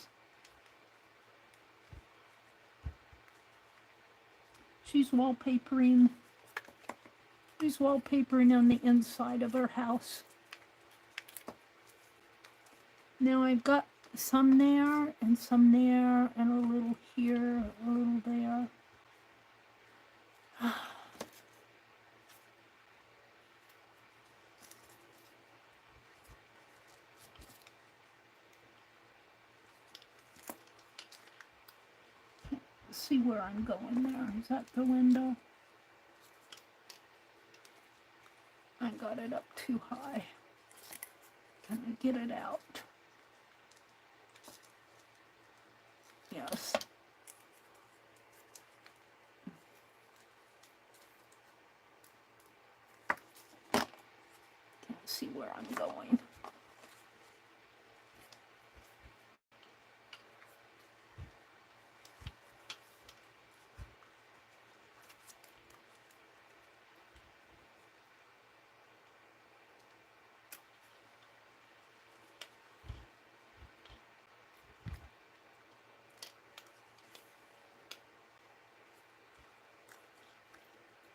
She's wallpapering. She's wallpapering on the inside of her house. Now I've got some there, and some there, and a little here, a little there. See where I'm going there. Is that the window? I got it up too high. Can I get it out? Yes. Can't see where I'm going.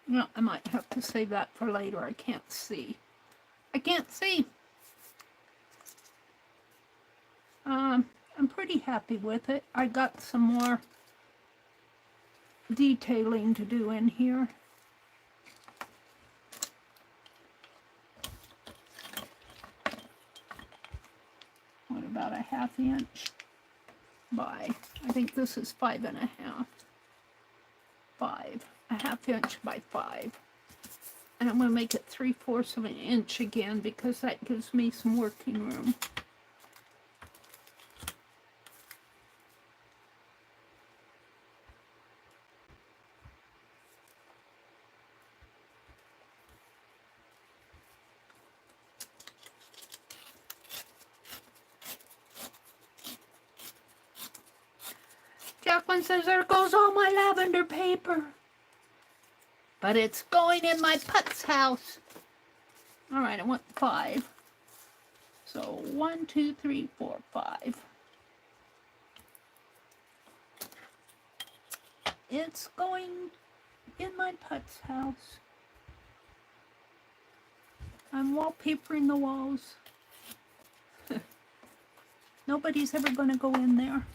No, I might have to save that for later. I can't see. I can't see. I'm pretty happy with it. I got some more detailing to do in here. What about a 1/2 inch by, I think this is 5 1/2. 5, a 1/2 inch by 5. And I'm going to make it 3/4 of an inch again because that gives me some working room. Jacqueline says, there goes all my lavender paper. But it's going in my Putz house. All right, I want 5. So 1, 2, 3, 4, 5. It's going in my Putz house. I'm wallpapering the walls. Nobody's ever going to go in there.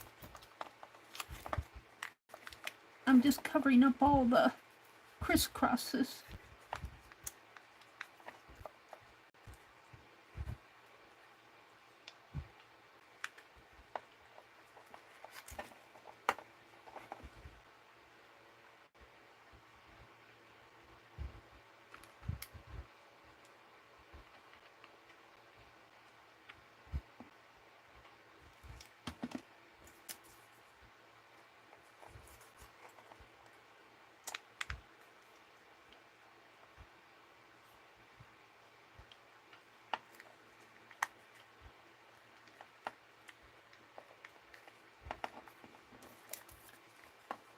I'm just covering up all the crisscrosses.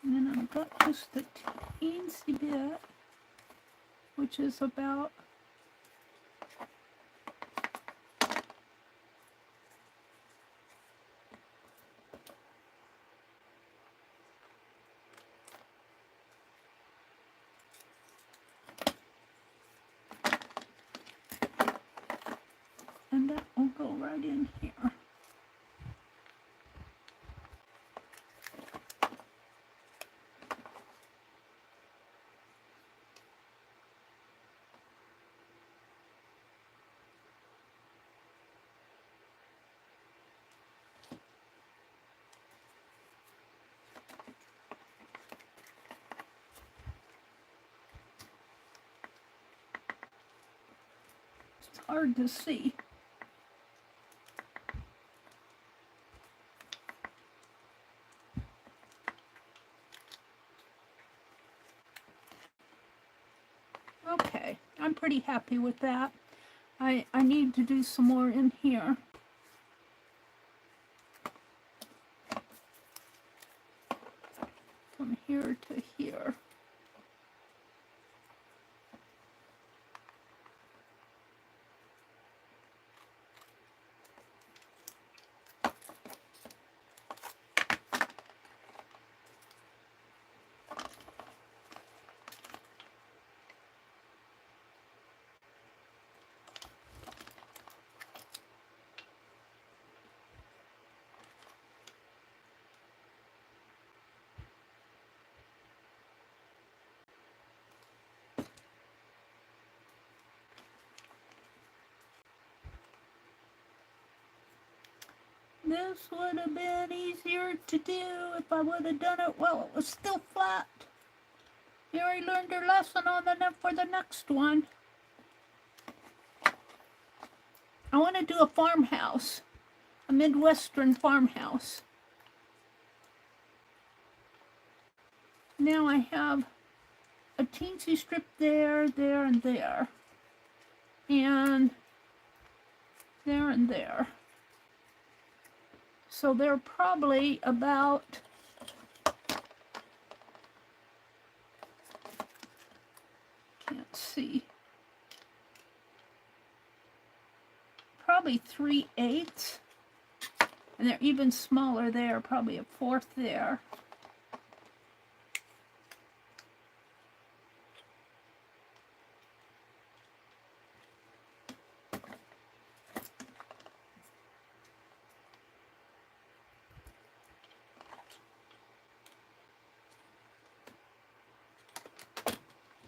And then I've got just a teensy bit, which is about and that will go right in here. It's hard to see. Okay, I'm pretty happy with that. I need to do some more in here. From here to here. This would have been easier to do if I would have done it while it was still flat. Meri learned her lesson on for the next one. I want to do a farmhouse, a Midwestern farmhouse. Now I have a teensy strip there, there, and there. And there and there. So they're probably about can't see. Probably 3/8. And they're even smaller there, probably a 1/4 there.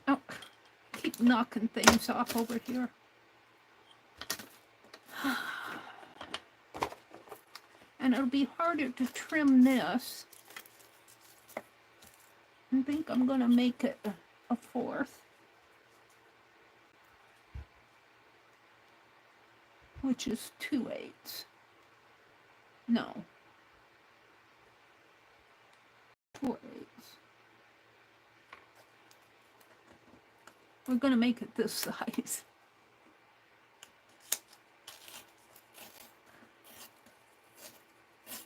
Oh, keep knocking things off over here. And it'll be harder to trim this. I think I'm going to make it a 1/4. Which is 2/8. No. 4/8. We're going to make it this size.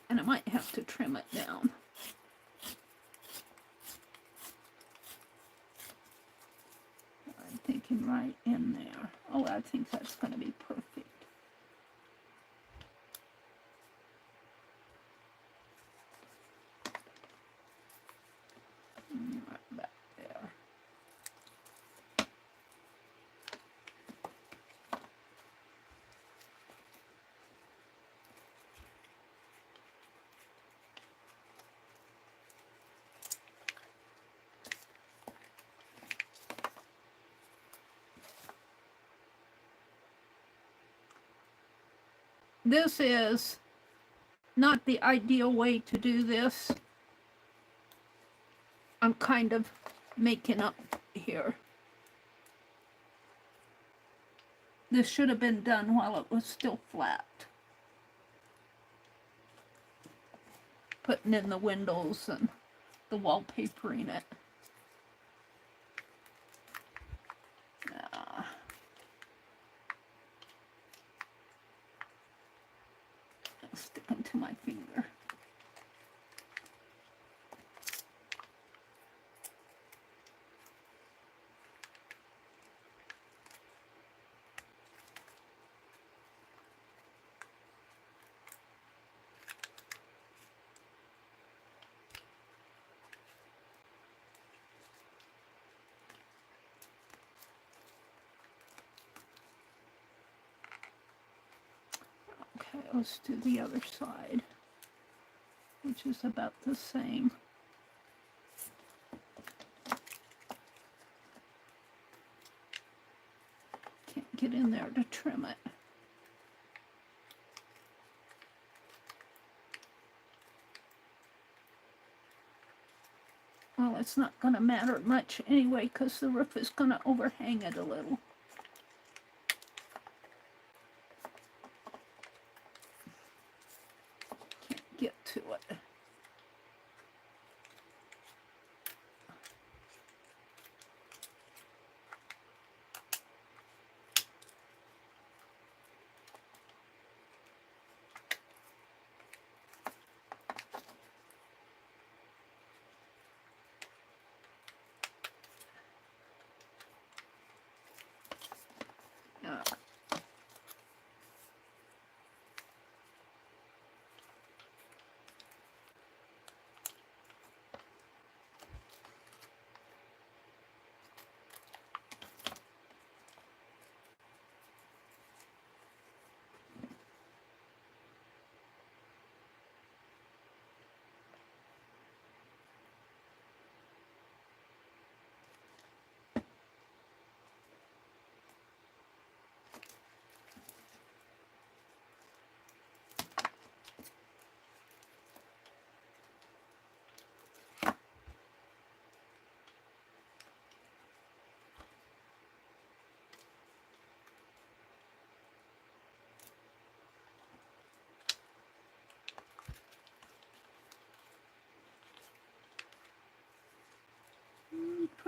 And I might have to trim it down. I'm thinking right in there. Oh, I think that's going to be perfect. Right back there. This is not the ideal way to do this. I'm kind of making up here. This should have been done while it was still flat. Putting in the windows and the wallpapering it. Sticking to my finger. Okay, let's do the other side, which is about the same. Can't get in there to trim it. Well, it's not going to matter much anyway because the roof is going to overhang it a little. Get to it.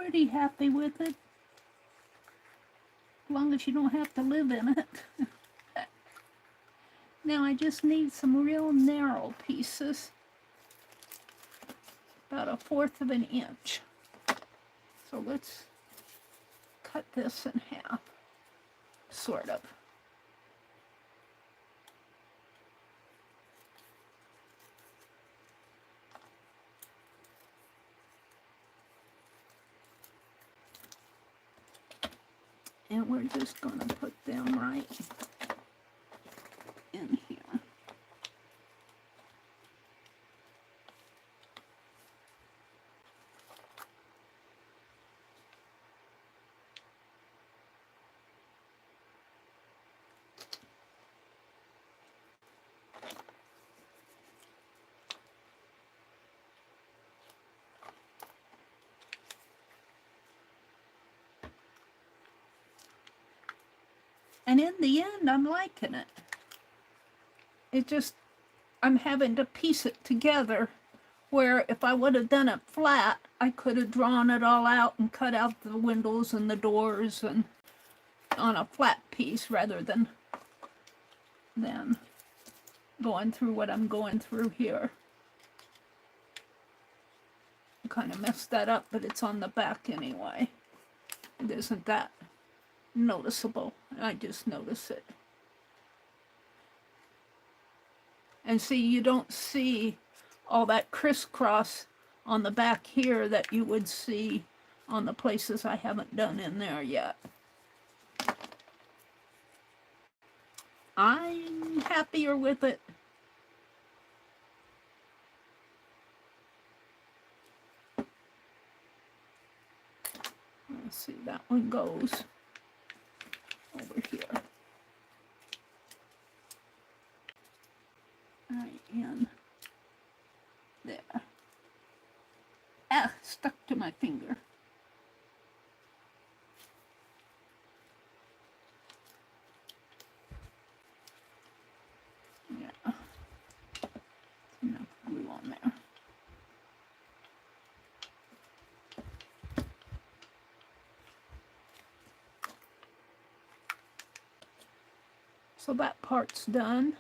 pretty happy with it. As long as you don't have to live in it. Now I just need some real narrow pieces. About 1/4 of an inch. So let's cut this in half, sort of. And we're just going to put them right in here. And in the end, I'm liking it. It just, I'm having to piece it together, where if I would have done it flat, I could have drawn it all out and cut out the windows and the doors and on a flat piece rather than going through what I'm going through here. I kind of messed that up, but it's on the back anyway. It isn't that noticeable. I just notice it. And see, you don't see all that crisscross on the back here that you would see on the places I haven't done in there yet. I'm happier with it. Let's see, that one goes over here. Right in there. Ah, stuck to my finger. Yeah. Enough glue on there. So that part's done.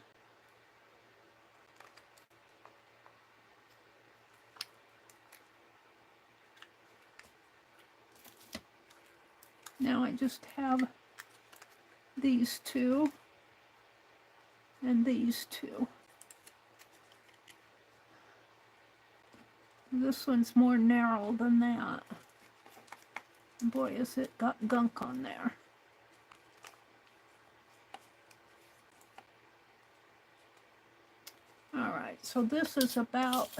Now I just have these two and these two. This one's more narrow than that. Boy, has it got gunk on there. All right, so this is about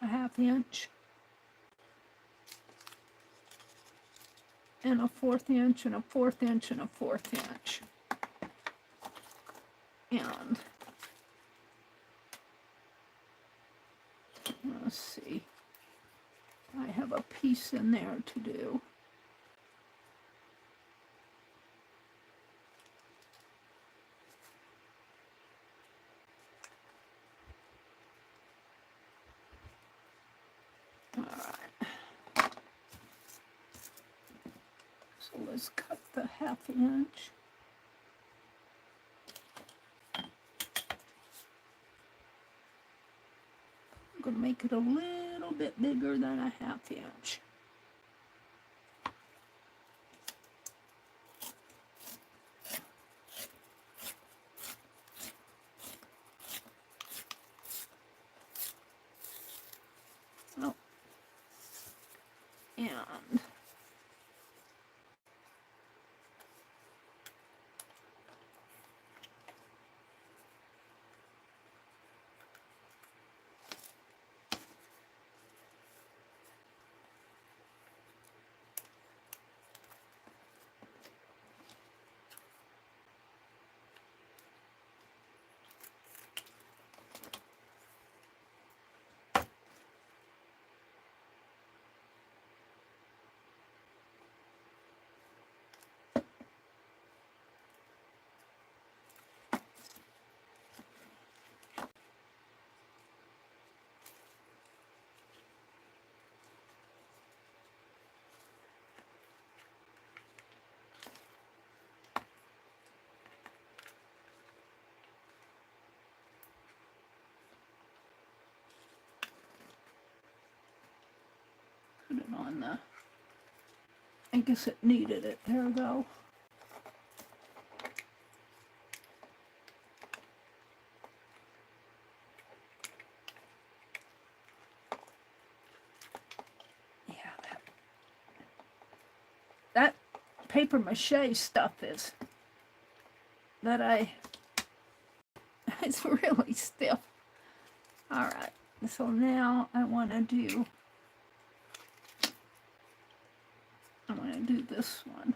1/2 inch and 1/4 inch and 1/4 inch and 1/4 inch. And let's see, I have a piece in there to do. All right. So let's cut the 1/2 inch. I'm going to make it a little bit bigger than 1/2 inch. Oh. And on the, I guess it needed it there though. Yeah, that paper mache stuff is, it's really stiff. All right, so now I want to do this one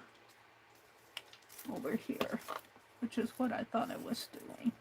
over here, which is what I thought I was doing.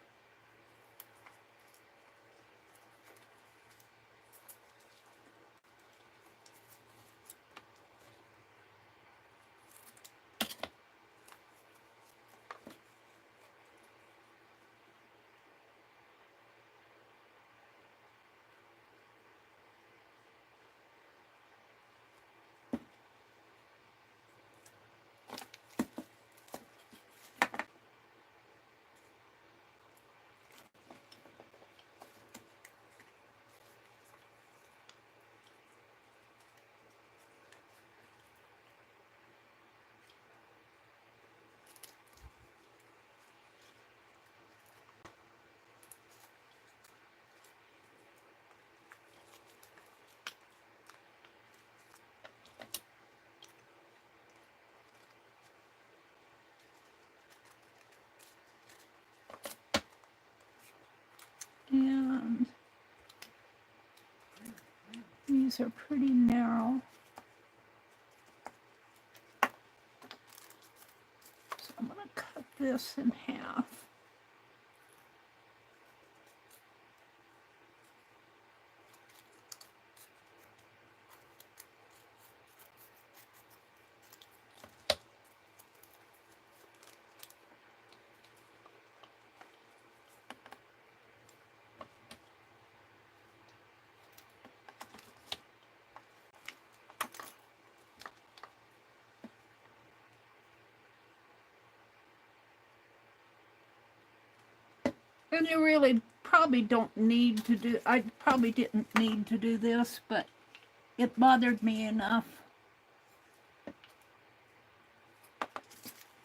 And these are pretty narrow. So I'm going to cut this in half. And you really probably don't need to do, I probably didn't need to do this, but it bothered me enough.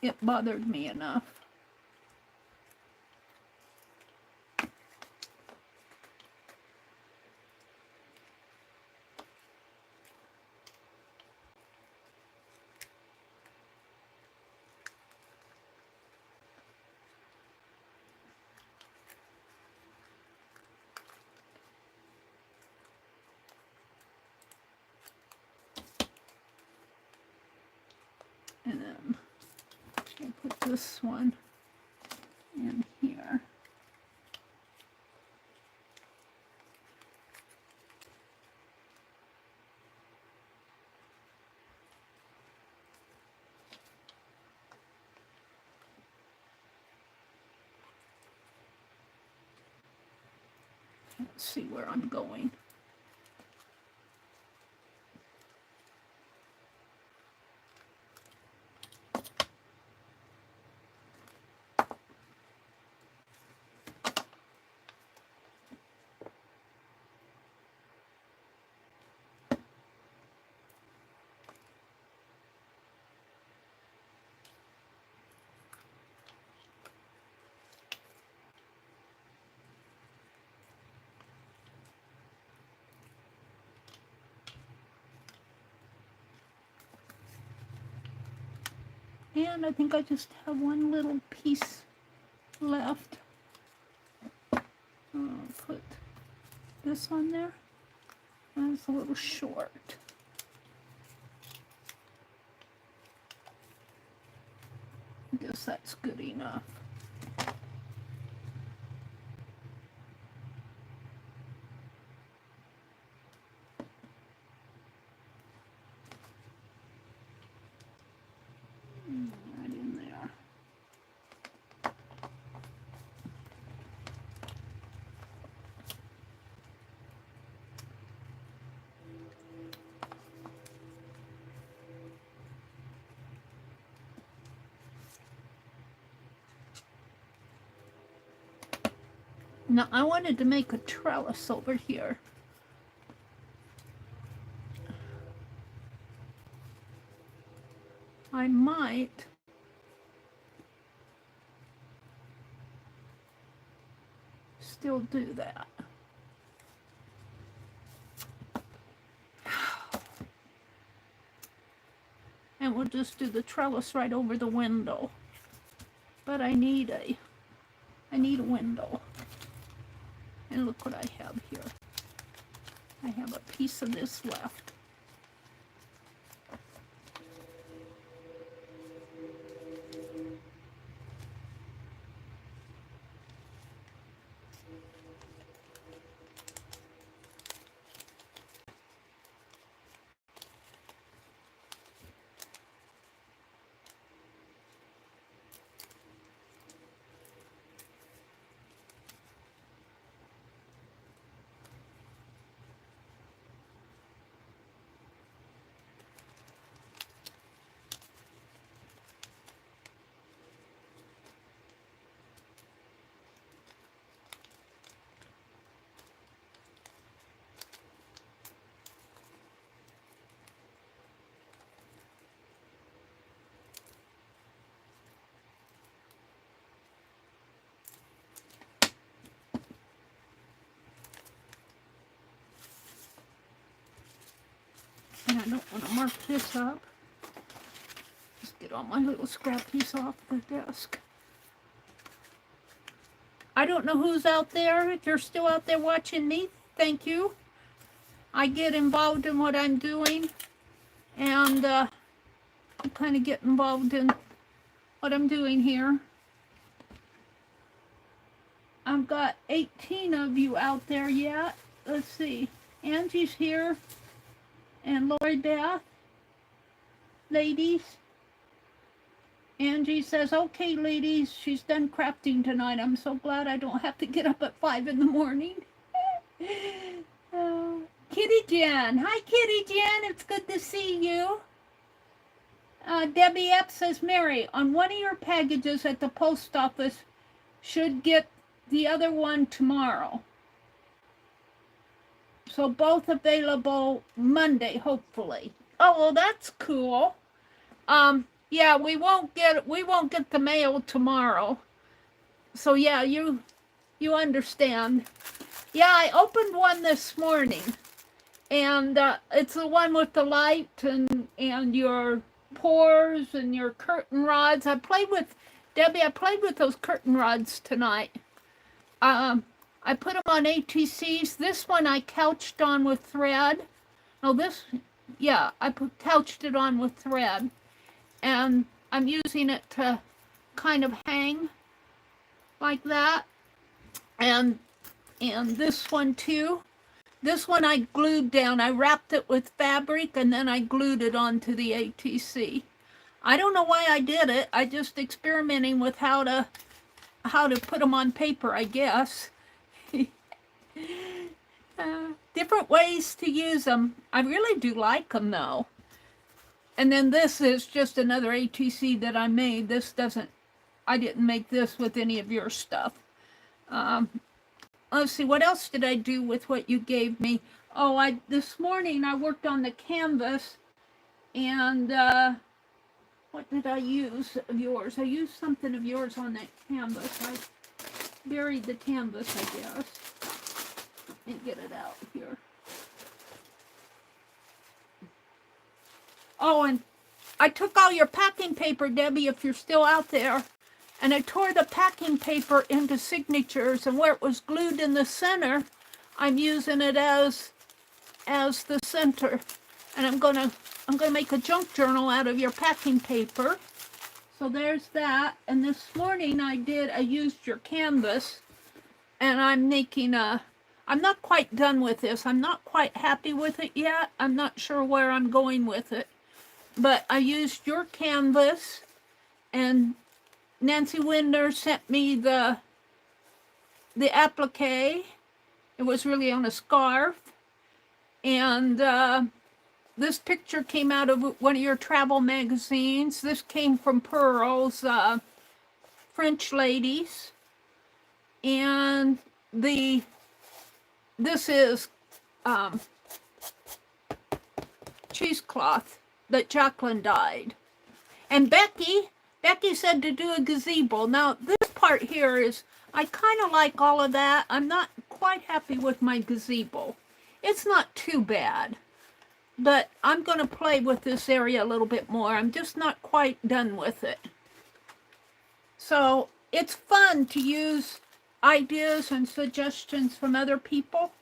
It bothered me enough. And then I'll put this one in here. Let's see where I'm going. And I think I just have one little piece left. I'll put this on there. That's a little short. I guess that's good enough. Right in there. Now I wanted to make a trellis over here. I might still do that. And we'll just do the trellis right over the window. But I need a window. And look what I have here. I have a piece of this left. And I don't want to mark this up. Just get all my little scrappies off the desk. I don't know who's out there. If you're still out there watching me, thank you. I get involved in what I'm doing. And I kind of get involved in what I'm doing here. I've got 18 of you out there yet. Let's see. Angie's here. And Lori Beth. Ladies. Angie says, okay, ladies, she's done crafting tonight. I'm so glad I don't have to get up at 5 in the morning. Kitty Jen. Hi, Kitty Jen. It's good to see you. Debbie Epps says, Mary, on one of your packages at the post office, should get the other one tomorrow. So both available Monday, hopefully. Oh, well, that's cool. Yeah, we won't get the mail tomorrow. So yeah, you understand. Yeah, I opened one this morning, and it's the one with the light and your pores and your curtain rods. Debbie, I played with those curtain rods tonight. I put them on ATCs. This one I couched on with thread. Oh, I couched it on with thread. And I'm using it to kind of hang like that. And this one too. This one I glued down. I wrapped it with fabric and then I glued it onto the ATC. I don't know why I did it. I just experimenting with how to put them on paper, I guess. Different ways to use them. I really do like them though. And then this is just another ATC that I made. I didn't make this with any of your stuff. Let's see, what else did I do with what you gave me? Oh, this morning I worked on the canvas, and what did I use of yours? I used something of yours on that canvas. I buried the canvas, I guess. Let me get it out here. Oh, and I took all your packing paper, Debbie, if you're still out there, and I tore the packing paper into signatures, and where it was glued in the center, I'm using it as the center. And I'm gonna make a junk journal out of your packing paper. So there's that. And this morning I used your canvas, and I'm making I'm not quite done with this. I'm not quite happy with it yet. I'm not sure where I'm going with it. But I used your canvas, and Nancy Winder sent me the applique. It was really on a scarf. And this picture came out of one of your travel magazines. This came from Pearl's French Ladies. And this is cheesecloth that Jacqueline dyed. And Becky said to do a gazebo. Now, this part here is, I kind of like all of that. I'm not quite happy with my gazebo. It's not too bad, but I'm going to play with this area a little bit more. I'm just not quite done with it. So it's fun to use ideas and suggestions from other people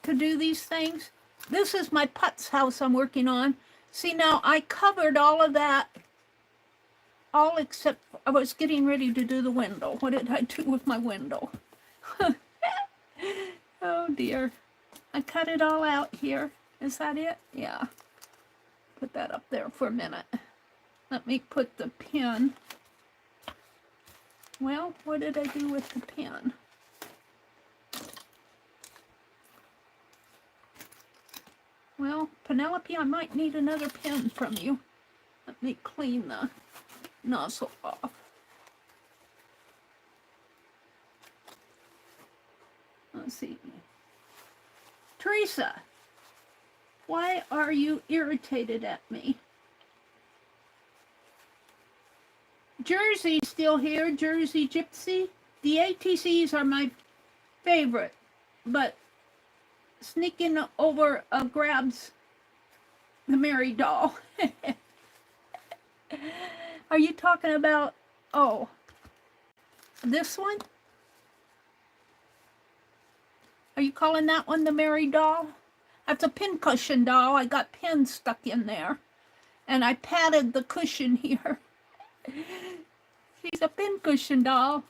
to do these things. This is my Putz house I'm working on. See, now I covered all of that, all except I was getting ready to do the window. What did I do with my window? Oh dear. I cut it all out here. Is that it? Yeah. Put that up there for a minute. Let me put the pin. Well, what did I do with the pin? Well, Penelope, I might need another pin from you. Let me clean the nozzle off. Let's see. Teresa, why are you irritated at me? Jersey's still here, Jersey Gypsy. The ATCs are my favorite, but sneaking over grabs the Meridel. Are you talking about, oh, this one? Are you calling that one the Meridel? That's a pincushion doll. I got pins stuck in there. And I padded the cushion here. She's a pincushion doll.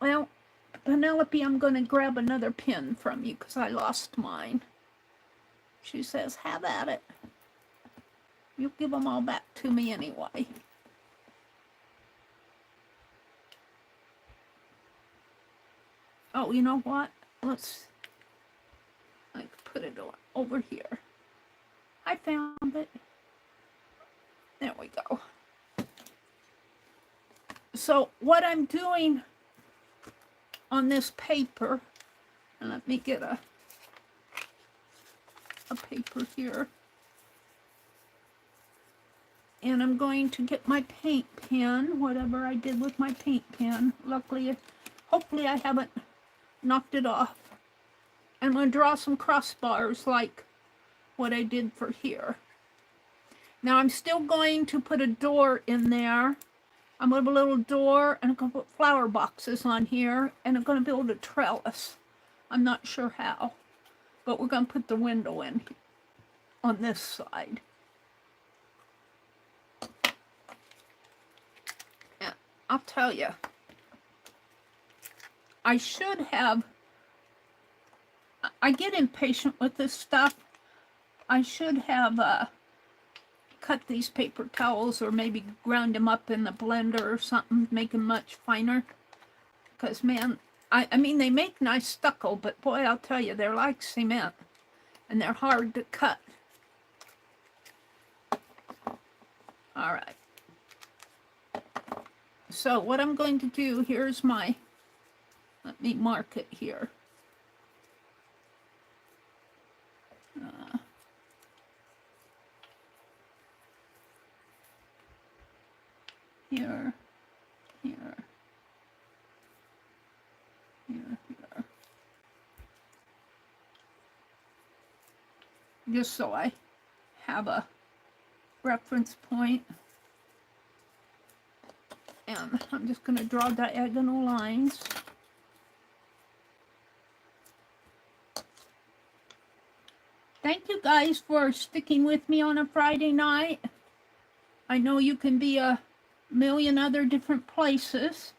Well, Penelope, I'm going to grab another pin from you because I lost mine. She says, have at it. You'll give them all back to me anyway. Oh, you know what? Let's put it over here. I found it. There we go. So what I'm doing on this paper, and let me get a paper here. And I'm going to get my paint pen, whatever I did with my paint pen. Luckily, hopefully I haven't knocked it off. I'm going to draw some crossbars like what I did for here. Now I'm still going to put a door in there. I'm going to have a little door, and I'm going to put flower boxes on here, and I'm going to build a trellis. I'm not sure how, but we're going to put the window in on this side. And I'll tell you, I should have, I get impatient with this stuff. I should have cut these paper towels or maybe ground them up in the blender or something, make them much finer. Because, man, I mean, they make nice stucco, but boy, I'll tell you, they're like cement. And they're hard to cut. All right. So what I'm going to do, here's my, let me mark it here. Here, here, here, here. Just so I have a reference point. And I'm just going to draw diagonal lines. Thank you guys for sticking with me on a Friday night. I know you can be a million other different places.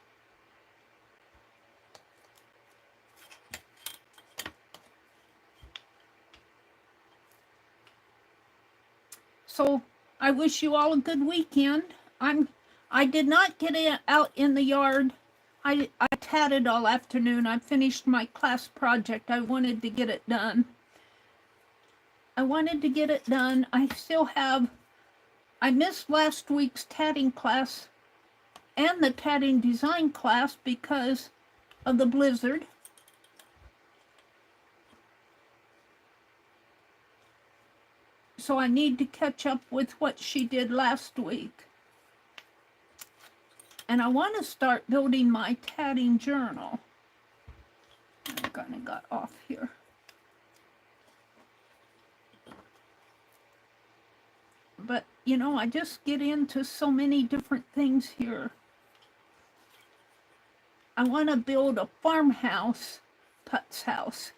So I wish you all a good weekend. I did not get it out in the yard. I tatted all afternoon. I finished my class project. I wanted to get it done. I still have, I missed last week's tatting class and the tatting design class because of the blizzard. So I need to catch up with what she did last week. And I want to start building my tatting journal. I kind of got off here. But, you know, I just get into so many different things here. I want to build a farmhouse, Putz house.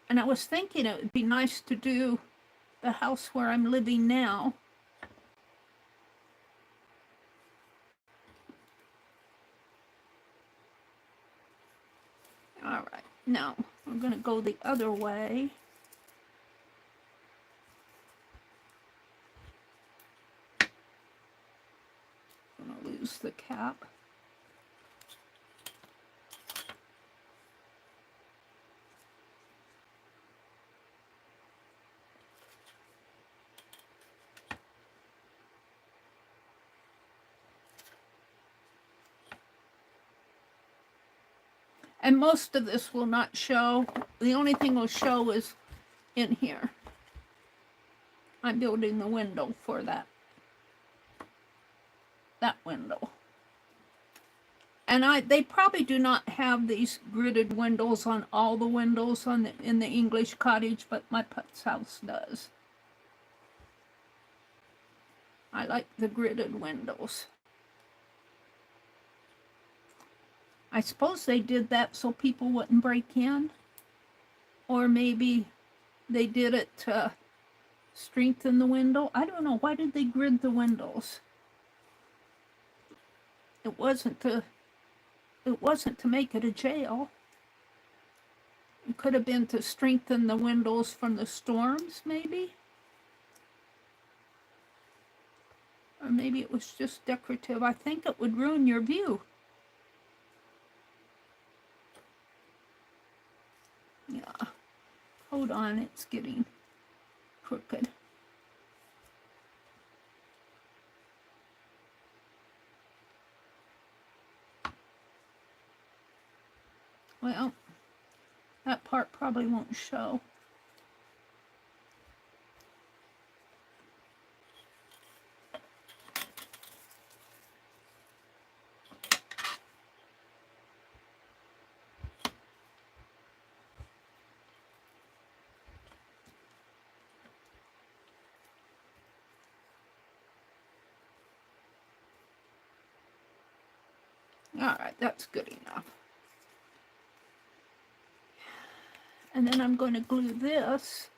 And I was thinking it would be nice to do the house where I'm living now. All right, now I'm going to go the other way. I'm going to lose the cap. And most of this will not show. The only thing will show is in here. I'm building the window for that window. And they probably do not have these gridded windows on all the windows in the English cottage, but my Putz house does. I like the gridded windows. I suppose they did that so people wouldn't break in. Or maybe they did it to strengthen the window. I don't know. Why did they grid the windows? It wasn't to make it a jail. It could have been to strengthen the windows from the storms, maybe. Or maybe it was just decorative. I think it would ruin your view. Yeah. Hold on, it's getting crooked. Well, that part probably won't show. All right, that's good enough. And then I'm going to glue this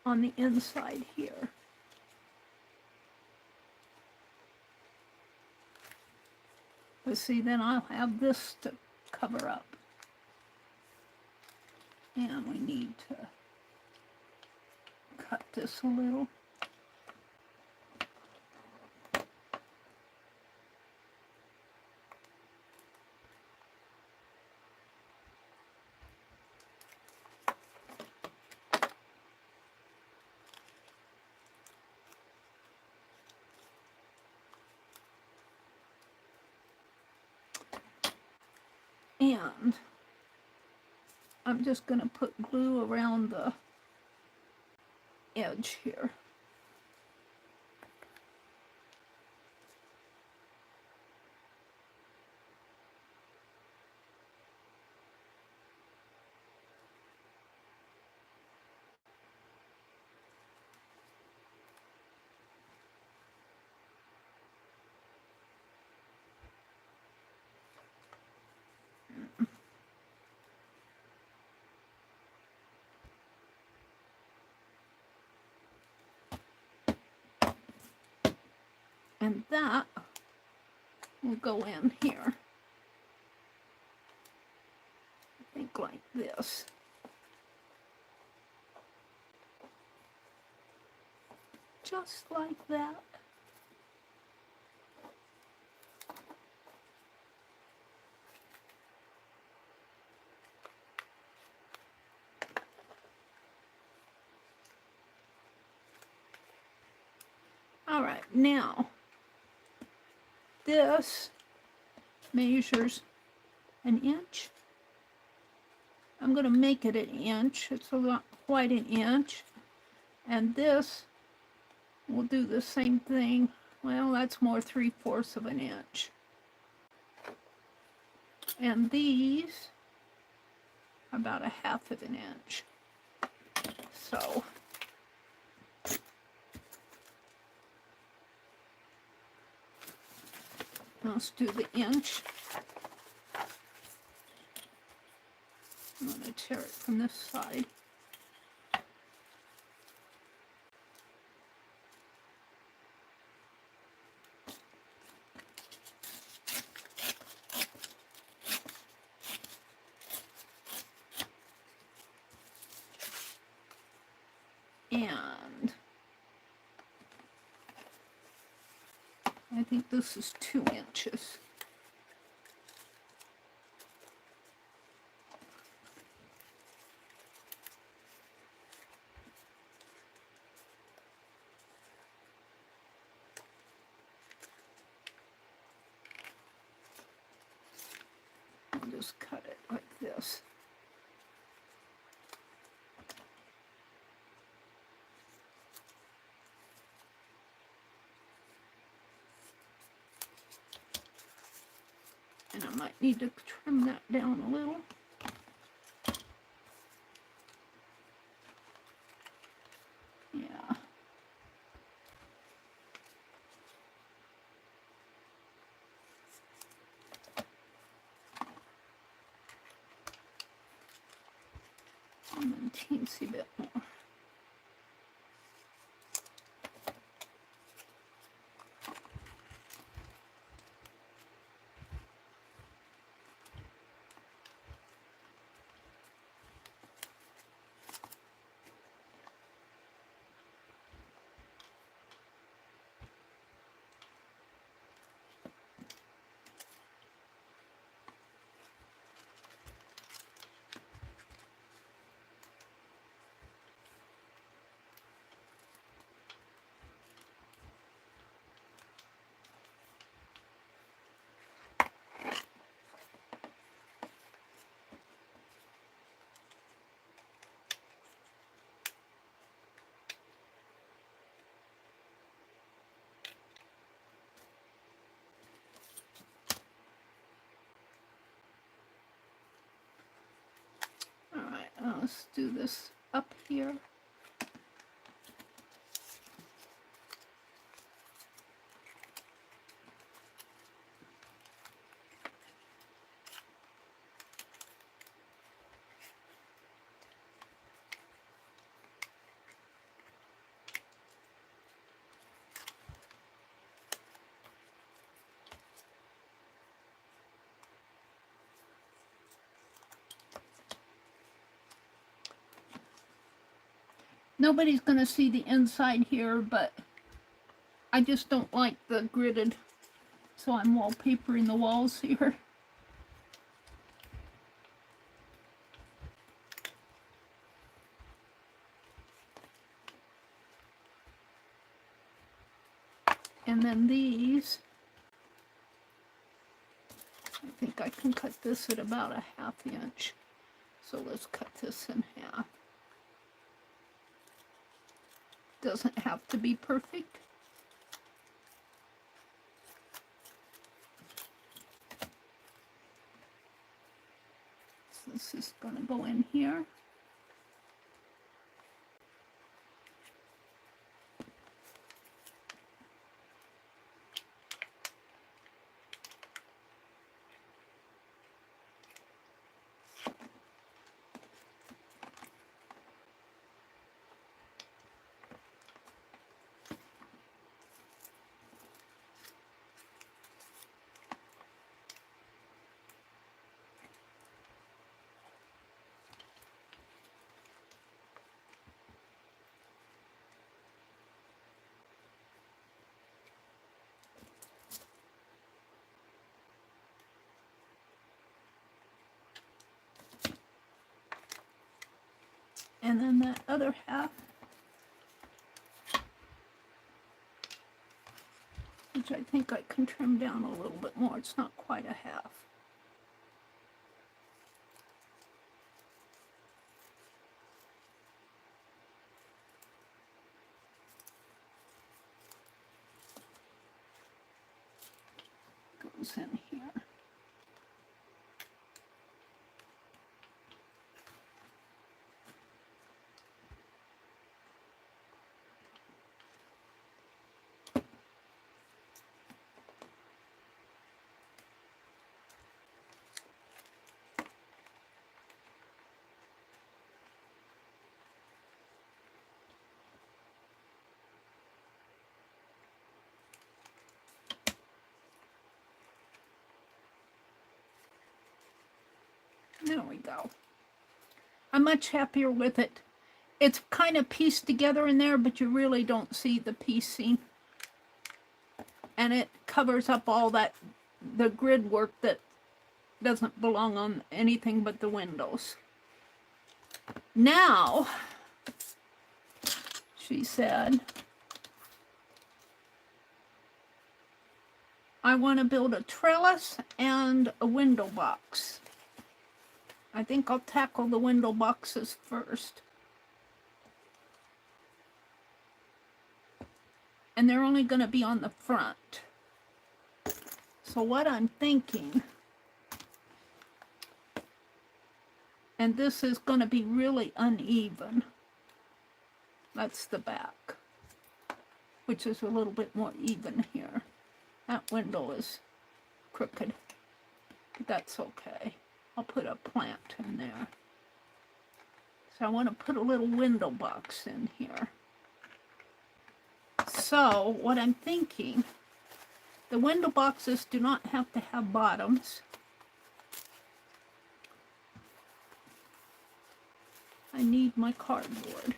on the inside here. But see, then I'll have this to cover up. And we need to cut this a little. And I'm just going to put glue around the edge here. And that will go in here. I think like this. Just like that. All right, now this measures 1 inch. I'm going to make it an inch. It's not quite an inch. And this, we'll do the same thing. Well, that's more 3/4 of an inch. And these, about a 1/2 of an inch. So let's do the inch. I'm going to tear it from this side. And I think this is 2 inches. I'll just cut it like this. And I might need to trim that down a little. Yeah. And then a teensy bit more. All right, let's do this up here. Nobody's going to see the inside here, but I just don't like the gridded, so I'm wallpapering the walls here. And then these, I think I can cut this at about a 1/2 inch. So let's cut this in half. Doesn't have to be perfect. So this is going to go in here. And then that other half, which I think I can trim down a little bit more. It's not quite a 1/2. box in here. There we go. I'm much happier with it. It's kind of pieced together in there, but you really don't see the piecing. And it covers up all that, the grid work that doesn't belong on anything but the windows. Now, she said, I want to build a trellis and a window box. I think I'll tackle the window boxes first. And they're only going to be on the front. So what I'm thinking, and this is going to be really uneven. That's the back, which is a little bit more even here. That window is crooked, but that's okay. I'll put a plant in there. So I want to put a little window box in here. So what I'm thinking, the window boxes do not have to have bottoms. I need my cardboard.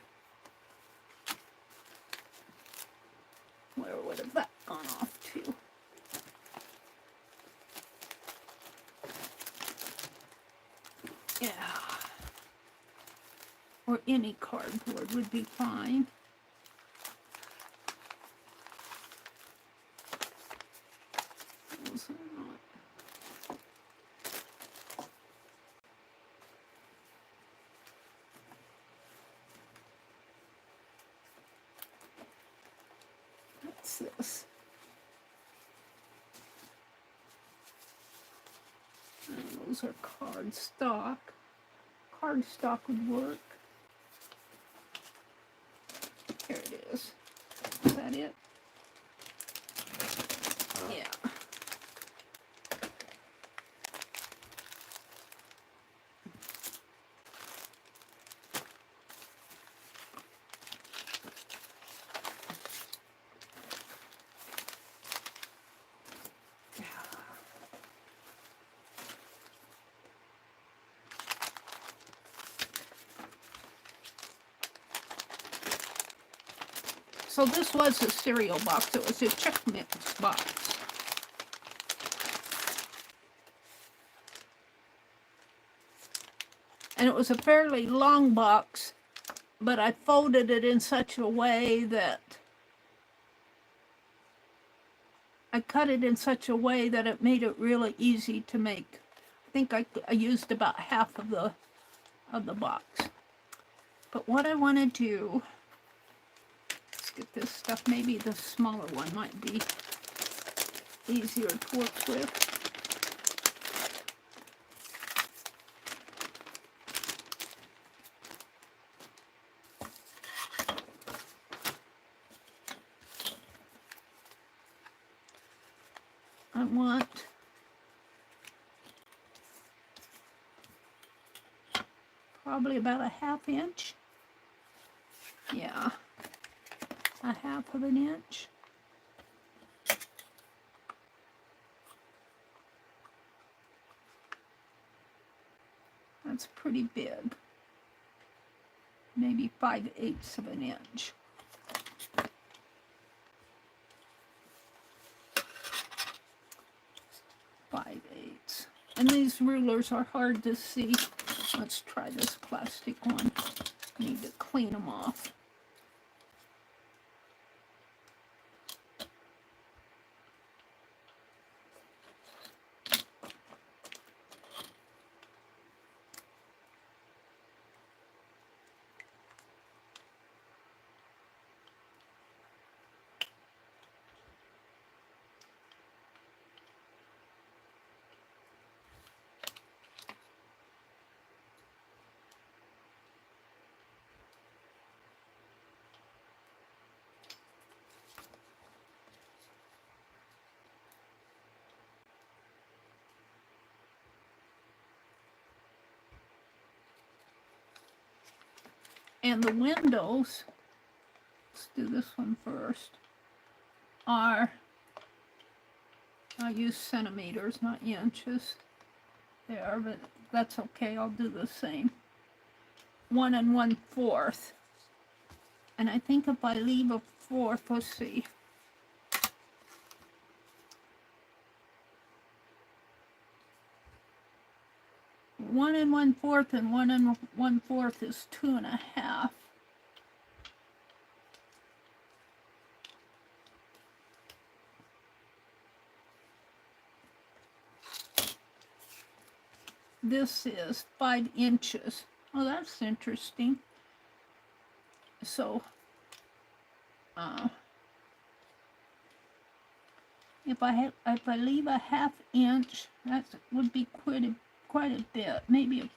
Where would have that gone off to? Yeah. Or any cardboard would be fine. Those are not. What's this? Those are cardstock. Cardstock would work. Here it is. Is that it? Yeah. So this was a cereal box. It was a Chex Mix box. And it was a fairly long box, but I folded it in such a way that I cut it in such a way that it made it really easy to make. I think I used about half of the box. But what I want to do, let's get this stuff. Maybe the smaller one might be easier to work with. I want probably about a ½ inch. Yeah, a ½ of an inch. That's pretty big. Maybe 5/8 of an inch. And these rulers are hard to see. Let's try this plastic one. Need to clean them off. And the windows, let's do this one first, are, I use centimeters, not inches there, but that's okay, I'll do the same. 1 1/4. And I think if I leave a fourth, let's see. One and 1/4 and 1 1/4 is 2 1/2. This is 5 inches. Oh, that's interesting. So, if I leave a 1/2 inch, that would be quite a bit. Maybe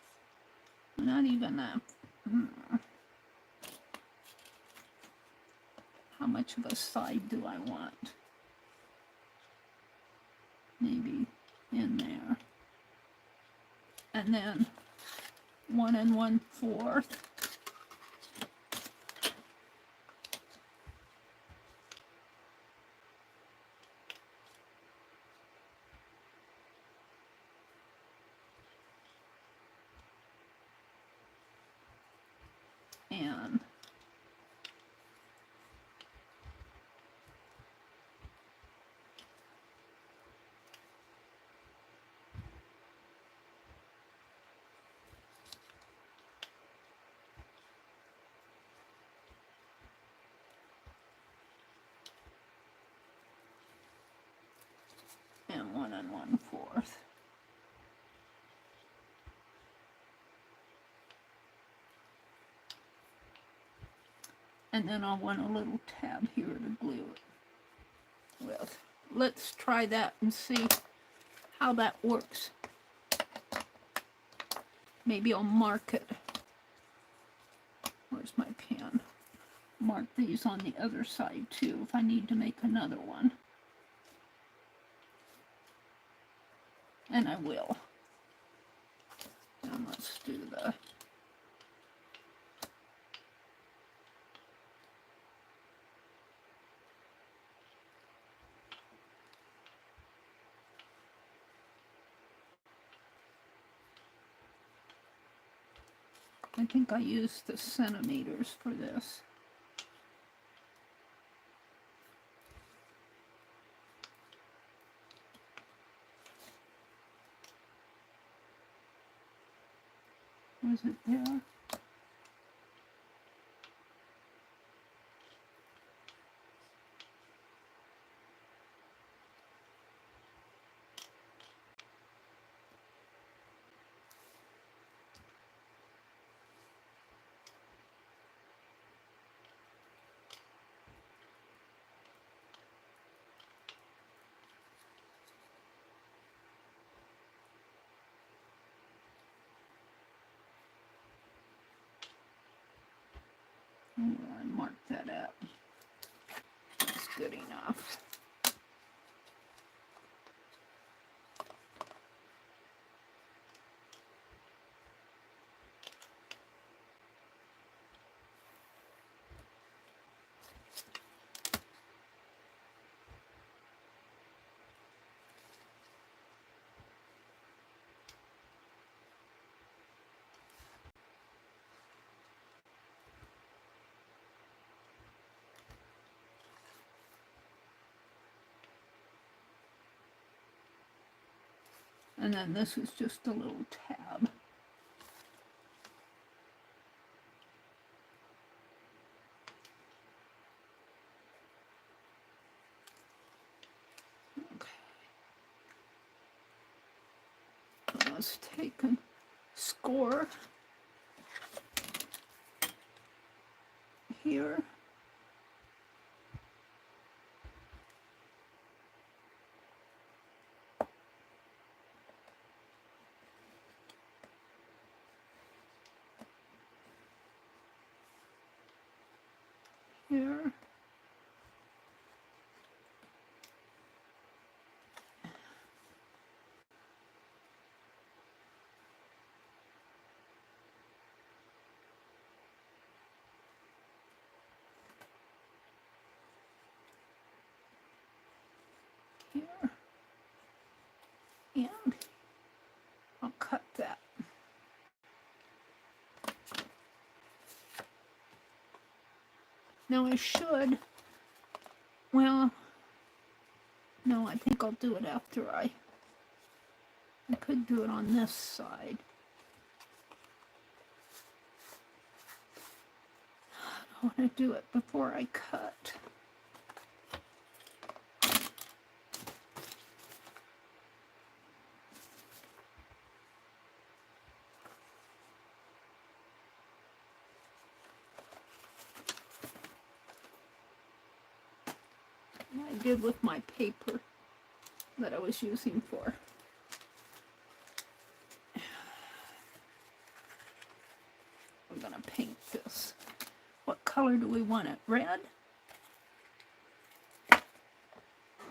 not even that. How much of a side do I want? Maybe in there. And then 1 1/4. And 1 1/4. And then I'll want a little tab here to glue it with. Let's try that and see how that works. Maybe I'll mark it. Where's my pen? Mark these on the other side too if I need to make another one. And I will. And let's do the I think I used the centimeters for this. Was it there? I marked that up. That's good enough. And then this is just a little tab. Okay. Let's take a score here. Here. here. And I'll cut that. Now I should, well, no, I think I'll do it after I could do it on this side. I want to do it before I cut. I did with my paper that I was using for. I'm gonna paint this. What color do we want it? Red?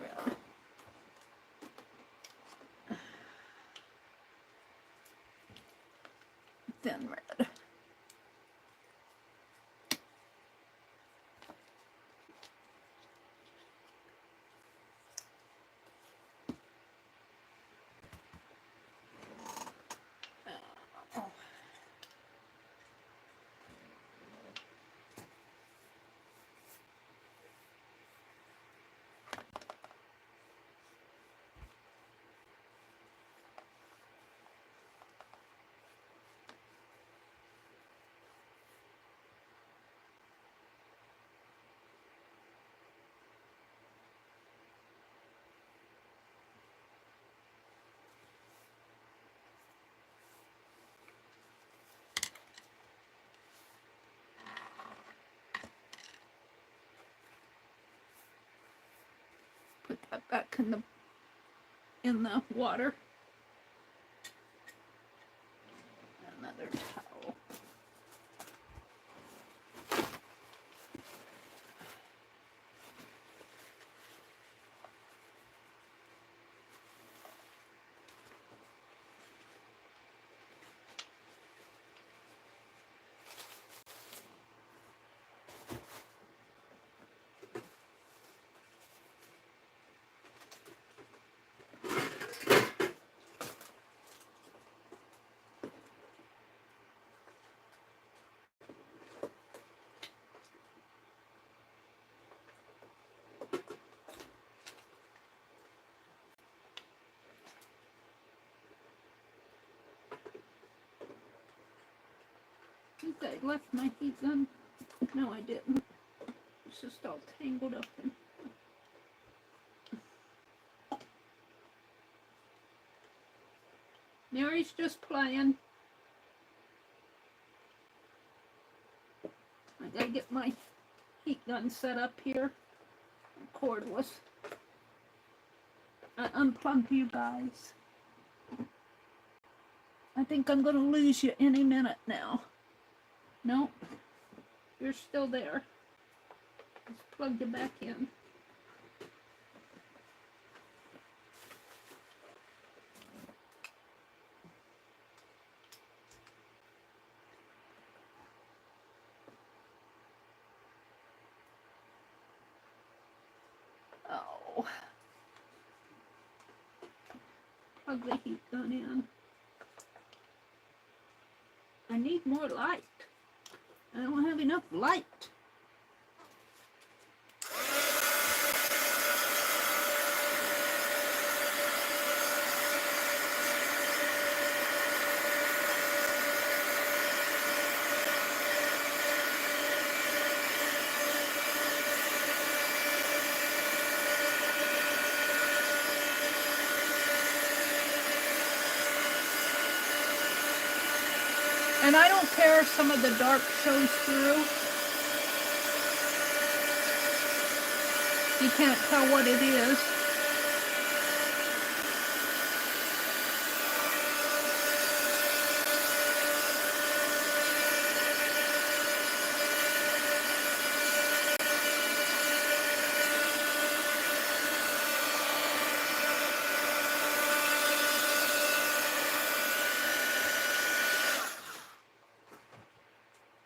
Red. Then red. Put that back in the water. Another towel. I think I left my heat gun. No, I didn't. It's just all tangled up in. Meri's just playing. I gotta get my heat gun set up here. Cordless. I unplugged you guys. I think I'm gonna lose you any minute now. Nope. You're still there. Let's plug you back in. Oh. Plug the heat gun in. I need more light. I don't have enough light. And I don't care if some of the dark shows through. You can't tell what it is.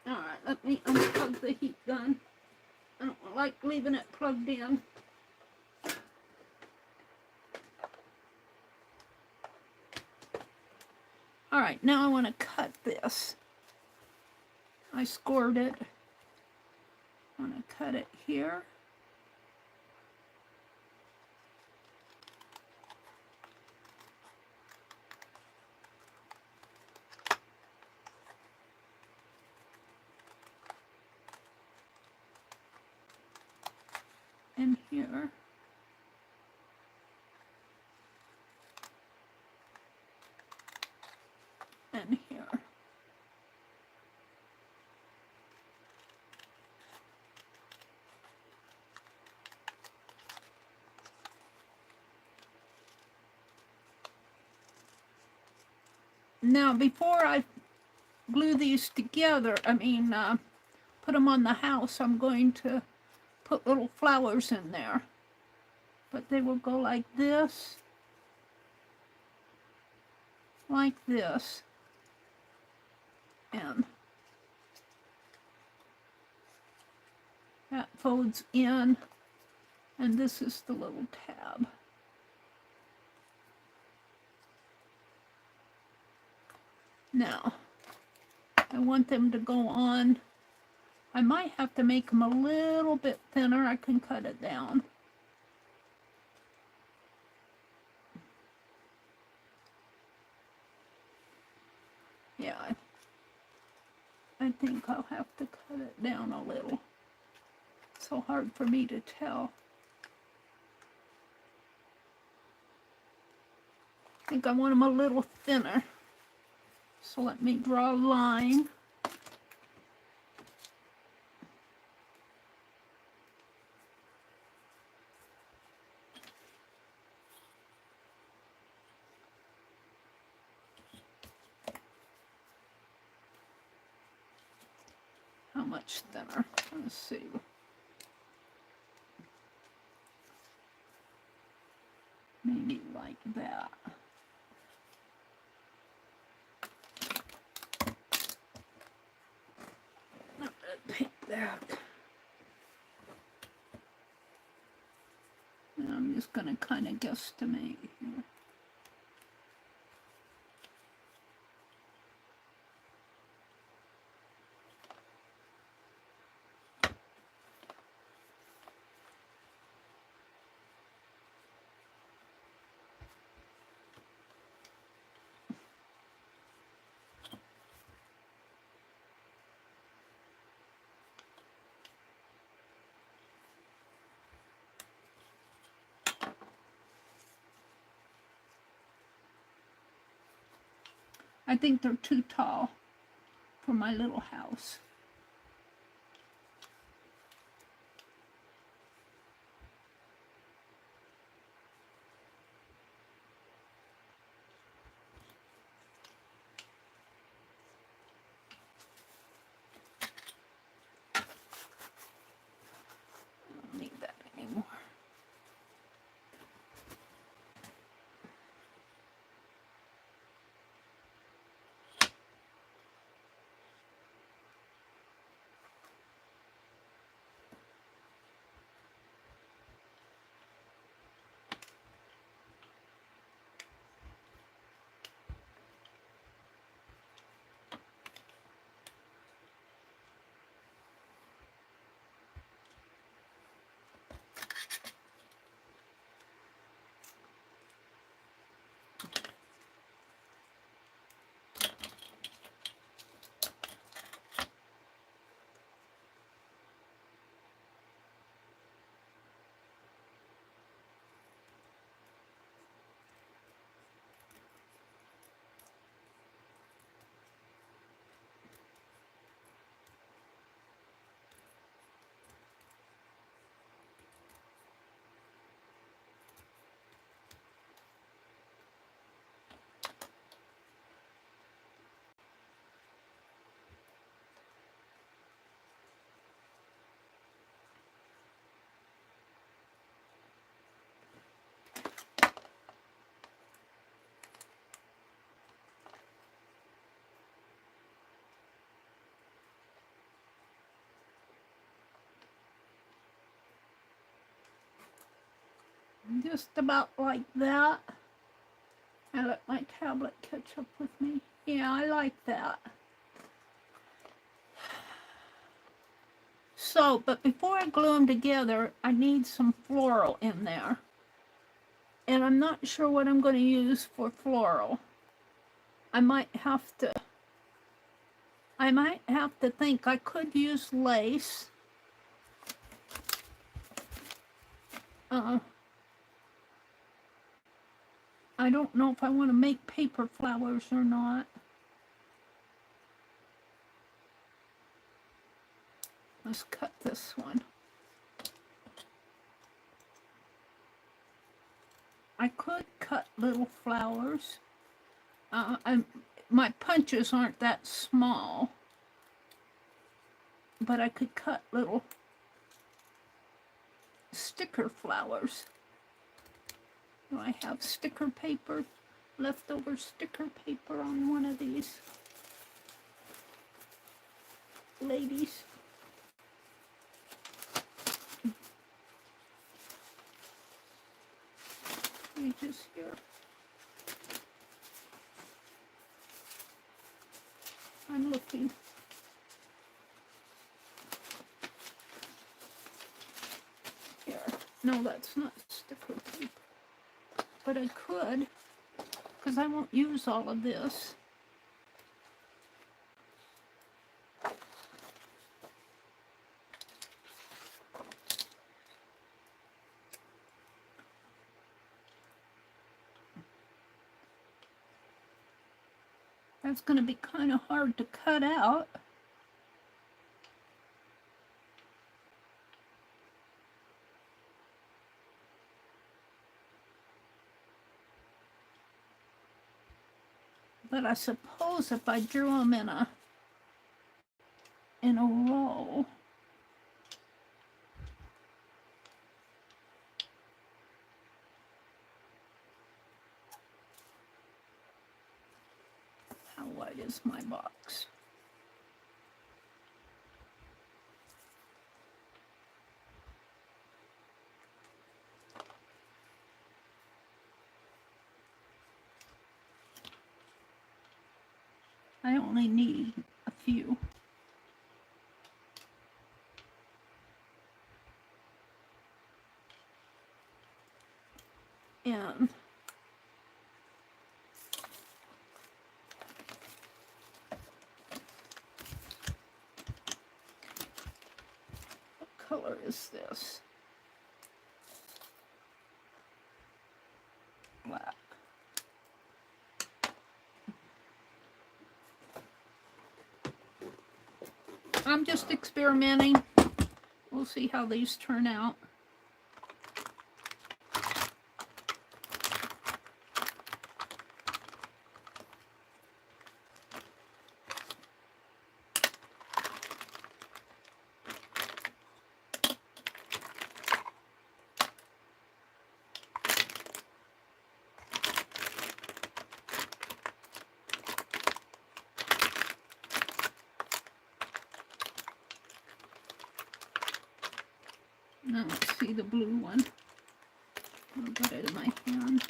Alright, let me unplug the heat gun. I don't like leaving it plugged in. right, now I want to cut this. I scored it. I want to cut it here. And here. And here. Now, before I glue these together, put them on the house, I'm going to put little flowers in there. But they will go like this, and that folds in, and this is the little tab. Now, I want them to go on. I might have to make them a little bit thinner. I can cut it down. Yeah, I think I'll have to cut it down a little. It's so hard for me to tell. I think I want them a little thinner. So let me draw a line. How much thinner? Let's see. Maybe like that. Take that. And I'm just going to kind of guesstimate here. I think they're too tall for my little house. I don't need that anymore. Just about like that. I let my tablet catch up with me. Yeah, I like that. So, but before I glue them together, I need some floral in there. And I'm not sure what I'm going to use for floral. I might have to think. I could use lace. I don't know if I want to make paper flowers or not. Let's cut this one. I could cut little flowers. My punches aren't that small, but I could cut little sticker flowers. Do I have sticker paper, leftover sticker paper on one of these ladies? Pages here. I'm looking. Here. No, that's not sticker paper. But I could, because I won't use all of this. That's going to be kind of hard to cut out. But I suppose if I drew them in a row, how wide is my box? I only need a few. And what color is this? Black. I'm just experimenting. We'll see how these turn out. Now let's see the blue one. I'll get it in my hand.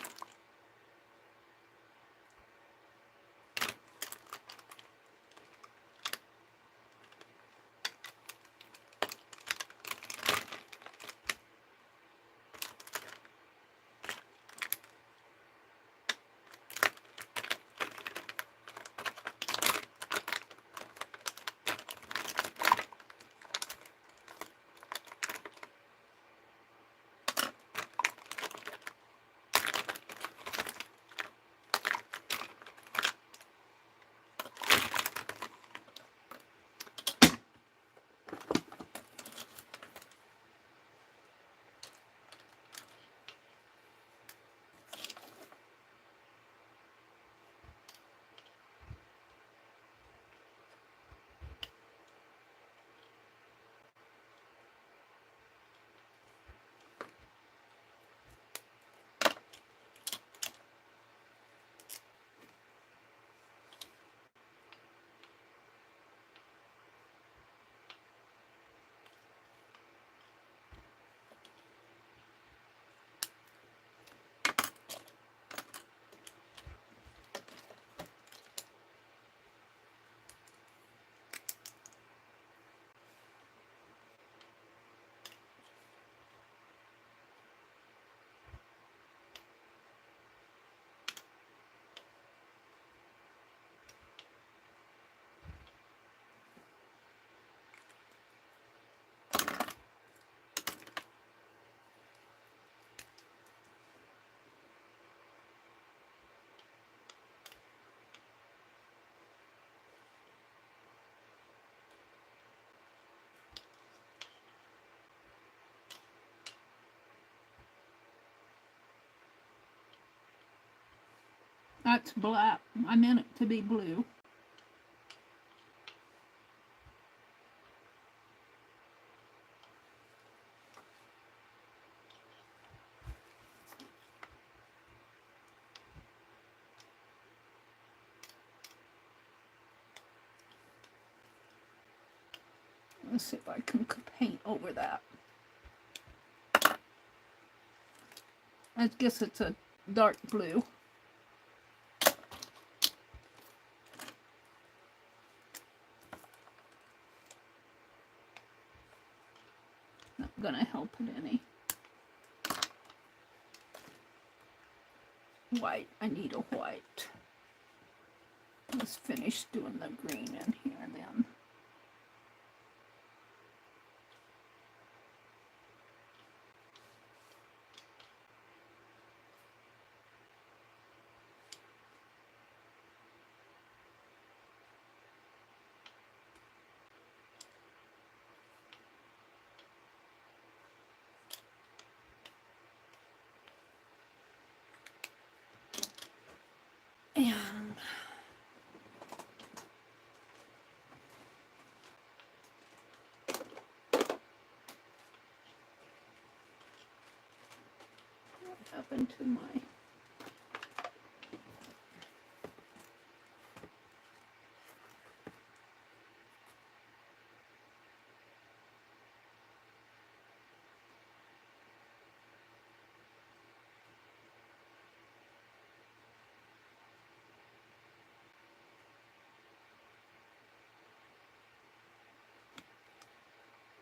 That's black. I meant it to be blue. Let's see if I can paint over that. I guess it's a dark blue. Not gonna help it any. White, I need a white. Let's finish doing the green in here then. And what happened to my...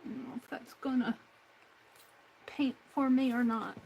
I don't know if that's gonna paint for me or not.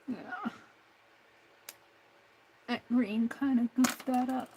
Yeah. That green kind of goofed that up.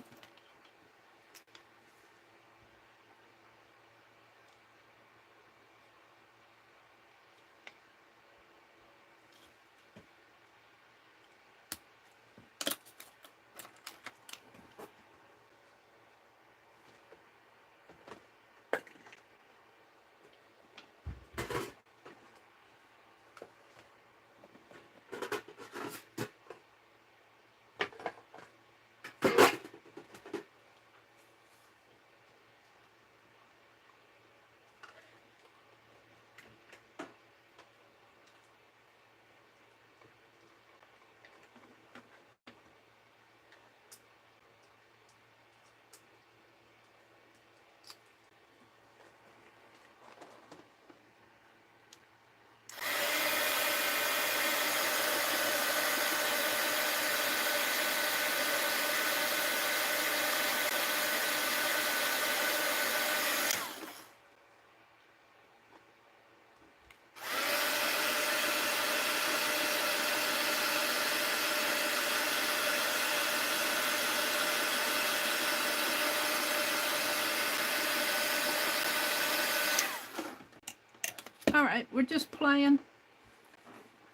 right, we're just playing.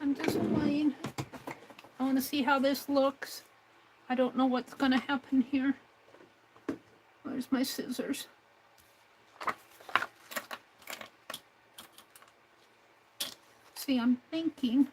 I'm just playing. I want to see how this looks. I don't know what's going to happen here. Where's my scissors? See, I'm thinking.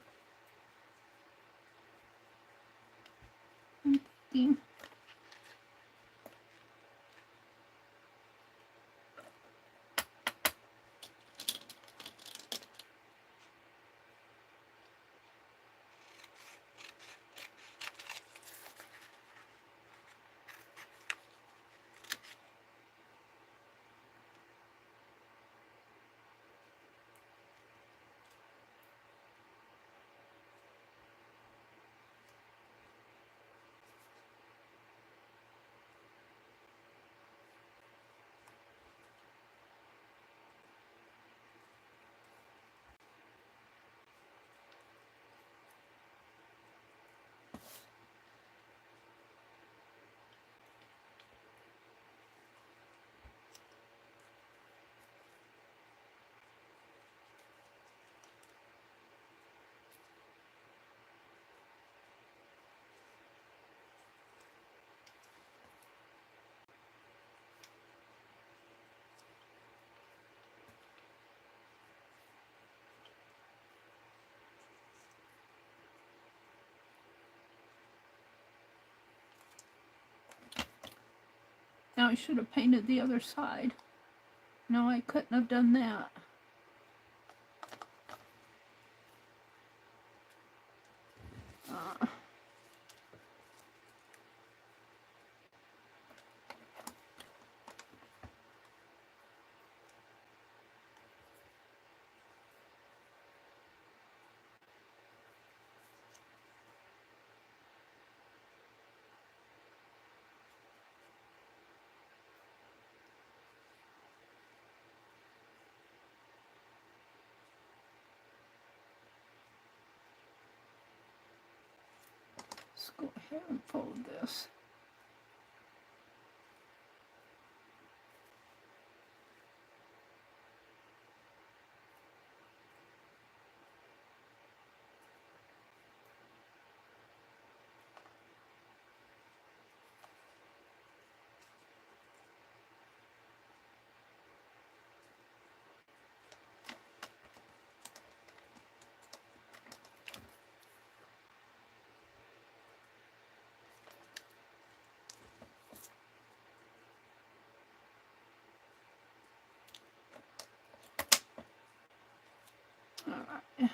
Now I should have painted the other side. No, I couldn't have done that. Let's go ahead and fold this. All right.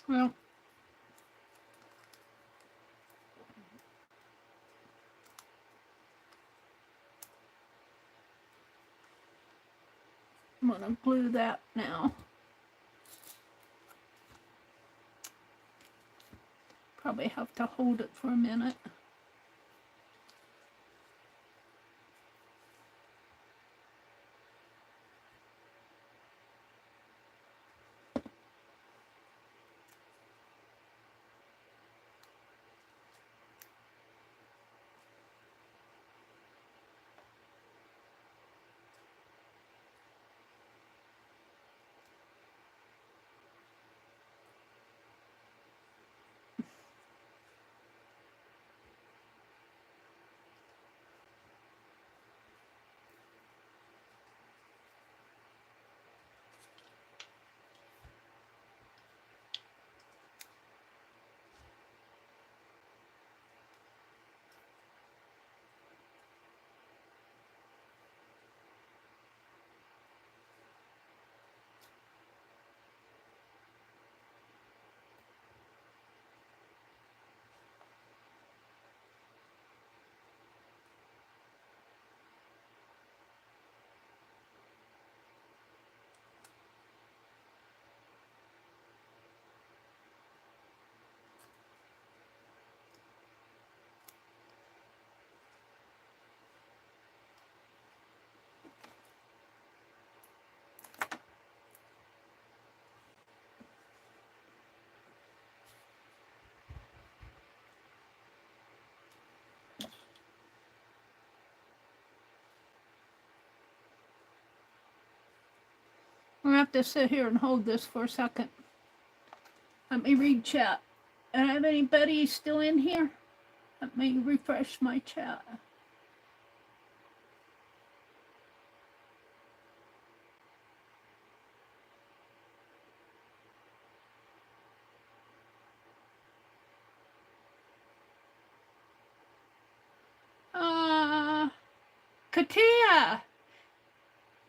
Well, I'm going to glue that now. Probably have to hold it for a minute. We're going to have to sit here and hold this for a second. Let me read chat. Do I have anybody still in here? Let me refresh my chat. Katia!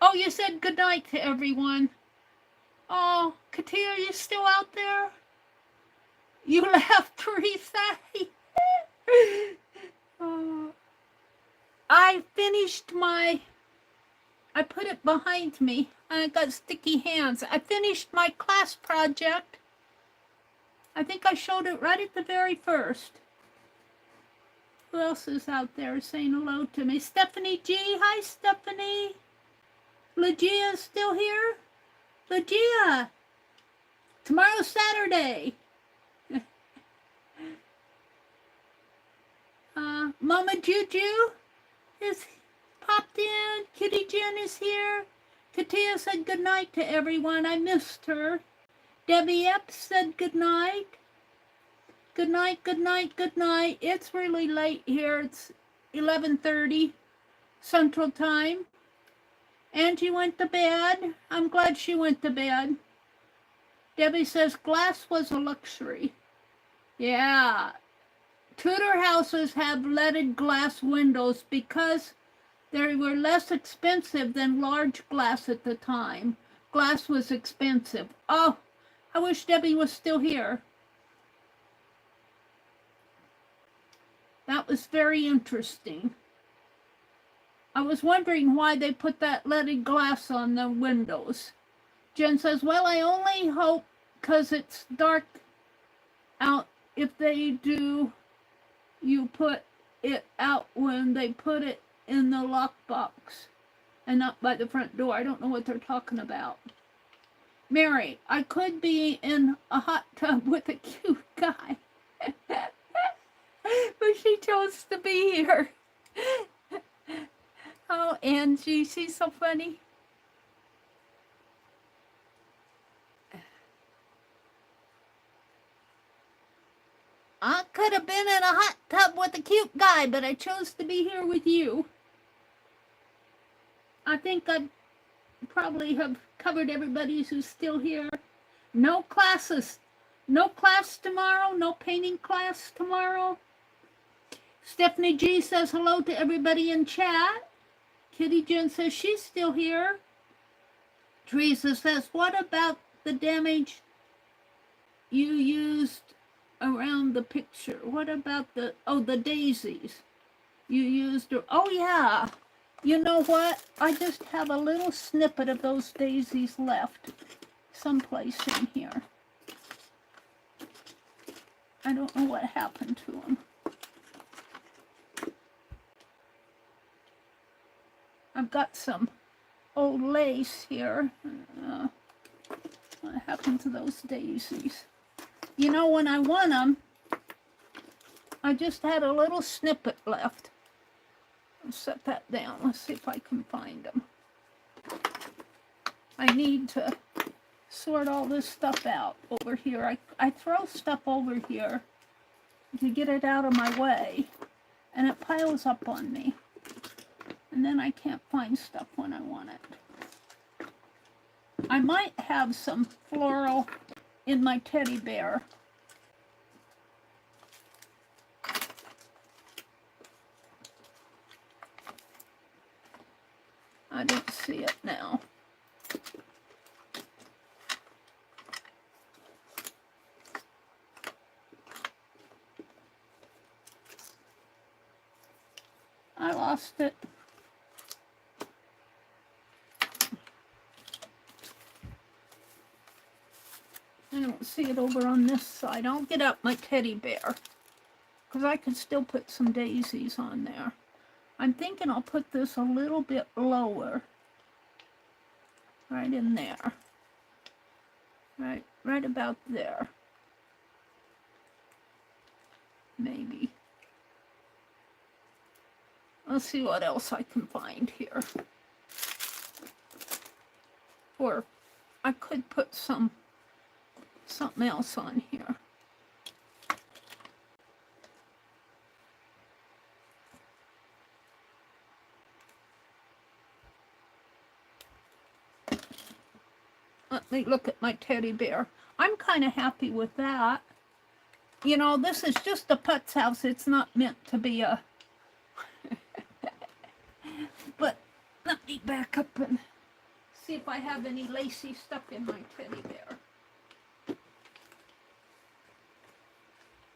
Oh, you said goodnight to everyone. Oh, Katia, are you still out there? You left, Teresa. I finished I put it behind me. I got sticky hands. I finished my class project. I think I showed it right at the very first. Who else is out there saying hello to me? Stephanie G. Hi, Stephanie. Legia is still here? Legia. Tomorrow's Saturday. Mama Juju is popped in. Kitty Jen is here. Katia said goodnight to everyone. I missed her. Debbie Epps said goodnight. Good night, good night, good night. It's really late here. It's 11:30 Central Time. Angie went to bed. I'm glad she went to bed. Debbie says glass was a luxury. Yeah. Tudor houses have leaded glass windows because they were less expensive than large glass at the time. Glass was expensive. Oh, I wish Debbie was still here. That was very interesting. I was wondering why they put that leaded glass on the windows. Jen says, well, I only hope because it's dark out. If they do, you put it out when they put it in the lockbox and not by the front door. I don't know what they're talking about. Mary, I could be in a hot tub with a cute guy. But she chose to be here. Oh, Angie, she's so funny. I could have been in a hot tub with a cute guy, but I chose to be here with you. I think I probably have covered everybody who's still here. No classes. No class tomorrow. No painting class tomorrow. Stephanie G says hello to everybody in chat. Kitty Jen says she's still here. Teresa says, what about the damage you used around the picture? What about the daisies you used? Oh, yeah. You know what? I just have a little snippet of those daisies left someplace in here. I don't know what happened to them. I've got some old lace here. What happened to those daisies? You know, when I won them, I just had a little snippet left. I'll set that down. Let's see if I can find them. I need to sort all this stuff out over here. I throw stuff over here to get it out of my way, and it piles up on me. And then I can't find stuff when I want it. I might have some floral in my teddy bear. I don't see it now. I lost it. I don't see it over on this side. I'll get up my teddy bear because I could still put some daisies on there. I'm thinking I'll put this a little bit lower. Right in there. Right about there. Maybe. Let's see what else I can find here. For I could put something else on here. Let me look at my teddy bear. I'm kind of happy with that. You know, this is just a Putz house. It's not meant to be a... But let me back up and see if I have any lacy stuff in my teddy bear.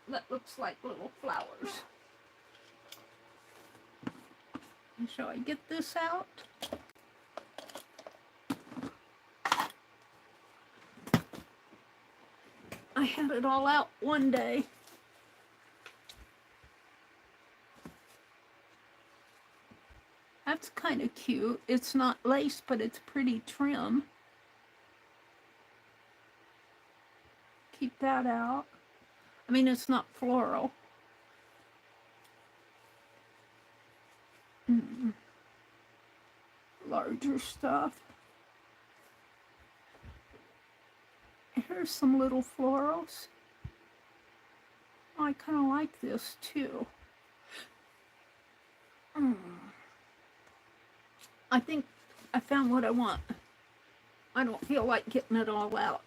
That looks like little flowers. And shall I get this out? I had it all out one day. That's kind of cute. It's not lace, but it's pretty trim. Keep that out. I mean, it's not floral. Larger stuff. Here's some little florals. I kind of like this too. I think I found what I want. I don't feel like getting it all out.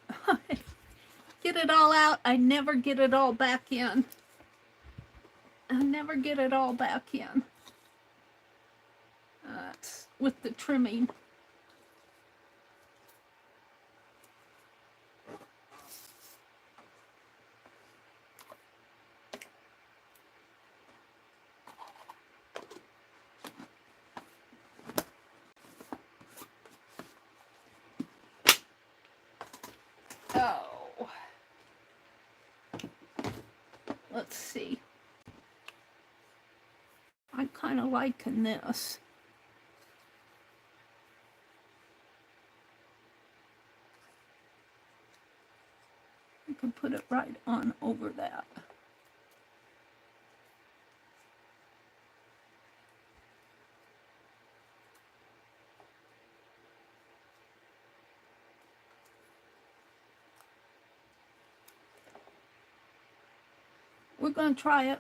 Get it all out, I never get it all back in. I never get it all back in. It's with the trimming. Oh. Let's see. I'm kind of liking this. I can put it right on over that. We're going to try it.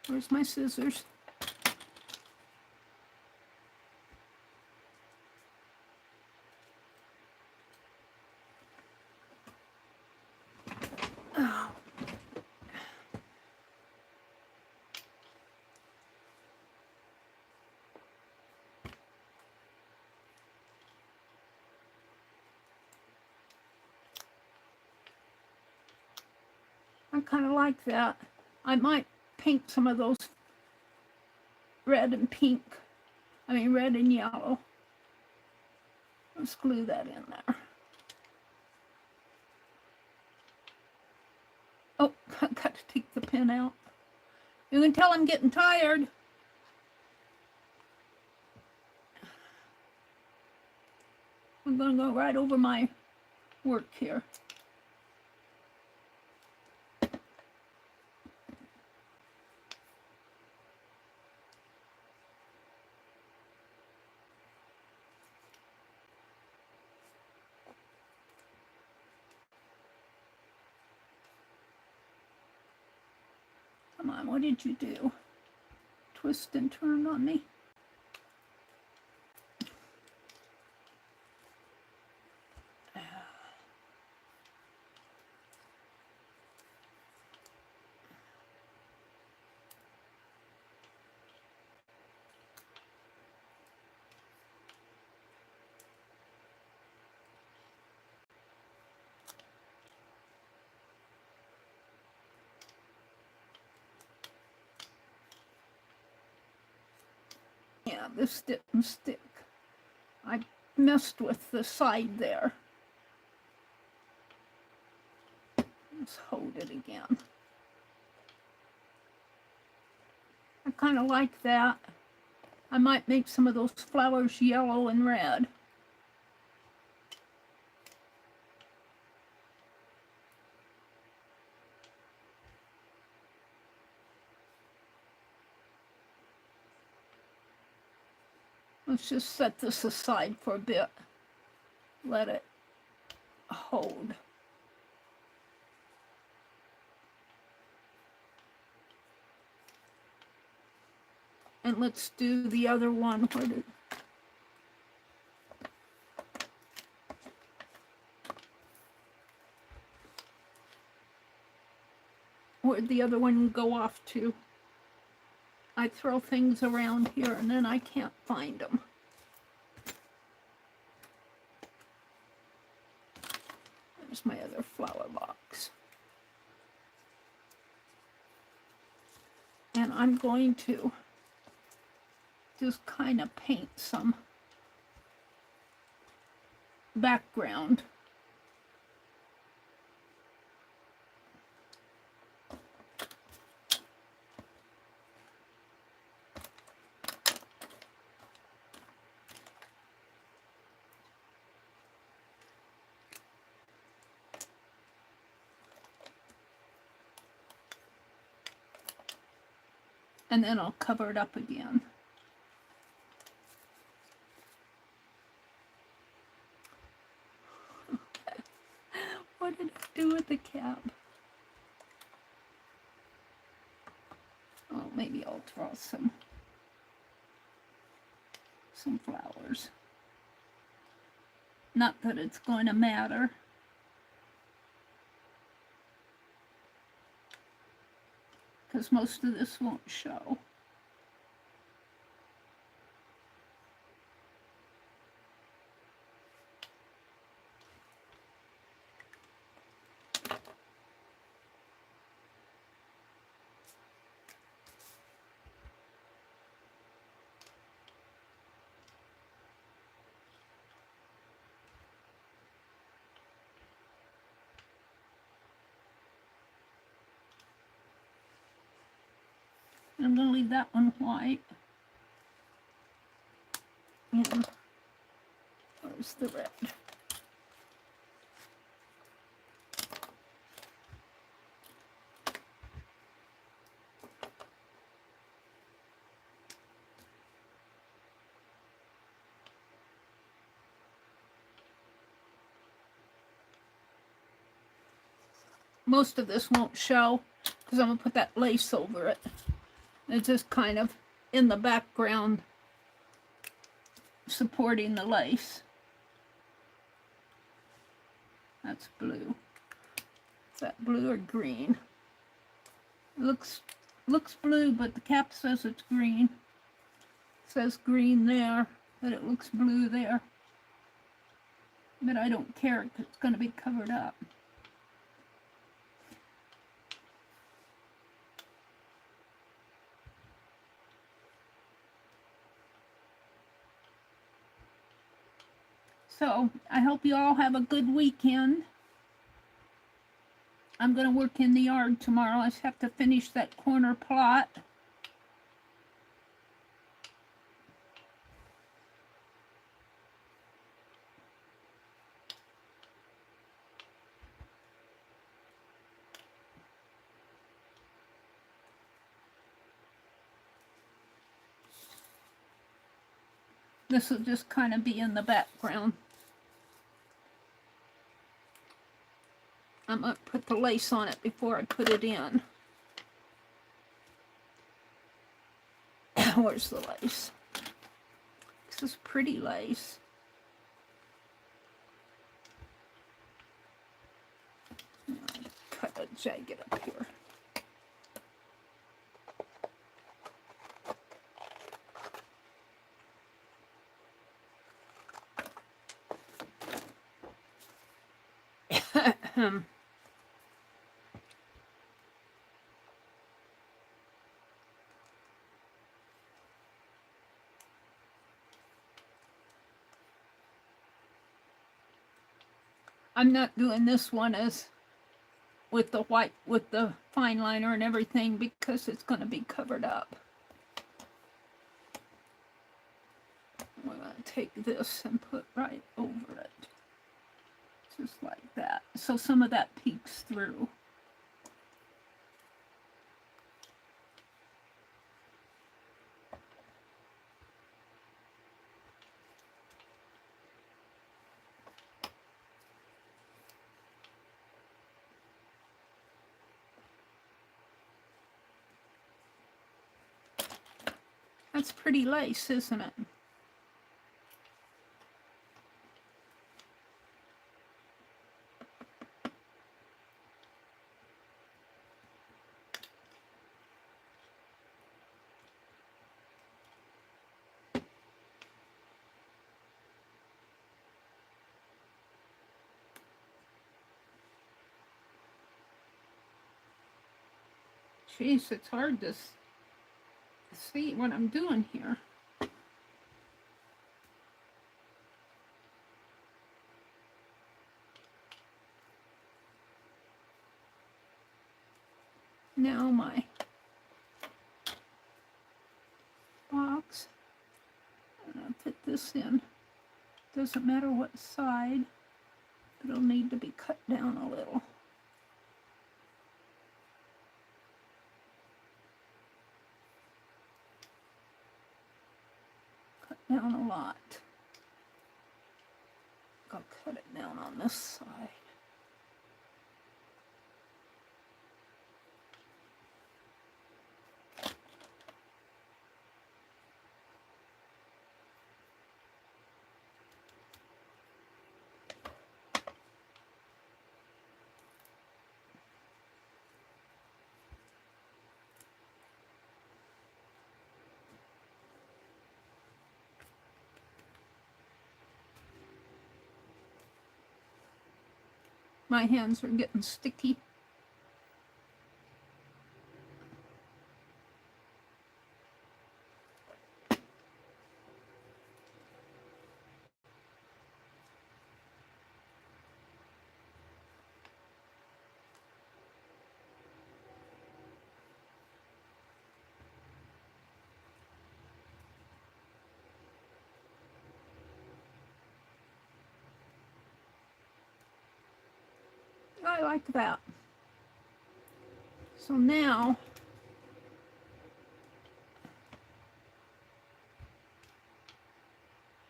Where's my scissors? Oh. I kind of like that. I might paint some of those red and pink. I mean red and yellow. Let's glue that in there. Oh, I got to take the pin out. You can tell I'm getting tired. I'm going to go right over my work here. Come on, what did you do? Twist and turn on me? Yeah, this didn't stick. I messed with the side there. Let's hold it again. I kind of like that. I might make some of those flowers yellow and red. Let's just set this aside for a bit. let it hold. And let's do the other one. Where'd the other one go off to? I throw things around here and then I can't find them. There's my other flower box. And I'm going to just kind of paint some background. And then I'll cover it up again. What did I do with the cap? Oh, maybe I'll draw some flowers. Not that it's going to matter. Because most of this won't show. I'm going to leave that one white. And where's the red? Most of this won't show because I'm going to put that lace over it. It's just kind of in the background supporting the lace. That's blue. Is that blue or green? It looks blue, but the cap says it's green. It says green there, but it looks blue there. But I don't care because it's going to be covered up. So, I hope you all have a good weekend. I'm going to work in the yard tomorrow. I just have to finish that corner plot. This will just kind of be in the background. I'm going to put the lace on it before I put it in. Where's the lace? This is pretty lace. Cut a jagged up here. I'm not doing this one as with the white, with the fine liner and everything because it's going to be covered up. We're going to take this and put right over it. Just like that. So some of that peeks through. That's pretty lace, isn't it? Jeez, it's hard to see what I'm doing here. Now my box, I'm going to put this in. Doesn't matter what side, it'll need to be cut down a little. Cut down a lot. I'll cut it down on this side. My hands are getting sticky. I like that. So now,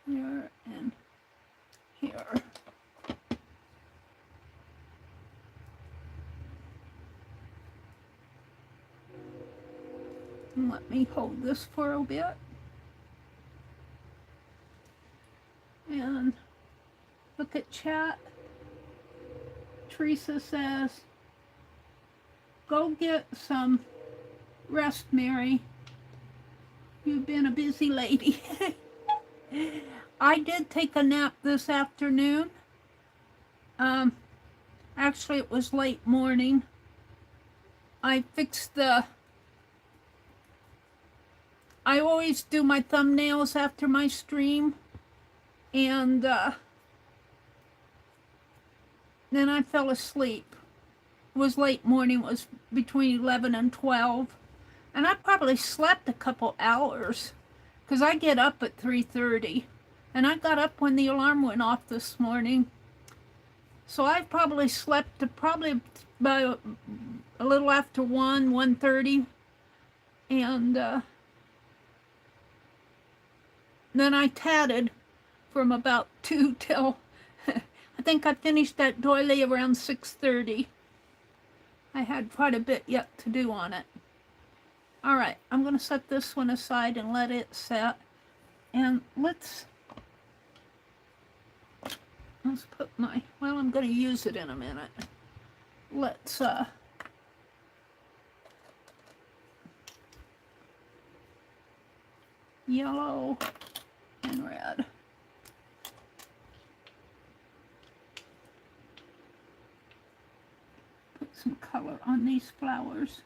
here and here. And let me hold this for a bit. And look at chat. Teresa says, go get some rest, Meri. You've been a busy lady. I did take a nap this afternoon. Actually, it was late morning. I always do my thumbnails after my stream. And then I fell asleep. It was late morning. It was between 11 and 12. And I probably slept a couple hours because I get up at 3:30. And I got up when the alarm went off this morning. So I probably slept probably about a little after 1:30. And then I tatted from about 2 till I think I finished that doily around 6:30. I had quite a bit yet to do on it. All right, I'm going to set this one aside and let it set. And let's put my, well, I'm going to use it in a minute. Let's yellow and red. Put some color on these flowers.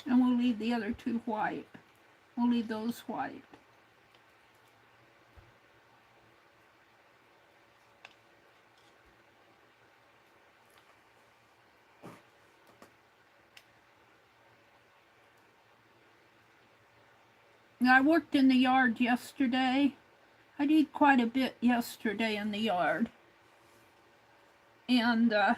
And we'll leave the other two white. We'll leave those white. I worked in the yard yesterday. I did quite a bit yesterday in the yard. And I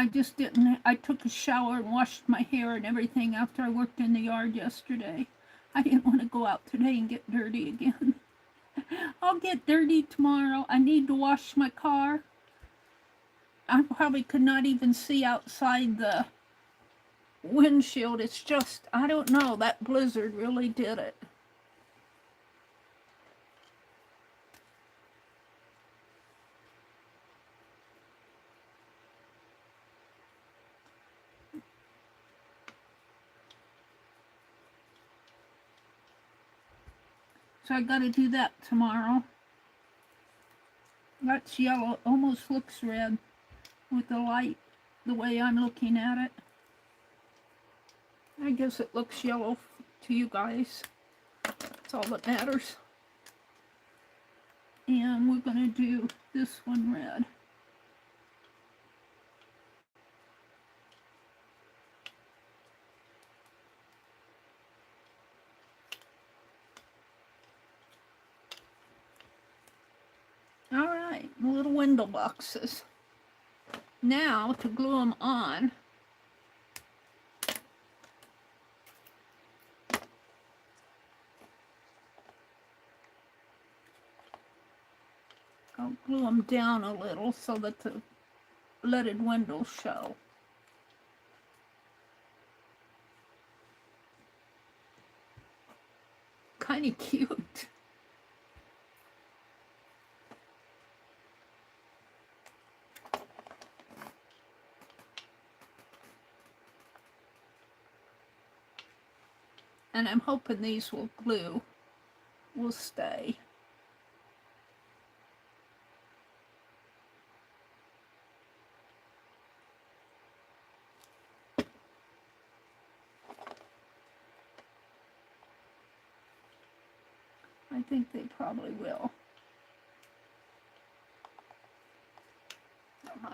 just didn't, I took a shower and washed my hair and everything after I worked in the yard yesterday. I didn't want to go out today and get dirty again. I'll get dirty tomorrow. I need to wash my car. I probably could not even see outside the windshield. It's just, I don't know, that blizzard really did it. So I gotta do that tomorrow. That's yellow, almost looks red with the light, the way I'm looking at it. I guess it looks yellow to you guys. That's all that matters. And we're gonna do this one red. All right, the little window boxes. Now to glue them on, I'll glue them down a little so that the leaded windows show. Kind of cute. And I'm hoping these will stay. I think they probably will. Oh my.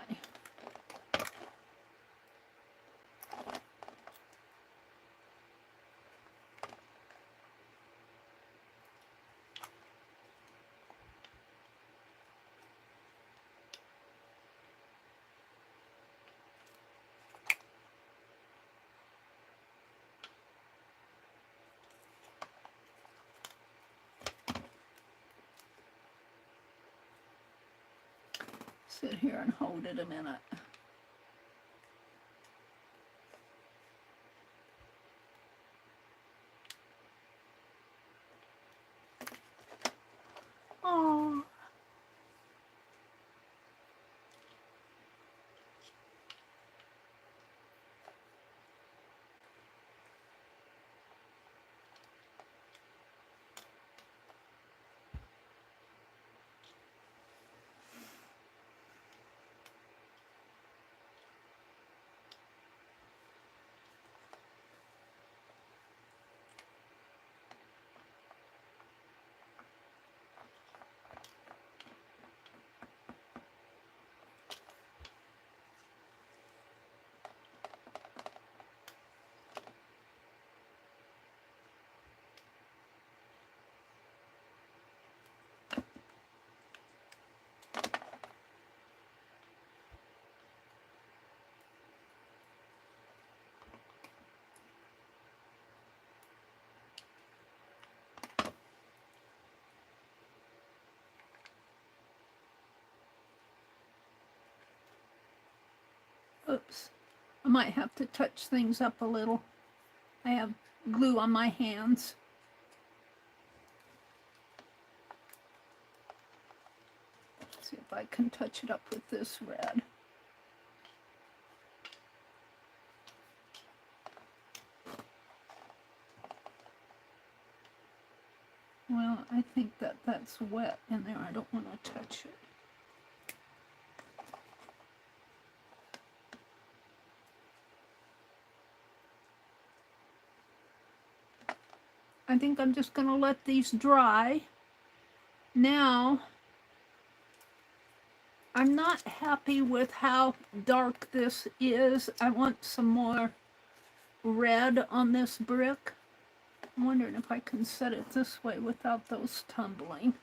Sit here and hold it a minute. Oh. Oops. I might have to touch things up a little. I have glue on my hands. Let's see if I can touch it up with this red. Well, I think that's wet in there. I don't want to touch it. I think I'm just going to let these dry. Now, I'm not happy with how dark this is. I want some more red on this brick. I'm wondering if I can set it this way without those tumbling.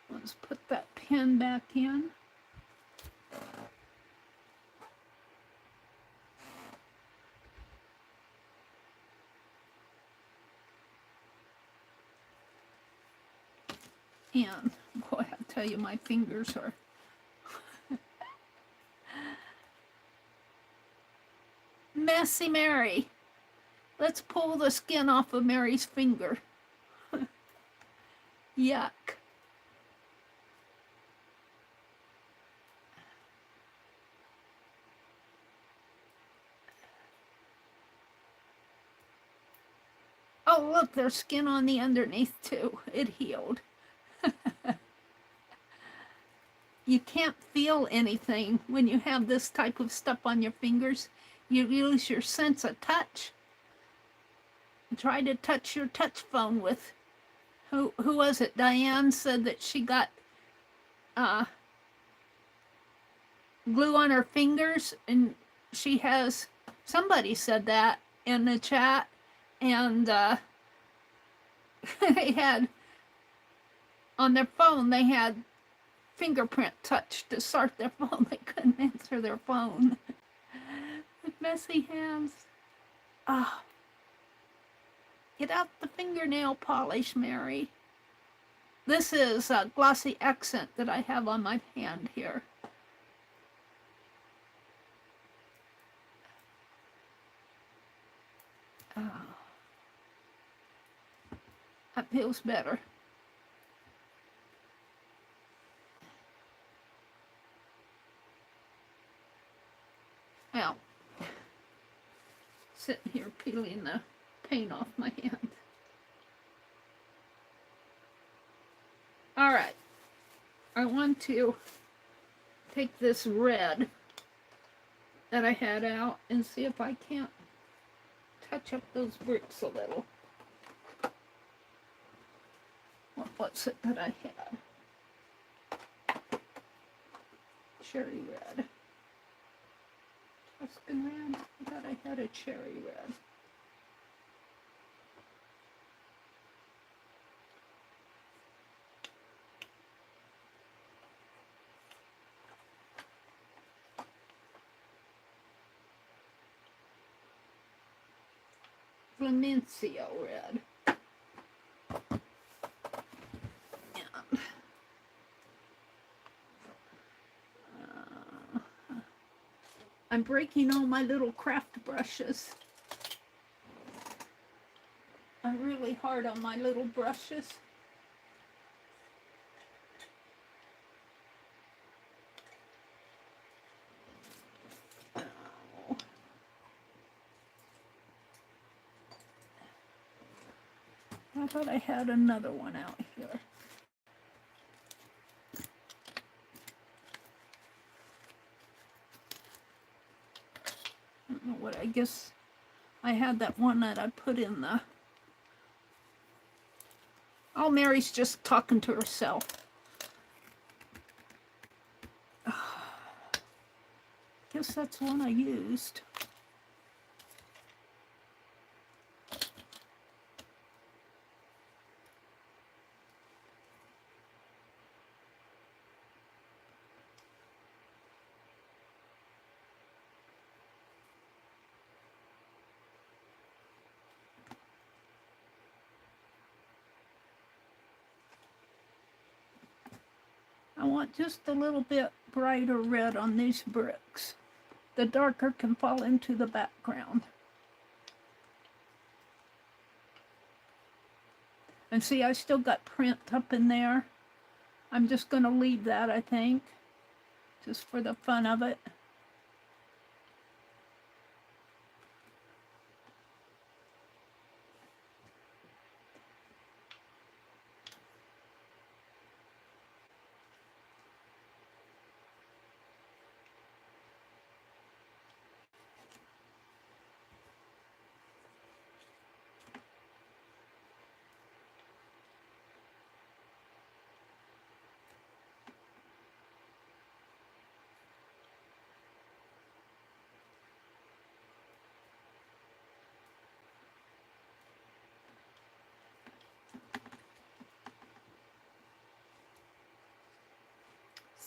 Let's put that pin back in. And boy, I tell you, my fingers are messy. Meri, let's pull the skin off of Meri's finger. Yuck. Oh, look, there's skin on the underneath too. It healed. You can't feel anything when you have this type of stuff on your fingers. You lose your sense of touch. Try to touch your touch phone with, who was it? Diane said that she got glue on her fingers, and she has, somebody said that in the chat, and they had, on their phone, they had fingerprint touch to start their phone. They couldn't answer their phone. With messy hands. Ah. Get out the fingernail polish, Meri. This is a glossy accent that I have on my hand here. Oh. That feels better. Well, sitting here peeling the paint off my hand. All right, I want to take this red that I had out and see if I can't touch up those bricks a little. What's it that I had? Cherry red. Tuscan red? I thought I had a cherry red. Flamencio red. And, I'm breaking all my little craft brushes. I'm really hard on my little brushes. I thought I had another one out here. I don't know what, I guess I had that one that I put in the... Oh, Meri's just talking to herself. Guess that's the one I used. I want just a little bit brighter red on these bricks. The darker can fall into the background. And see, I still got print up in there. I'm just going to leave that, I think, just for the fun of it.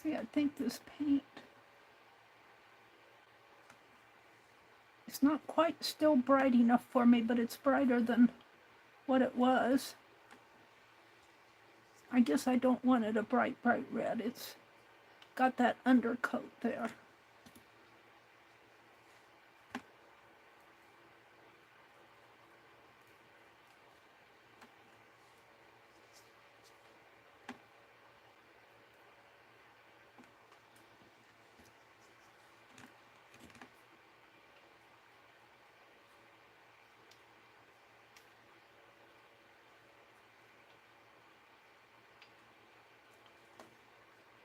See, I think this paint, it's not quite still bright enough for me, but it's brighter than what it was. I guess I don't want it a bright red. It's got that undercoat there.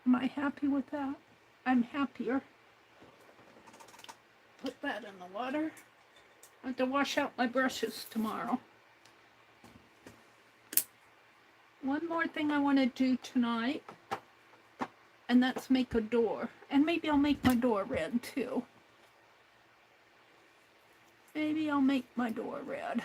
Am I happy with that? I'm happier. Put that in the water. I have to wash out my brushes tomorrow. One more thing I want to do tonight, and that's make a door. And maybe I'll make my door red too. Maybe I'll make my door red.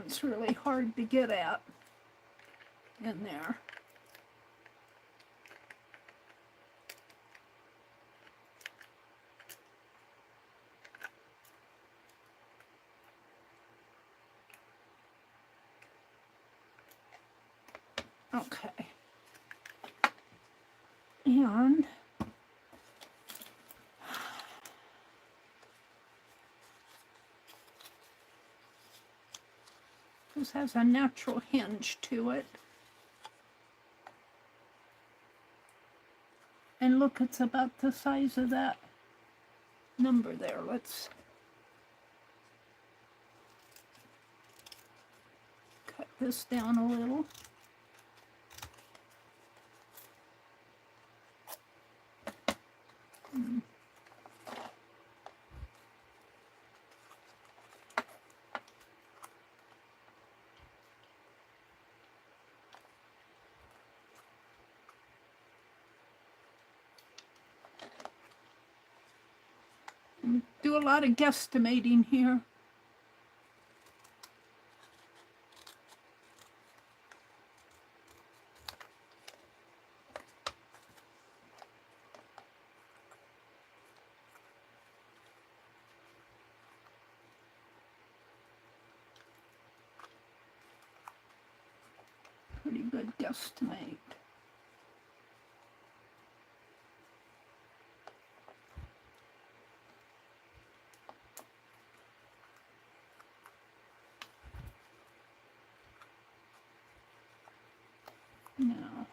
It's really hard to get at in there. Okay. And this has a natural hinge to it. And look, it's about the size of that number there. Let's cut this down a little. Do a lot of guesstimating here. Pretty good guesstimate. Now,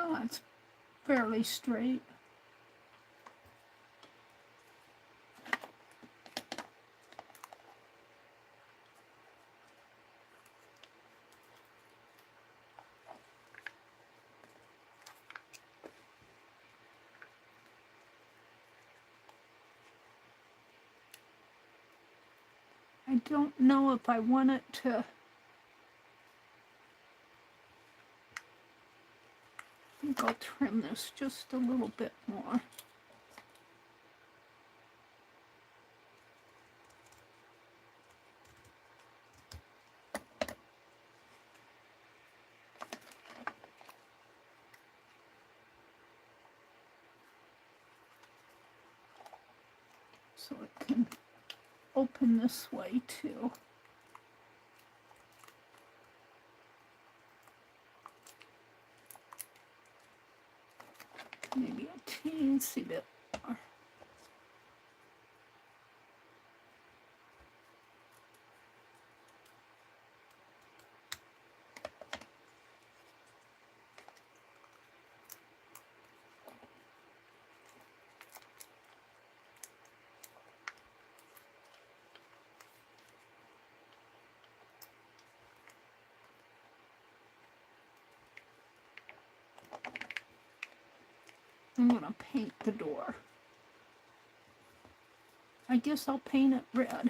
oh, that's fairly straight. I don't know if I want it to, I think I'll trim this just a little bit more. So it can open this way too. Maybe a teensy bit more. I'm gonna paint the door. I guess I'll paint it red.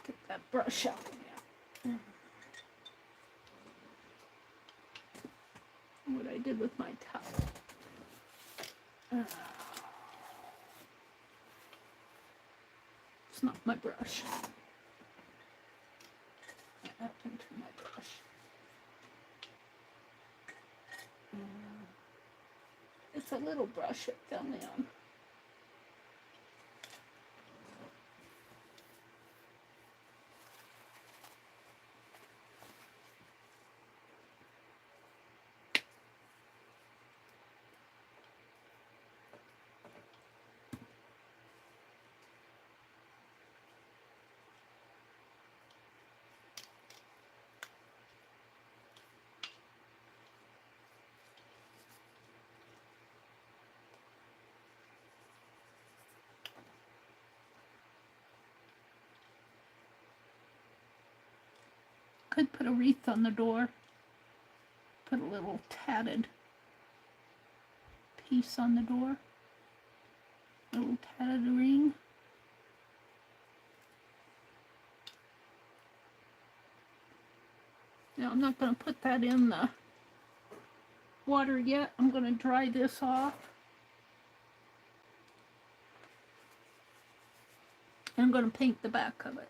Get that brush out again. What I did with my towel. It's not my brush. What happened to my brush? It's a little brush it fell in. Could put a wreath on the door. Put a little tatted piece on the door. A little tatted ring. Now I'm not going to put that in the water yet. I'm going to dry this off. And I'm going to paint the back of it.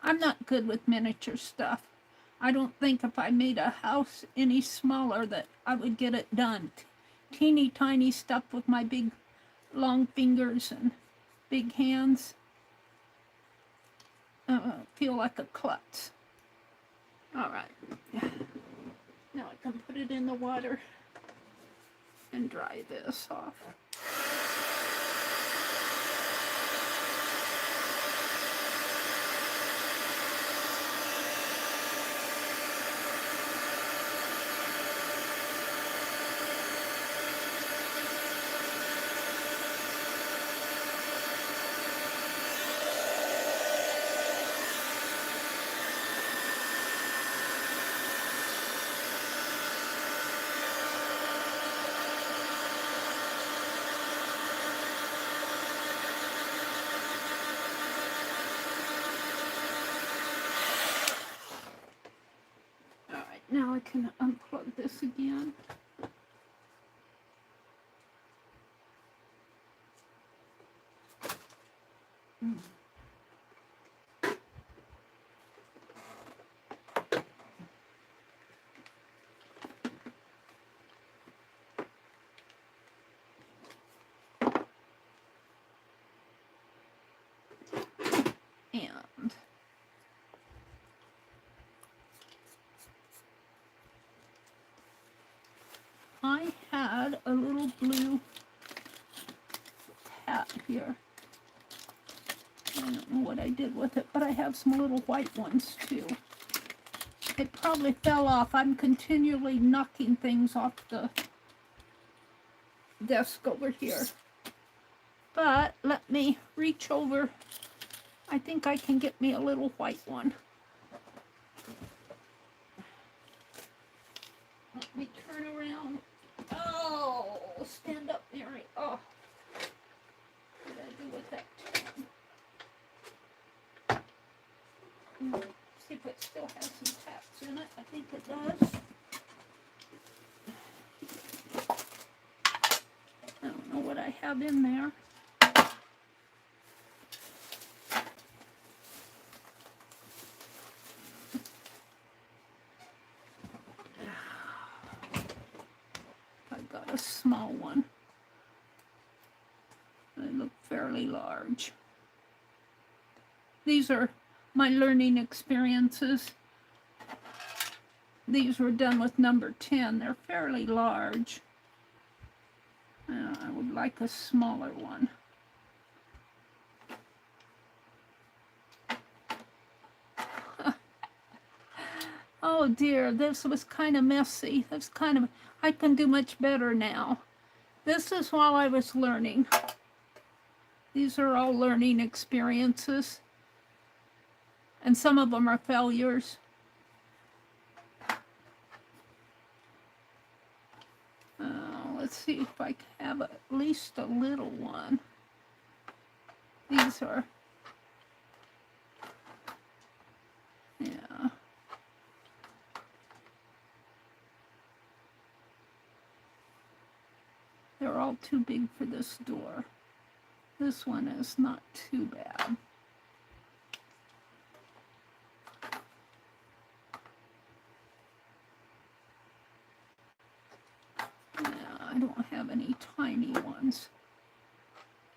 I'm not good with miniature stuff. I don't think if I made a house any smaller that I would get it done. Teeny tiny stuff with my big long fingers and big hands. Feel like a klutz. All right. Now I can put it in the water and dry this off. Now I can unplug this again. And I had a little blue hat here. I don't know what I did with it, but I have some little white ones too. It probably fell off. I'm continually knocking things off the desk over here. But let me reach over. I think I can get me a little white one. Let me turn around. Oh, stand up, Mary. Oh, what did I do with that? See if it still has some taps in it. I think it does. I don't know what I have in there. I got a small one. They look fairly large. These are my learning experiences. These were done with number 10. They're fairly large. I would like a smaller one. Oh dear, this was kind of messy. That's kind of, I can do much better now. This is while I was learning. These are all learning experiences. And some of them are failures. Let's see if I can have at least a little one. These are, yeah. They're all too big for this door. This one is not too bad. I don't have any tiny ones.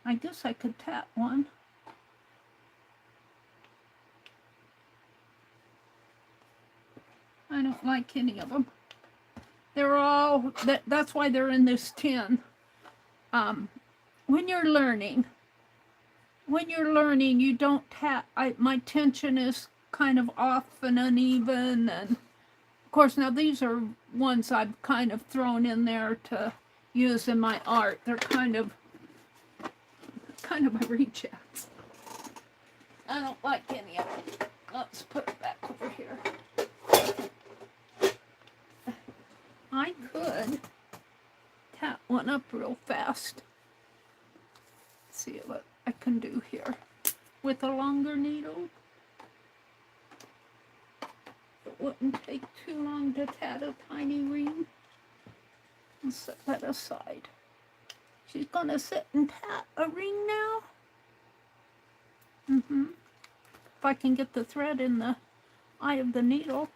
I guess I could tap one. I don't like any of them. They're all, that's why they're in this tin. When you're learning, you don't tap. My tension is kind of off and uneven, and of course now these are ones I've kind of thrown in there to use in my art. They're kind of my rejects. I don't like any of them. Let's put it back over here. I could tap one up real fast. See what I can do here with a longer needle. It wouldn't take too long to tat a tiny ring. I'll set that aside. She's gonna sit and tat a ring now. If I can get the thread in the eye of the needle.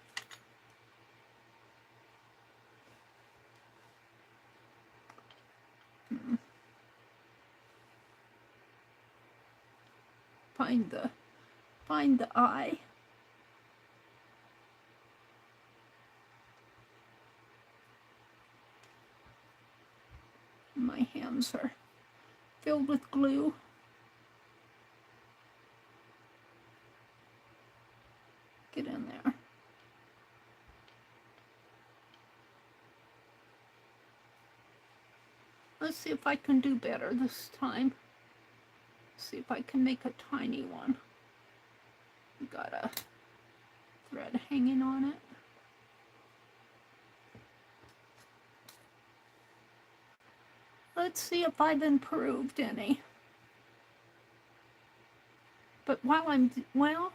Find the eye. My hands are filled with glue. Get in there. Let's see if I can do better this time. See if I can make a tiny one. Got a thread hanging on it. Let's see if I've improved any. But while well,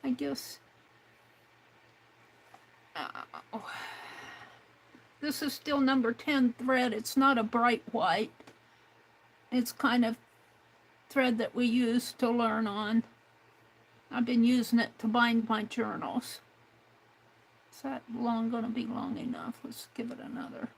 I guess, this is still number 10 thread. It's not a bright white. It's kind of thread that we use to learn on. I've been using it to bind my journals. Is that long going to be long enough? Let's give it another.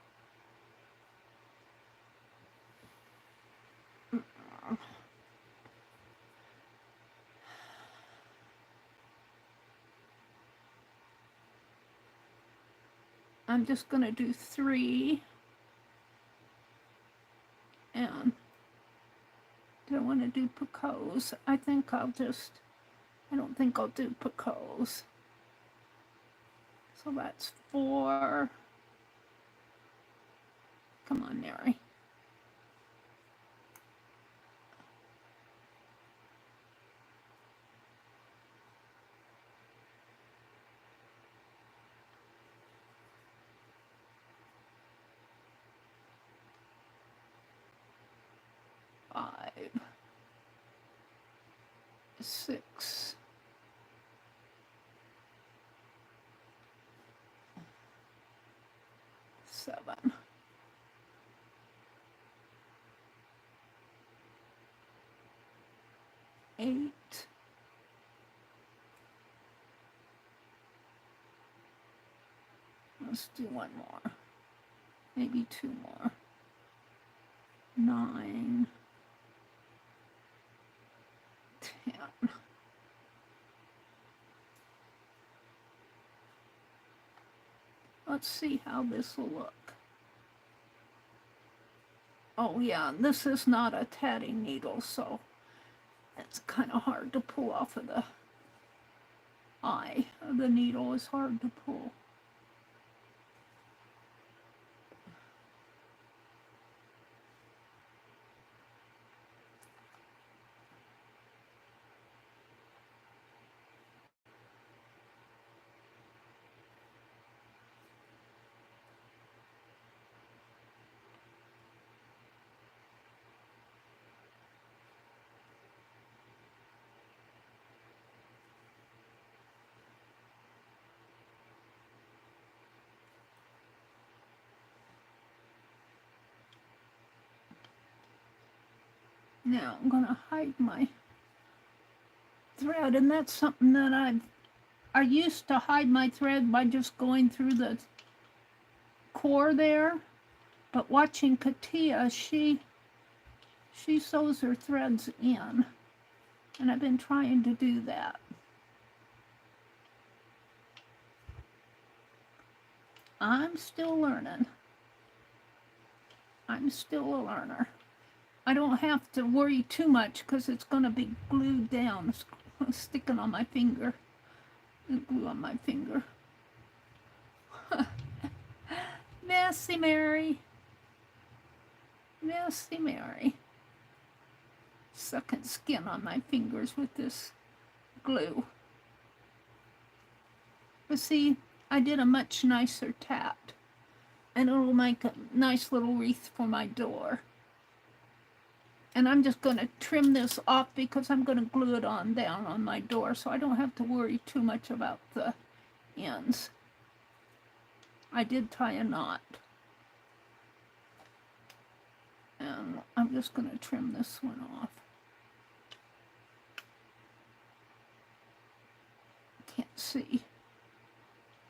I'm just going to do 3. And do I want to do Picasso? I think I'll just, I don't think I'll do Picasso. So that's 4. Come on, Meri. Five, 6, 7, 8, 'Let's do one more, maybe 2 more. 9, 10. Let's see how this will look. Oh yeah, this is not a tatting needle, so it's kind of hard to pull off of the eye. The needle is hard to pull. Now I'm going to hide my thread, and that's something that I used to hide my thread by just going through the core there, but watching Katia, she sews her threads in, and I've been trying to do that. I'm still learning. I'm still a learner. I don't have to worry too much because it's going to be glued down, sticking on my finger. Glue on my finger. Messy Meri. Messy Meri. Sucking skin on my fingers with this glue. But see, I did a much nicer tat. And it'll make a nice little wreath for my door. And I'm just going to trim this off because I'm going to glue it on down on my door, so I don't have to worry too much about the ends. I did tie a knot. And I'm just going to trim this one off. Can't see.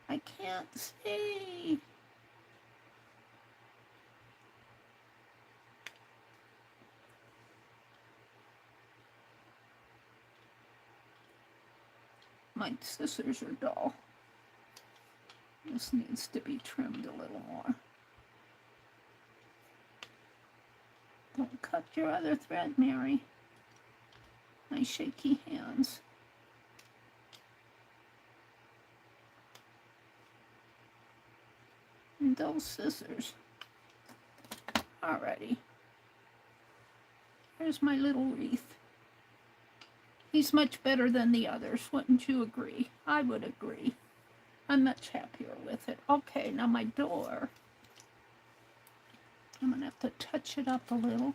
I can't see. My scissors are dull. This needs to be trimmed a little more. Don't cut your other thread, Meri. My shaky hands. And dull scissors. Alrighty. Here's my little wreath. He's much better than the others, wouldn't you agree? I would agree. I'm much happier with it. Okay, now my door. I'm going to have to touch it up a little.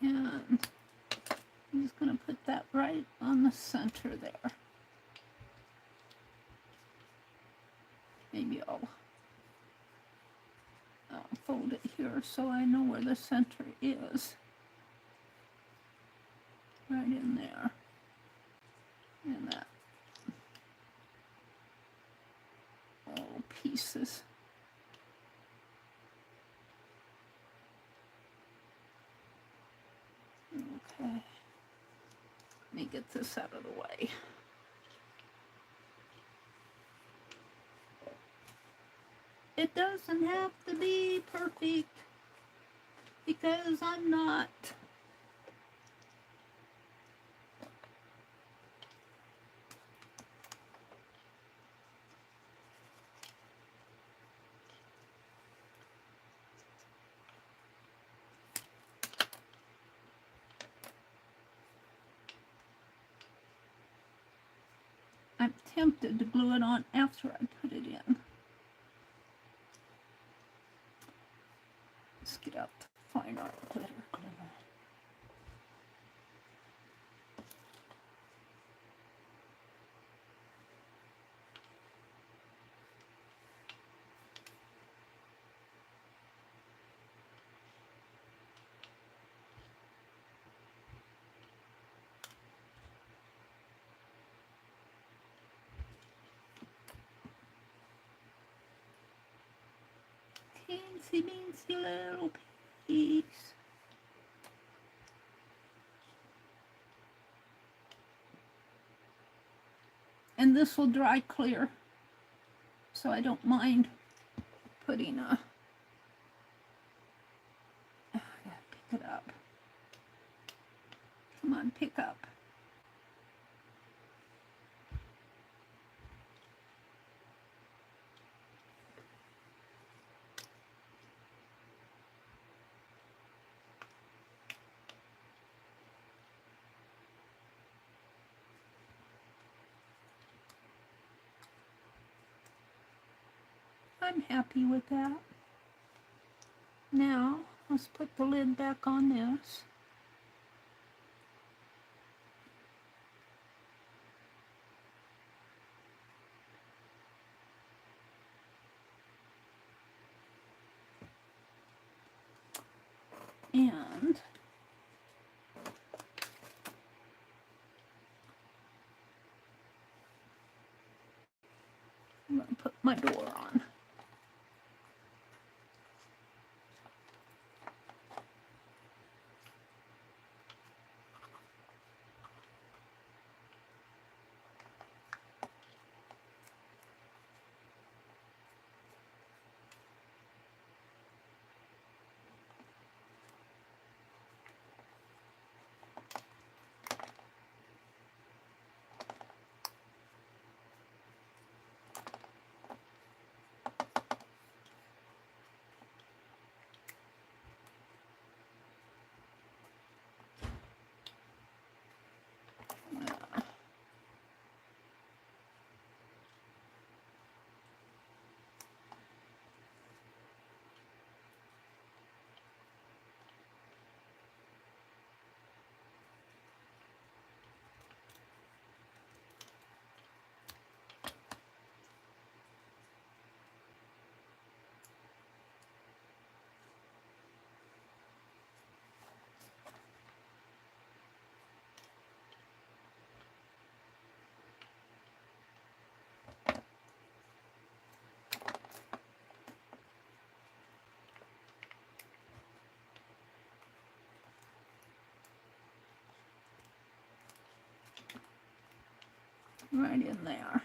And right on the center there. Maybe I'll fold it here so I know where the center is. Right in there. And that. All pieces. Okay. Let me get this out of the way. It doesn't have to be perfect because I'm not. I'm tempted to glue it on after I put it in. Let's get out the fine art glitter glue. Teensy beansy little piece. And this will dry clear, so I don't mind putting a, I gotta pick it up. Come on, pick up. I'm happy with that. Now, let's put the lid back on this. And I'm going to put my door on. Right in there.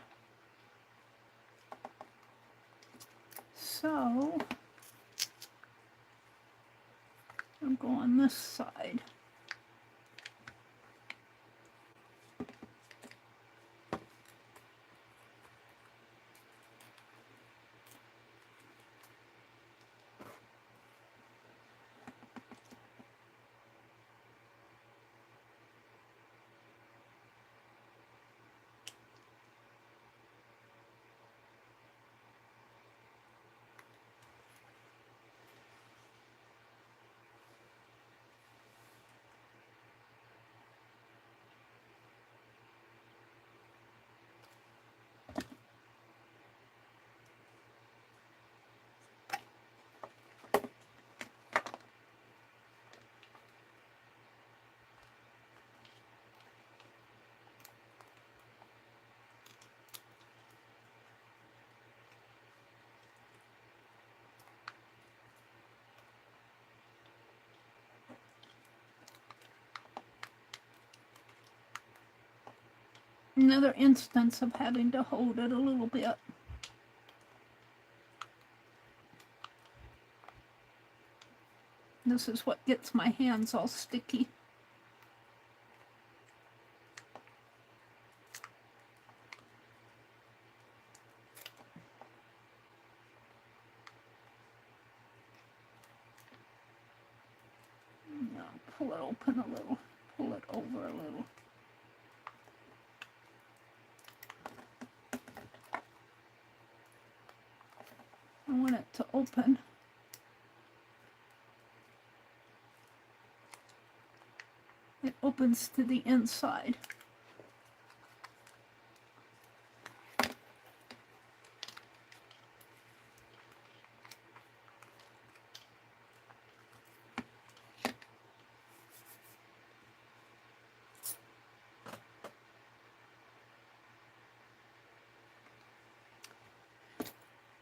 So I'll go on this side. Another instance of having to hold it a little bit. This is what gets my hands all sticky. Now pull it open a little, pull it over a little. I want it to open. It opens to the inside.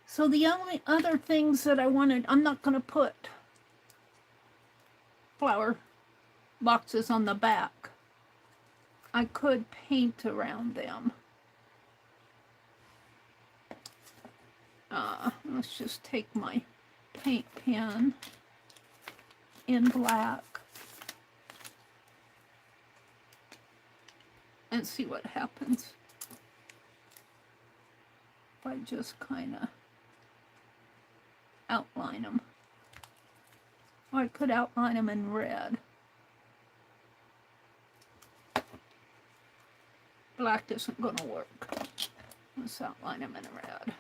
So the only other things that I wanted, I'm not going to put flower boxes on the back. I could paint around them. Let's just take my paint pen in black and see what happens. If I just kind of outline them. Or I could outline them in red. Black isn't going to work. Let's outline them in red.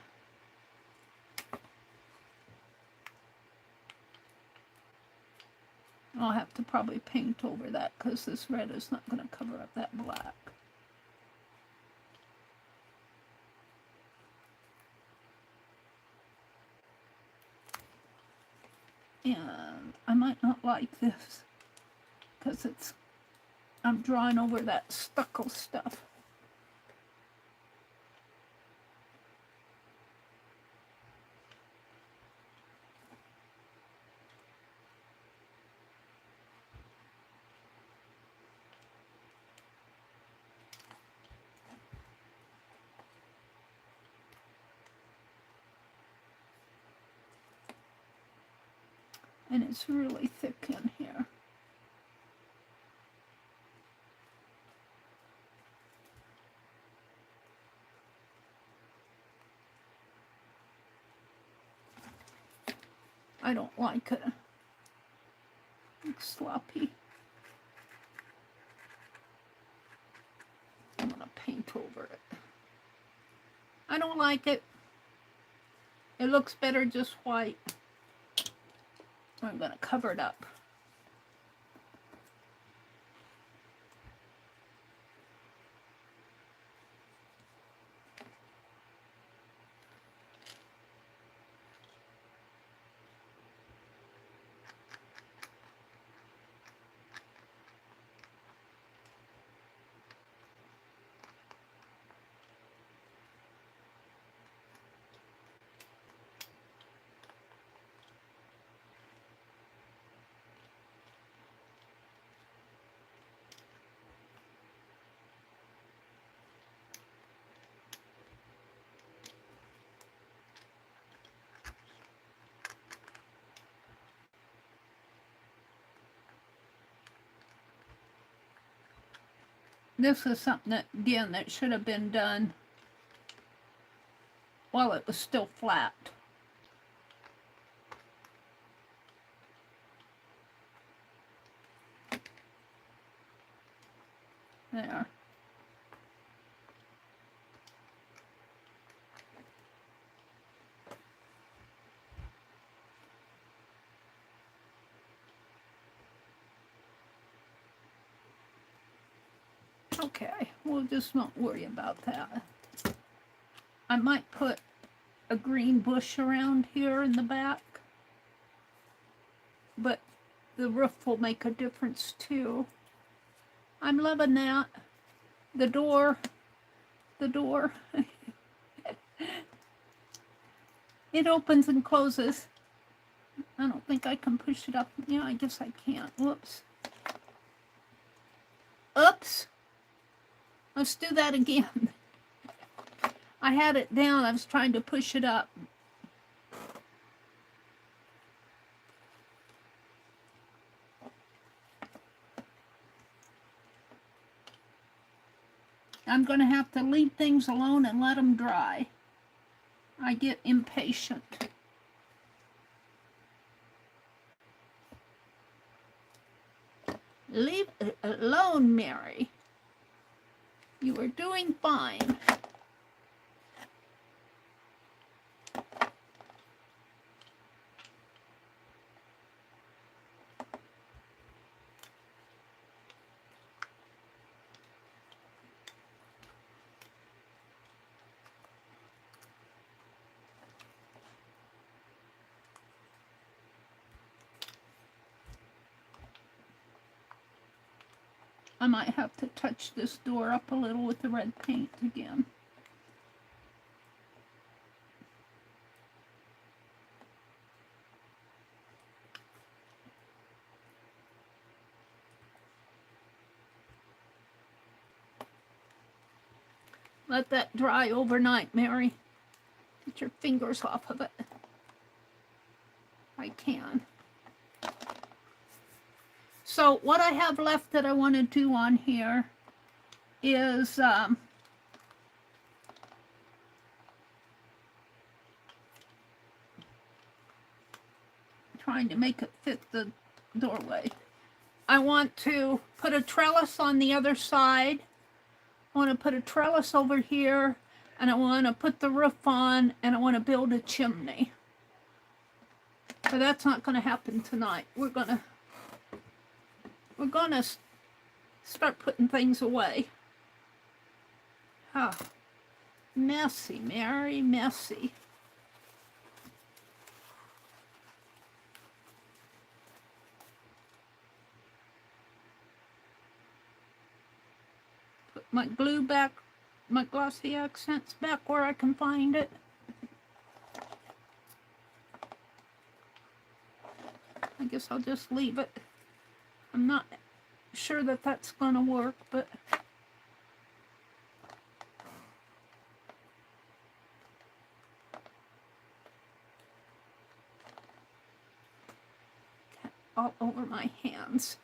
I'll have to probably paint over that because this red is not going to cover up that black. And I might not like this because I'm drawing over that stucco stuff. And it's really thick in here. I don't like it. It's sloppy. I'm gonna paint over it. I don't like it. It looks better just white. I'm going to cover it up. This is something that, again, that should have been done while it was still flat. There. Okay, we'll just not worry about that. I might put a green bush around here in the back, but the roof will make a difference too. I'm loving that. The door. It opens and closes. I don't think I can push it up. Yeah, I guess I can't. Whoops. Oops. Let's do that again. I had it down. I was trying to push it up. I'm going to have to leave things alone and let them dry. I get impatient. Leave it alone, Meri. You are doing fine. I might have to touch this door up a little with the red paint again. Let that dry overnight, Meri. Get your fingers off of it. I can. So what I have left that I want to do on here is trying to make it fit the doorway. I want to put a trellis on the other side. I want to put a trellis over here, and I want to put the roof on, and I want to build a chimney. But that's not going to happen tonight. We're gonna start putting things away. Oh, messy, Meri, messy. Put my glue back, my glossy accents back where I can find it. I guess I'll just leave it. I'm not sure that that's going to work, but all over my hands.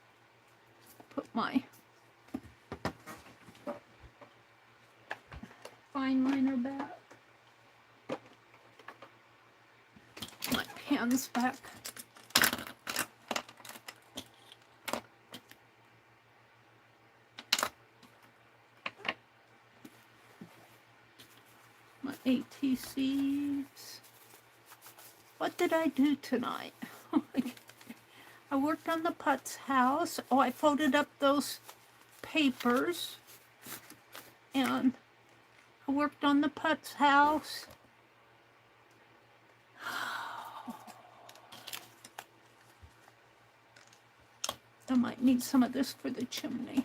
Put my fine liner back. My pens back. My ATCs. What did I do tonight? I worked on the Putz house. Oh, I folded up those papers. And I worked on the Putz house. I might need some of this for the chimney.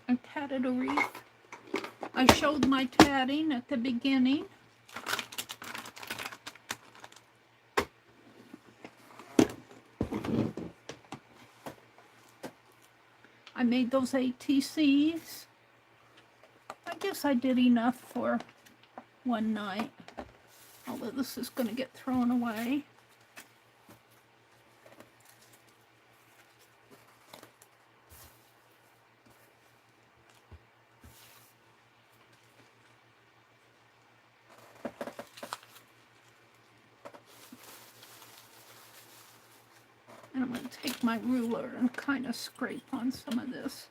I tatted a wreath. I showed my tatting at the beginning. I made those ATCs. I guess I did enough for one night, although this is going to get thrown away. And I'm going to take my ruler and kind of scrape on some of this.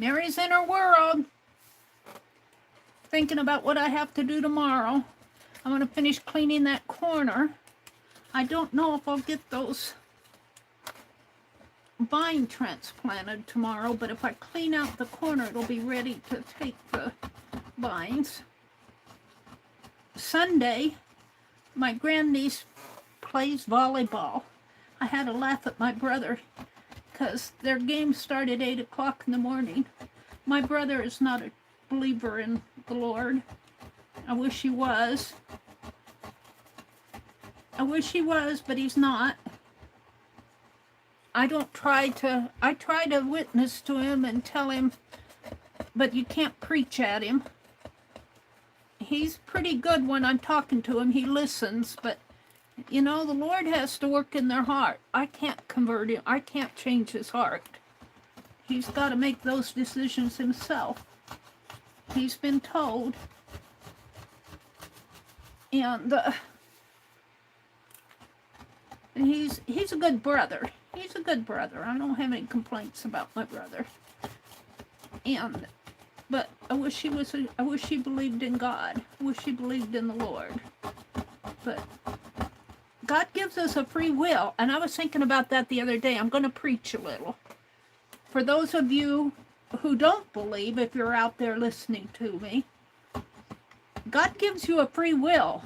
Mary's in her world, thinking about what I have to do tomorrow. I'm going to finish cleaning that corner. I don't know if I'll get those vine transplanted tomorrow, but if I clean out the corner, it'll be ready to take the vines. Sunday, my grandniece plays volleyball. I had to laugh at my brother because their game started at 8 o'clock in the morning. My brother is not a believer in the Lord. I wish he was. I wish he was, but he's not. I try to witness to him and tell him, but you can't preach at him. He's pretty good when I'm talking to him. He listens, but you know, the Lord has to work in their heart. I can't convert him. I can't change his heart. He's got to make those decisions himself. He's been told. And he's a good brother. He's a good brother. I don't have any complaints about my brother. But I wish he believed in God. I wish he believed in the Lord. But God gives us a free will, and I was thinking about that the other day. I'm going to preach a little. For those of you who don't believe, if you're out there listening to me, God gives you a free will.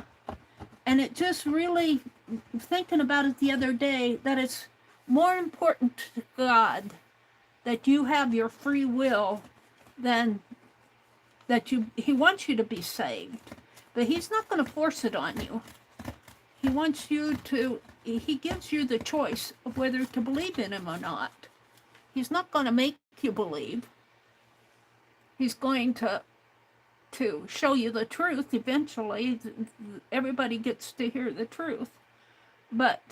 And it just really, thinking about it the other day, that it's more important to God that you have your free will than that he wants you to be saved. But he's not going to force it on you. He wants you to, he gives you the choice of whether to believe in him or not. He's not going to make you believe. He's going to show you the truth eventually. Everybody gets to hear the truth. But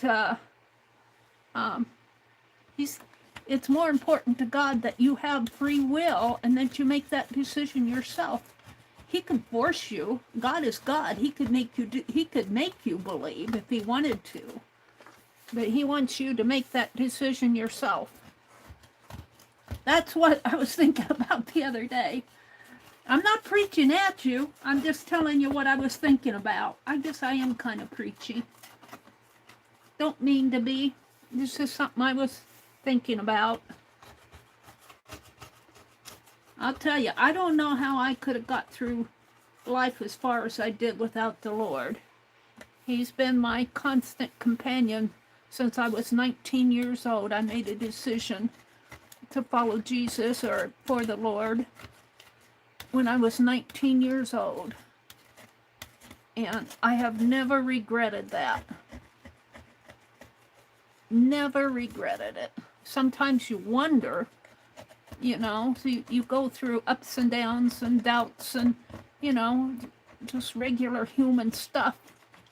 it's more important to God that you have free will and that you make that decision yourself. He can force you. God is God. He could make you believe if he wanted to. But he wants you to make that decision yourself. That's what I was thinking about the other day. I'm not preaching at you. I'm just telling you what I was thinking about. I guess I am kind of preachy. Don't mean to be. This is something I was thinking about. I'll tell you, I don't know how I could have got through life as far as I did without the Lord. He's been my constant companion since I was 19 years old. I made a decision to follow Jesus or for the Lord when I was 19 years old. And I have never regretted that. Never regretted it. Sometimes you wonder, you know, so you go through ups and downs and doubts and, you know, just regular human stuff.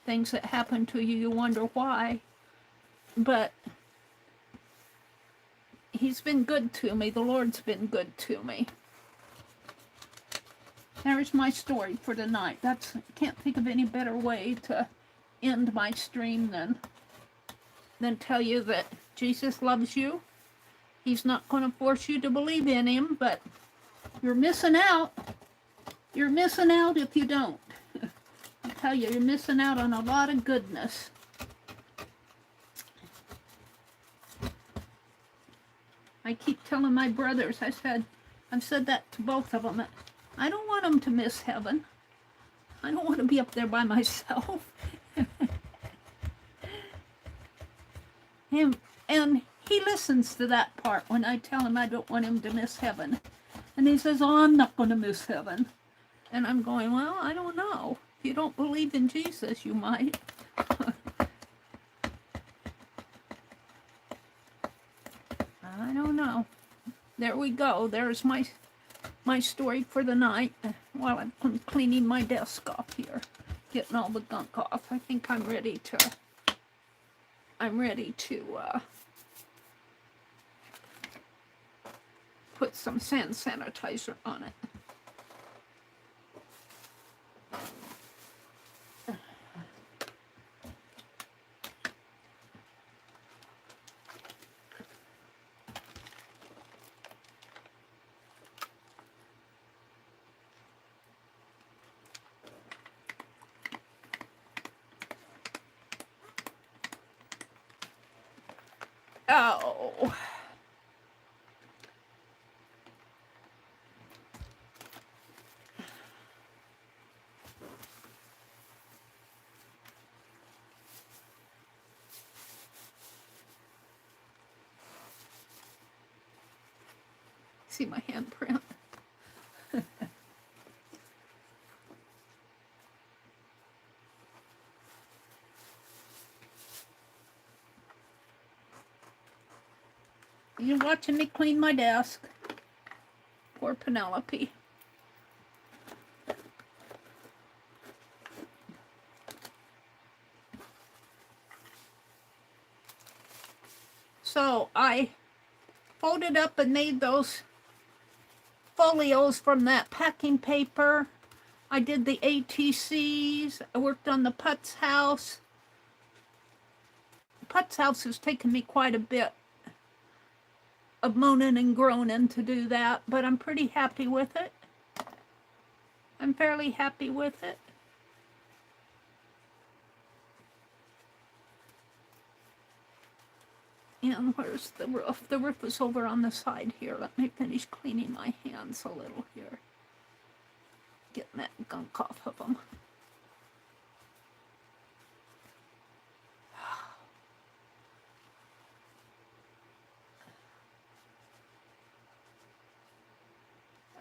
Things that happen to you, you wonder why. But he's been good to me. The Lord's been good to me. There's my story for tonight. Can't think of any better way to end my stream than tell you that Jesus loves you. He's not going to force you to believe in him, but you're missing out. You're missing out if you don't. I tell you, you're missing out on a lot of goodness. I keep telling my brothers, I've said that to both of them. I don't want them to miss heaven. I don't want to be up there by myself. And he listens to that part when I tell him I don't want him to miss heaven. And he says, oh, I'm not going to miss heaven. And I'm going, well, I don't know. If you don't believe in Jesus, you might. I don't know. There we go. There's my story for the night while I'm cleaning my desk off here. Getting all the gunk off. I think I'm ready to put some sand sanitizer on it. Oh. See my handprint. You're watching me clean my desk. Poor Penelope. So I folded up and made those folios from that packing paper. I did the ATCs. I worked on the Putz house. Putz house has taken me quite a bit of moaning and groaning to do that, but I'm pretty happy with it. I'm fairly happy with it. And where's the roof? The roof is over on the side here. Let me finish cleaning my hands a little here. Getting that gunk off of them.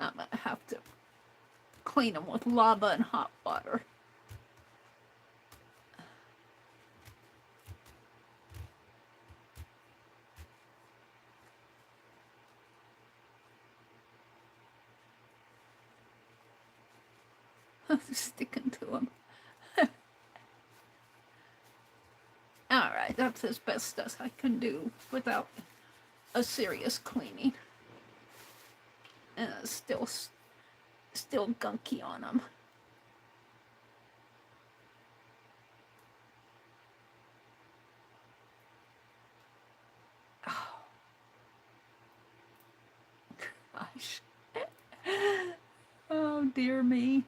I'm gonna have to clean them with lava and hot water. Sticking to them. Alright, that's as best as I can do without a serious cleaning. Still gunky on them. Oh. Gosh. Oh, dear me.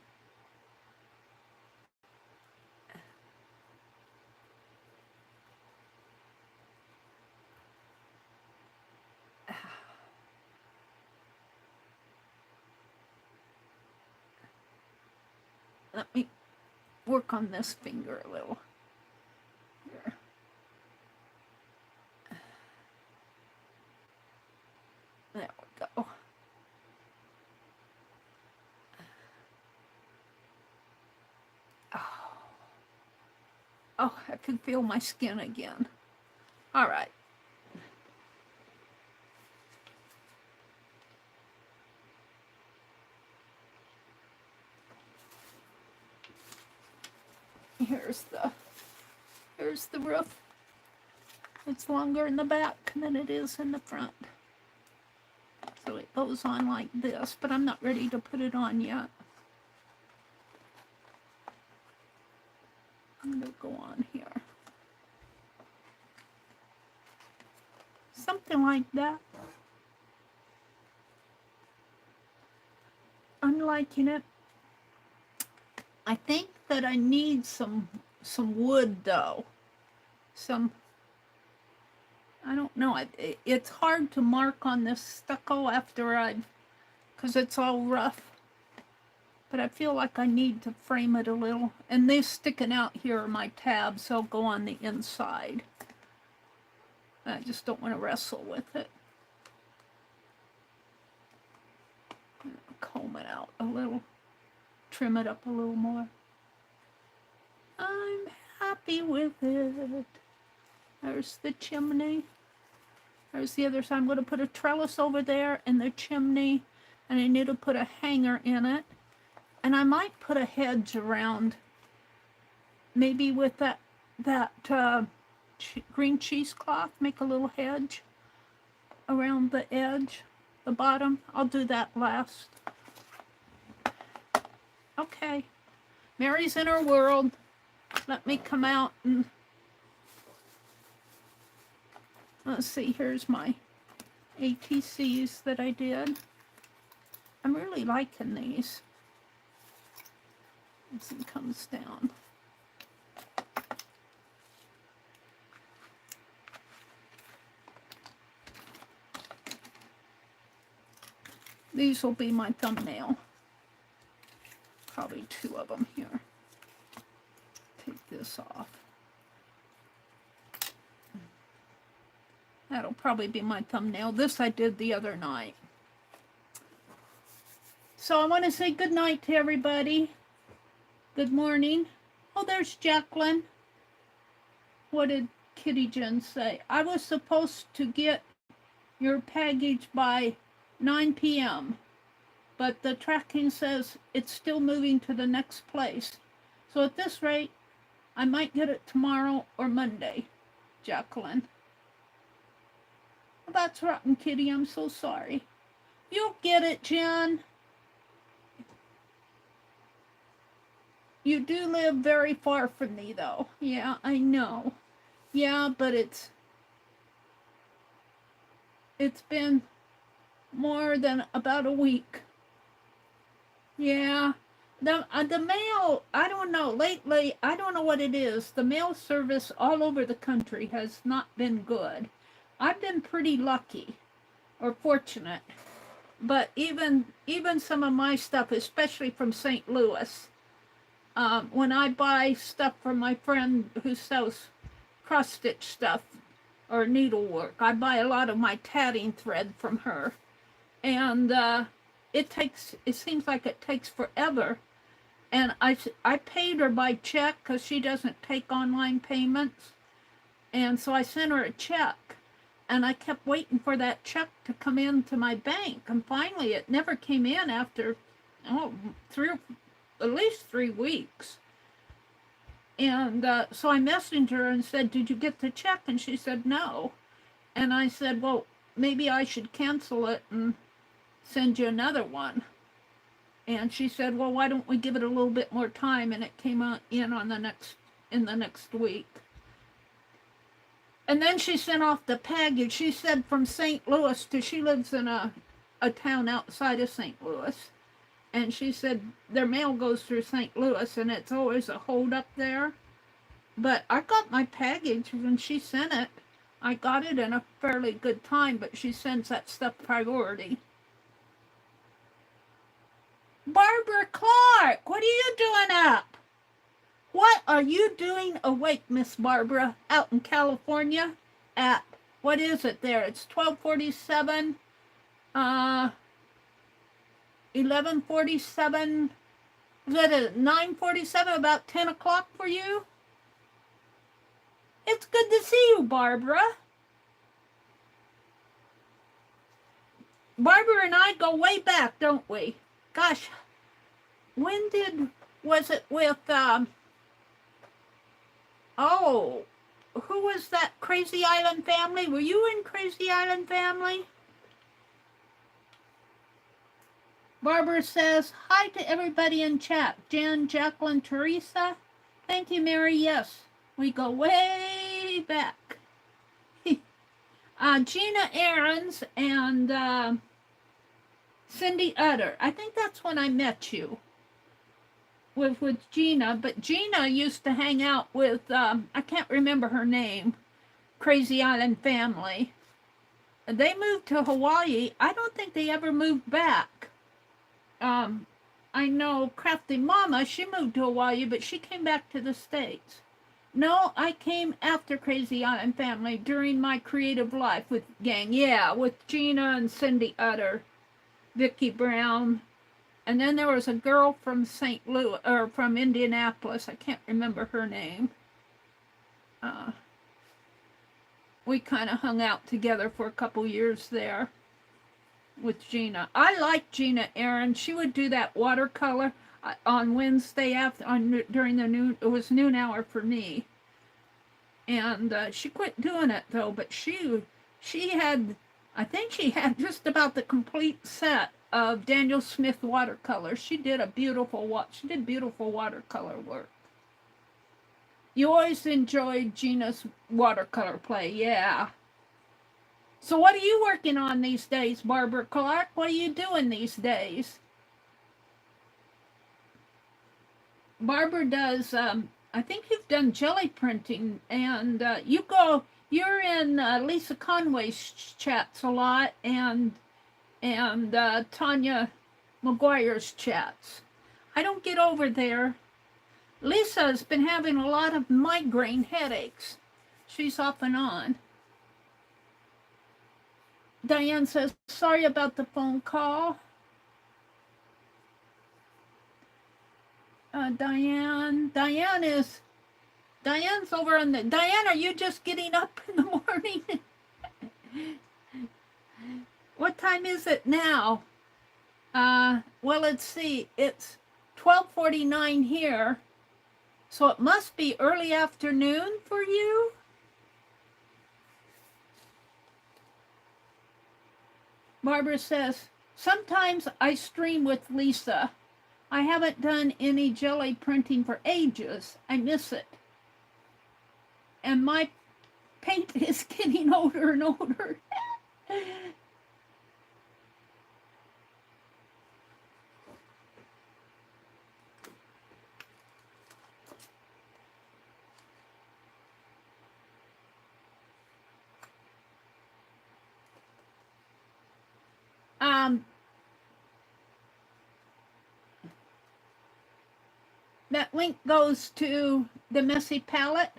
Let me work on this finger a little. Here. There we go. Oh, I can feel my skin again. All right. Here's the roof. It's longer in the back than it is in the front. So it goes on like this, but I'm not ready to put it on yet. I'm gonna go on here. Something like that. I'm liking it. I think that I need some wood though. I don't know. It's hard to mark on this stucco after because it's all rough. But I feel like I need to frame it a little. And these sticking out here are my tabs, so I'll go on the inside. I just don't want to wrestle with it. Comb it out a little. Trim it up a little more. I'm happy with it. There's the chimney. There's the other side. I'm going to put a trellis over there and the chimney. And I need to put a hanger in it. And I might put a hedge around. Maybe with that green cheesecloth. Make a little hedge around the edge, the bottom. I'll do that last. Okay. Meri's in her world. Let me come out and let's see, here's my ATCs that I did. I'm really liking these. As it comes down. These will be my thumbnail. Probably 2 of them here. Take this off. That'll probably be my thumbnail. This I did the other night. So I want to say good night to everybody. Good morning. Oh, there's Jacqueline. What did Kitty Jen say? I was supposed to get your package by 9 p.m., but the tracking says it's still moving to the next place. So at this rate, I might get it tomorrow or Monday, Jacqueline. Well, that's rotten, Kitty. I'm so sorry. You'll get it, Jen. You do live very far from me, though. Yeah, I know. Yeah, but it's been more than about a week. Yeah. The mail, I don't know. Lately, I don't know what it is. The mail service all over the country has not been good. I've been pretty lucky or fortunate. But even some of my stuff, especially from St. Louis, when I buy stuff from my friend who sells cross-stitch stuff or needlework, I buy a lot of my tatting thread from her. And it seems like it takes forever. And I paid her by check because she doesn't take online payments. And so I sent her a check. And I kept waiting for that check to come into my bank. And finally, it never came in after, at least 3 weeks. And so I messaged her and said, did you get the check? And she said, no. And I said, well, maybe I should cancel it and send you another one. And she said, well, why don't we give it a little bit more time? And it came in the next week. And then she sent off the package. She said from St. Louis she lives in a town outside of St. Louis. And she said their mail goes through St. Louis and it's always a hold up there. But I got my package when she sent it. I got it in a fairly good time, but she sends that stuff priority. Barbara Clark, what are you doing up? What are you doing awake, Miss Barbara, out in California at, what is it there? It's 12:47, 11:47, is it 9:47, about 10 o'clock for you? It's good to see you, Barbara. Barbara and I go way back, don't we? Gosh, was it with, who was that Crazy Island Family? Were you in Crazy Island Family? Barbara says, hi to everybody in chat. Jan, Jacqueline, Teresa. Thank you, Mary. Yes, we go way back. Gina Ahrens and Cindy Utter. I think that's when I met you. With Gina, but Gina used to hang out with, I can't remember her name, Crazy Island Family. They moved to Hawaii. I don't think they ever moved back. I know Crafty Mama, she moved to Hawaii, but she came back to the States. No, I came after Crazy Island Family during my creative life with gang. Yeah, with Gina and Cindy Utter, Vicki Brown. And then there was a girl from St. Louis, or from Indianapolis. I can't remember her name. We kind of hung out together for a couple years there with Gina. I like Gina Aaron. She would do that watercolor on Wednesday during the noon. It was noon hour for me. And she quit doing it though. But she had, I think she had just about the complete set of Daniel Smith watercolors. She did beautiful watercolor work. You always enjoyed Gina's watercolor play, yeah. So what are you working on these days, Barbara Clark? What are you doing these days? Barbara does, I think you've done jelly printing, and you're in Lisa Conway's chats a lot, and and Tanya McGuire's chats. I don't get over there. Lisa's been having a lot of migraine headaches. She's off and on. Diane says, sorry about the phone call. Diane's over on the, Diane, are you just getting up in the morning? What time is it now? Well, let's see, it's 12:49 here, so it must be early afternoon for you. Barbara says, sometimes I stream with Lisa. I haven't done any jelly printing for ages. I miss it. And my paint is getting older and older. That link goes to the Messy Palette.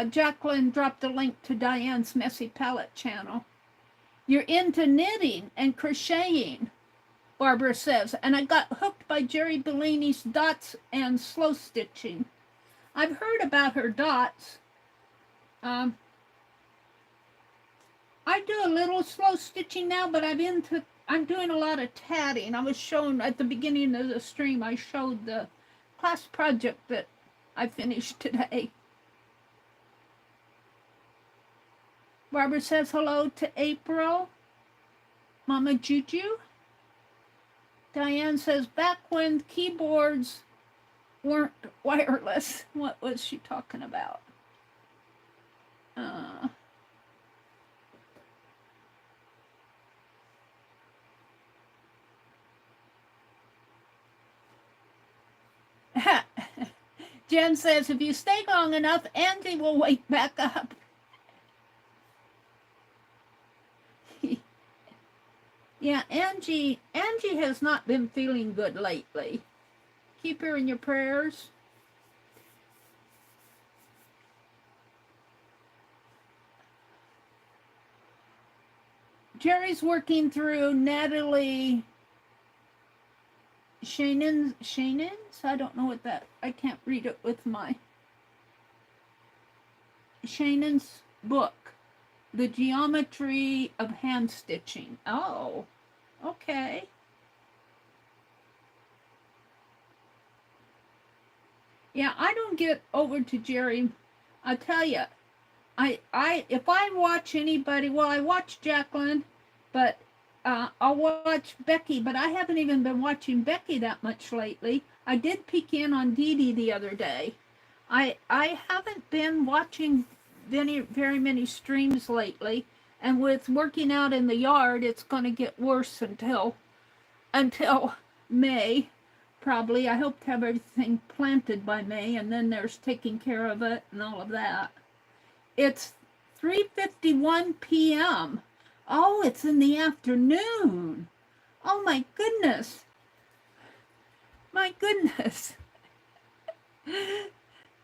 Jacqueline dropped a link to Diane's Messy Palette channel. You're into knitting and crocheting, Barbara says, and I got hooked by Jerry Bellini's dots and slow stitching. I've heard about her dots. I do a little slow stitching now, but I'm doing a lot of tatting. I was shown at the beginning of the stream, I showed the class project that I finished today. Barbara says hello to April. Mama Juju. Diane says back when keyboards weren't wireless. What was she talking about? Jen says, if you stay long enough, Angie will wake back up. Yeah, Angie has not been feeling good lately. Keep her in your prayers. Jerry's working through Natalie Shannon's, I don't know what that, I can't read it with my, Shannon's book, The Geometry of Hand Stitching. Oh, okay. Yeah, I don't get over to Jerry. I tell you, if I watch anybody, well, I watch Jacqueline, but I'll watch Becky, but I haven't even been watching Becky that much lately. I did peek in on Dee Dee the other day. I haven't been watching very many streams lately, and with working out in the yard, it's going to get worse until May, probably. I hope to have everything planted by May, and then there's taking care of it and all of that. It's 3:51 p.m. Oh, it's in the afternoon. Oh, my goodness. My goodness.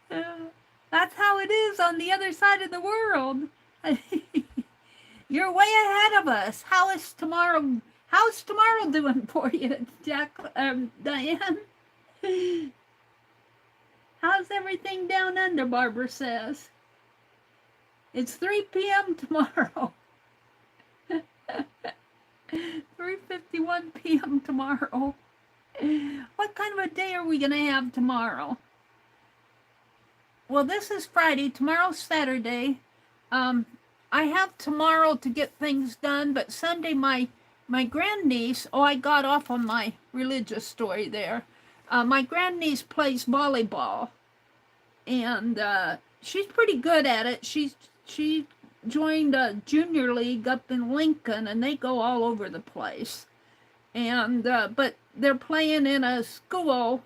That's how it is on the other side of the world. You're way ahead of us. How's tomorrow doing for you, Diane? How's everything down under, Barbara says. It's 3 p.m. tomorrow. 3:51 p.m. tomorrow. What kind of a day are we going to have tomorrow? Well, this is Friday. Tomorrow's Saturday. I have tomorrow to get things done, but Sunday my grandniece, I got off on my religious story there. My grandniece plays volleyball, and she's pretty good at it. She joined a junior league up in Lincoln, and they go all over the place. And but they're playing in a school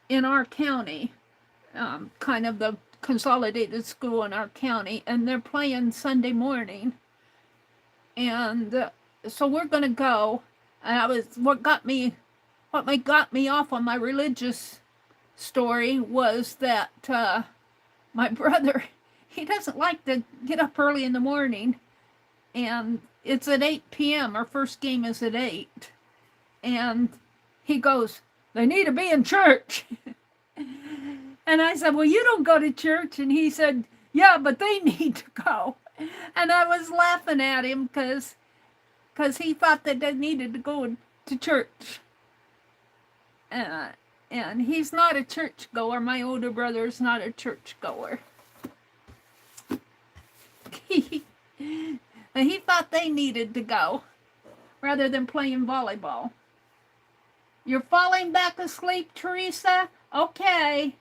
in our county, kind of the consolidated school in our county, and they're playing Sunday morning. And so we're going to go. And what got me off on my religious story was that my brother, he doesn't like to get up early in the morning, and it's at 8 p.m. Our first game is at 8. And he goes, they need to be in church. And I said, well, you don't go to church. And he said, yeah, but they need to go. And I was laughing at him because he thought that they needed to go to church. And he's not a church goer. My older brother is not a church goer. He thought they needed to go rather than playing volleyball. You're falling back asleep, Teresa? Okay.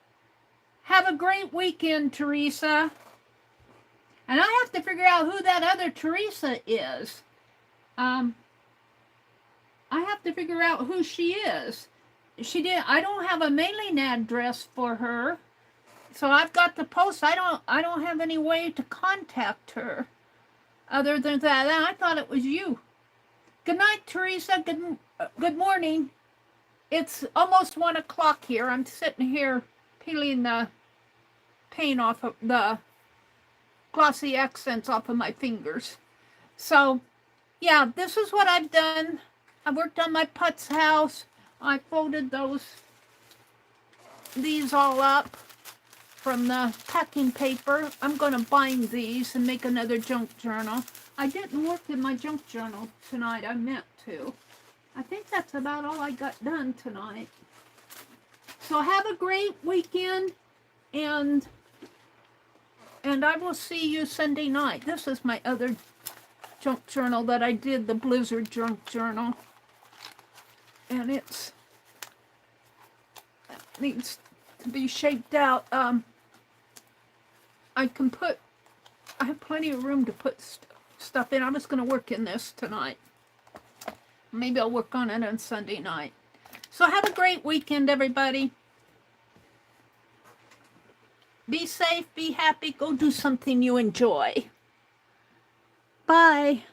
Have a great weekend, Teresa. And I have to figure out who that other Teresa is. I have to figure out who she is. I don't have a mailing address for her. So I've got the post. I don't have any way to contact her other than that. I thought it was you. Good night, Teresa. Good morning. It's almost 1 o'clock here. I'm sitting here peeling the paint off of the glossy accents off of my fingers. So, yeah, this is what I've done. I worked on my Putz house. I folded these all up from the packing paper. I'm going to bind these and make another junk journal. I didn't work in my junk journal tonight. I meant to. I think that's about all I got done tonight. So have a great weekend, and I will see you Sunday night. This is my other junk journal that I did, the Blizzard junk journal. And it needs to be shaped out. I have plenty of room to put stuff in. I was going to work in this tonight. Maybe I'll work on it on Sunday night. So have a great weekend, everybody. Be safe, be happy, go do something you enjoy. Bye.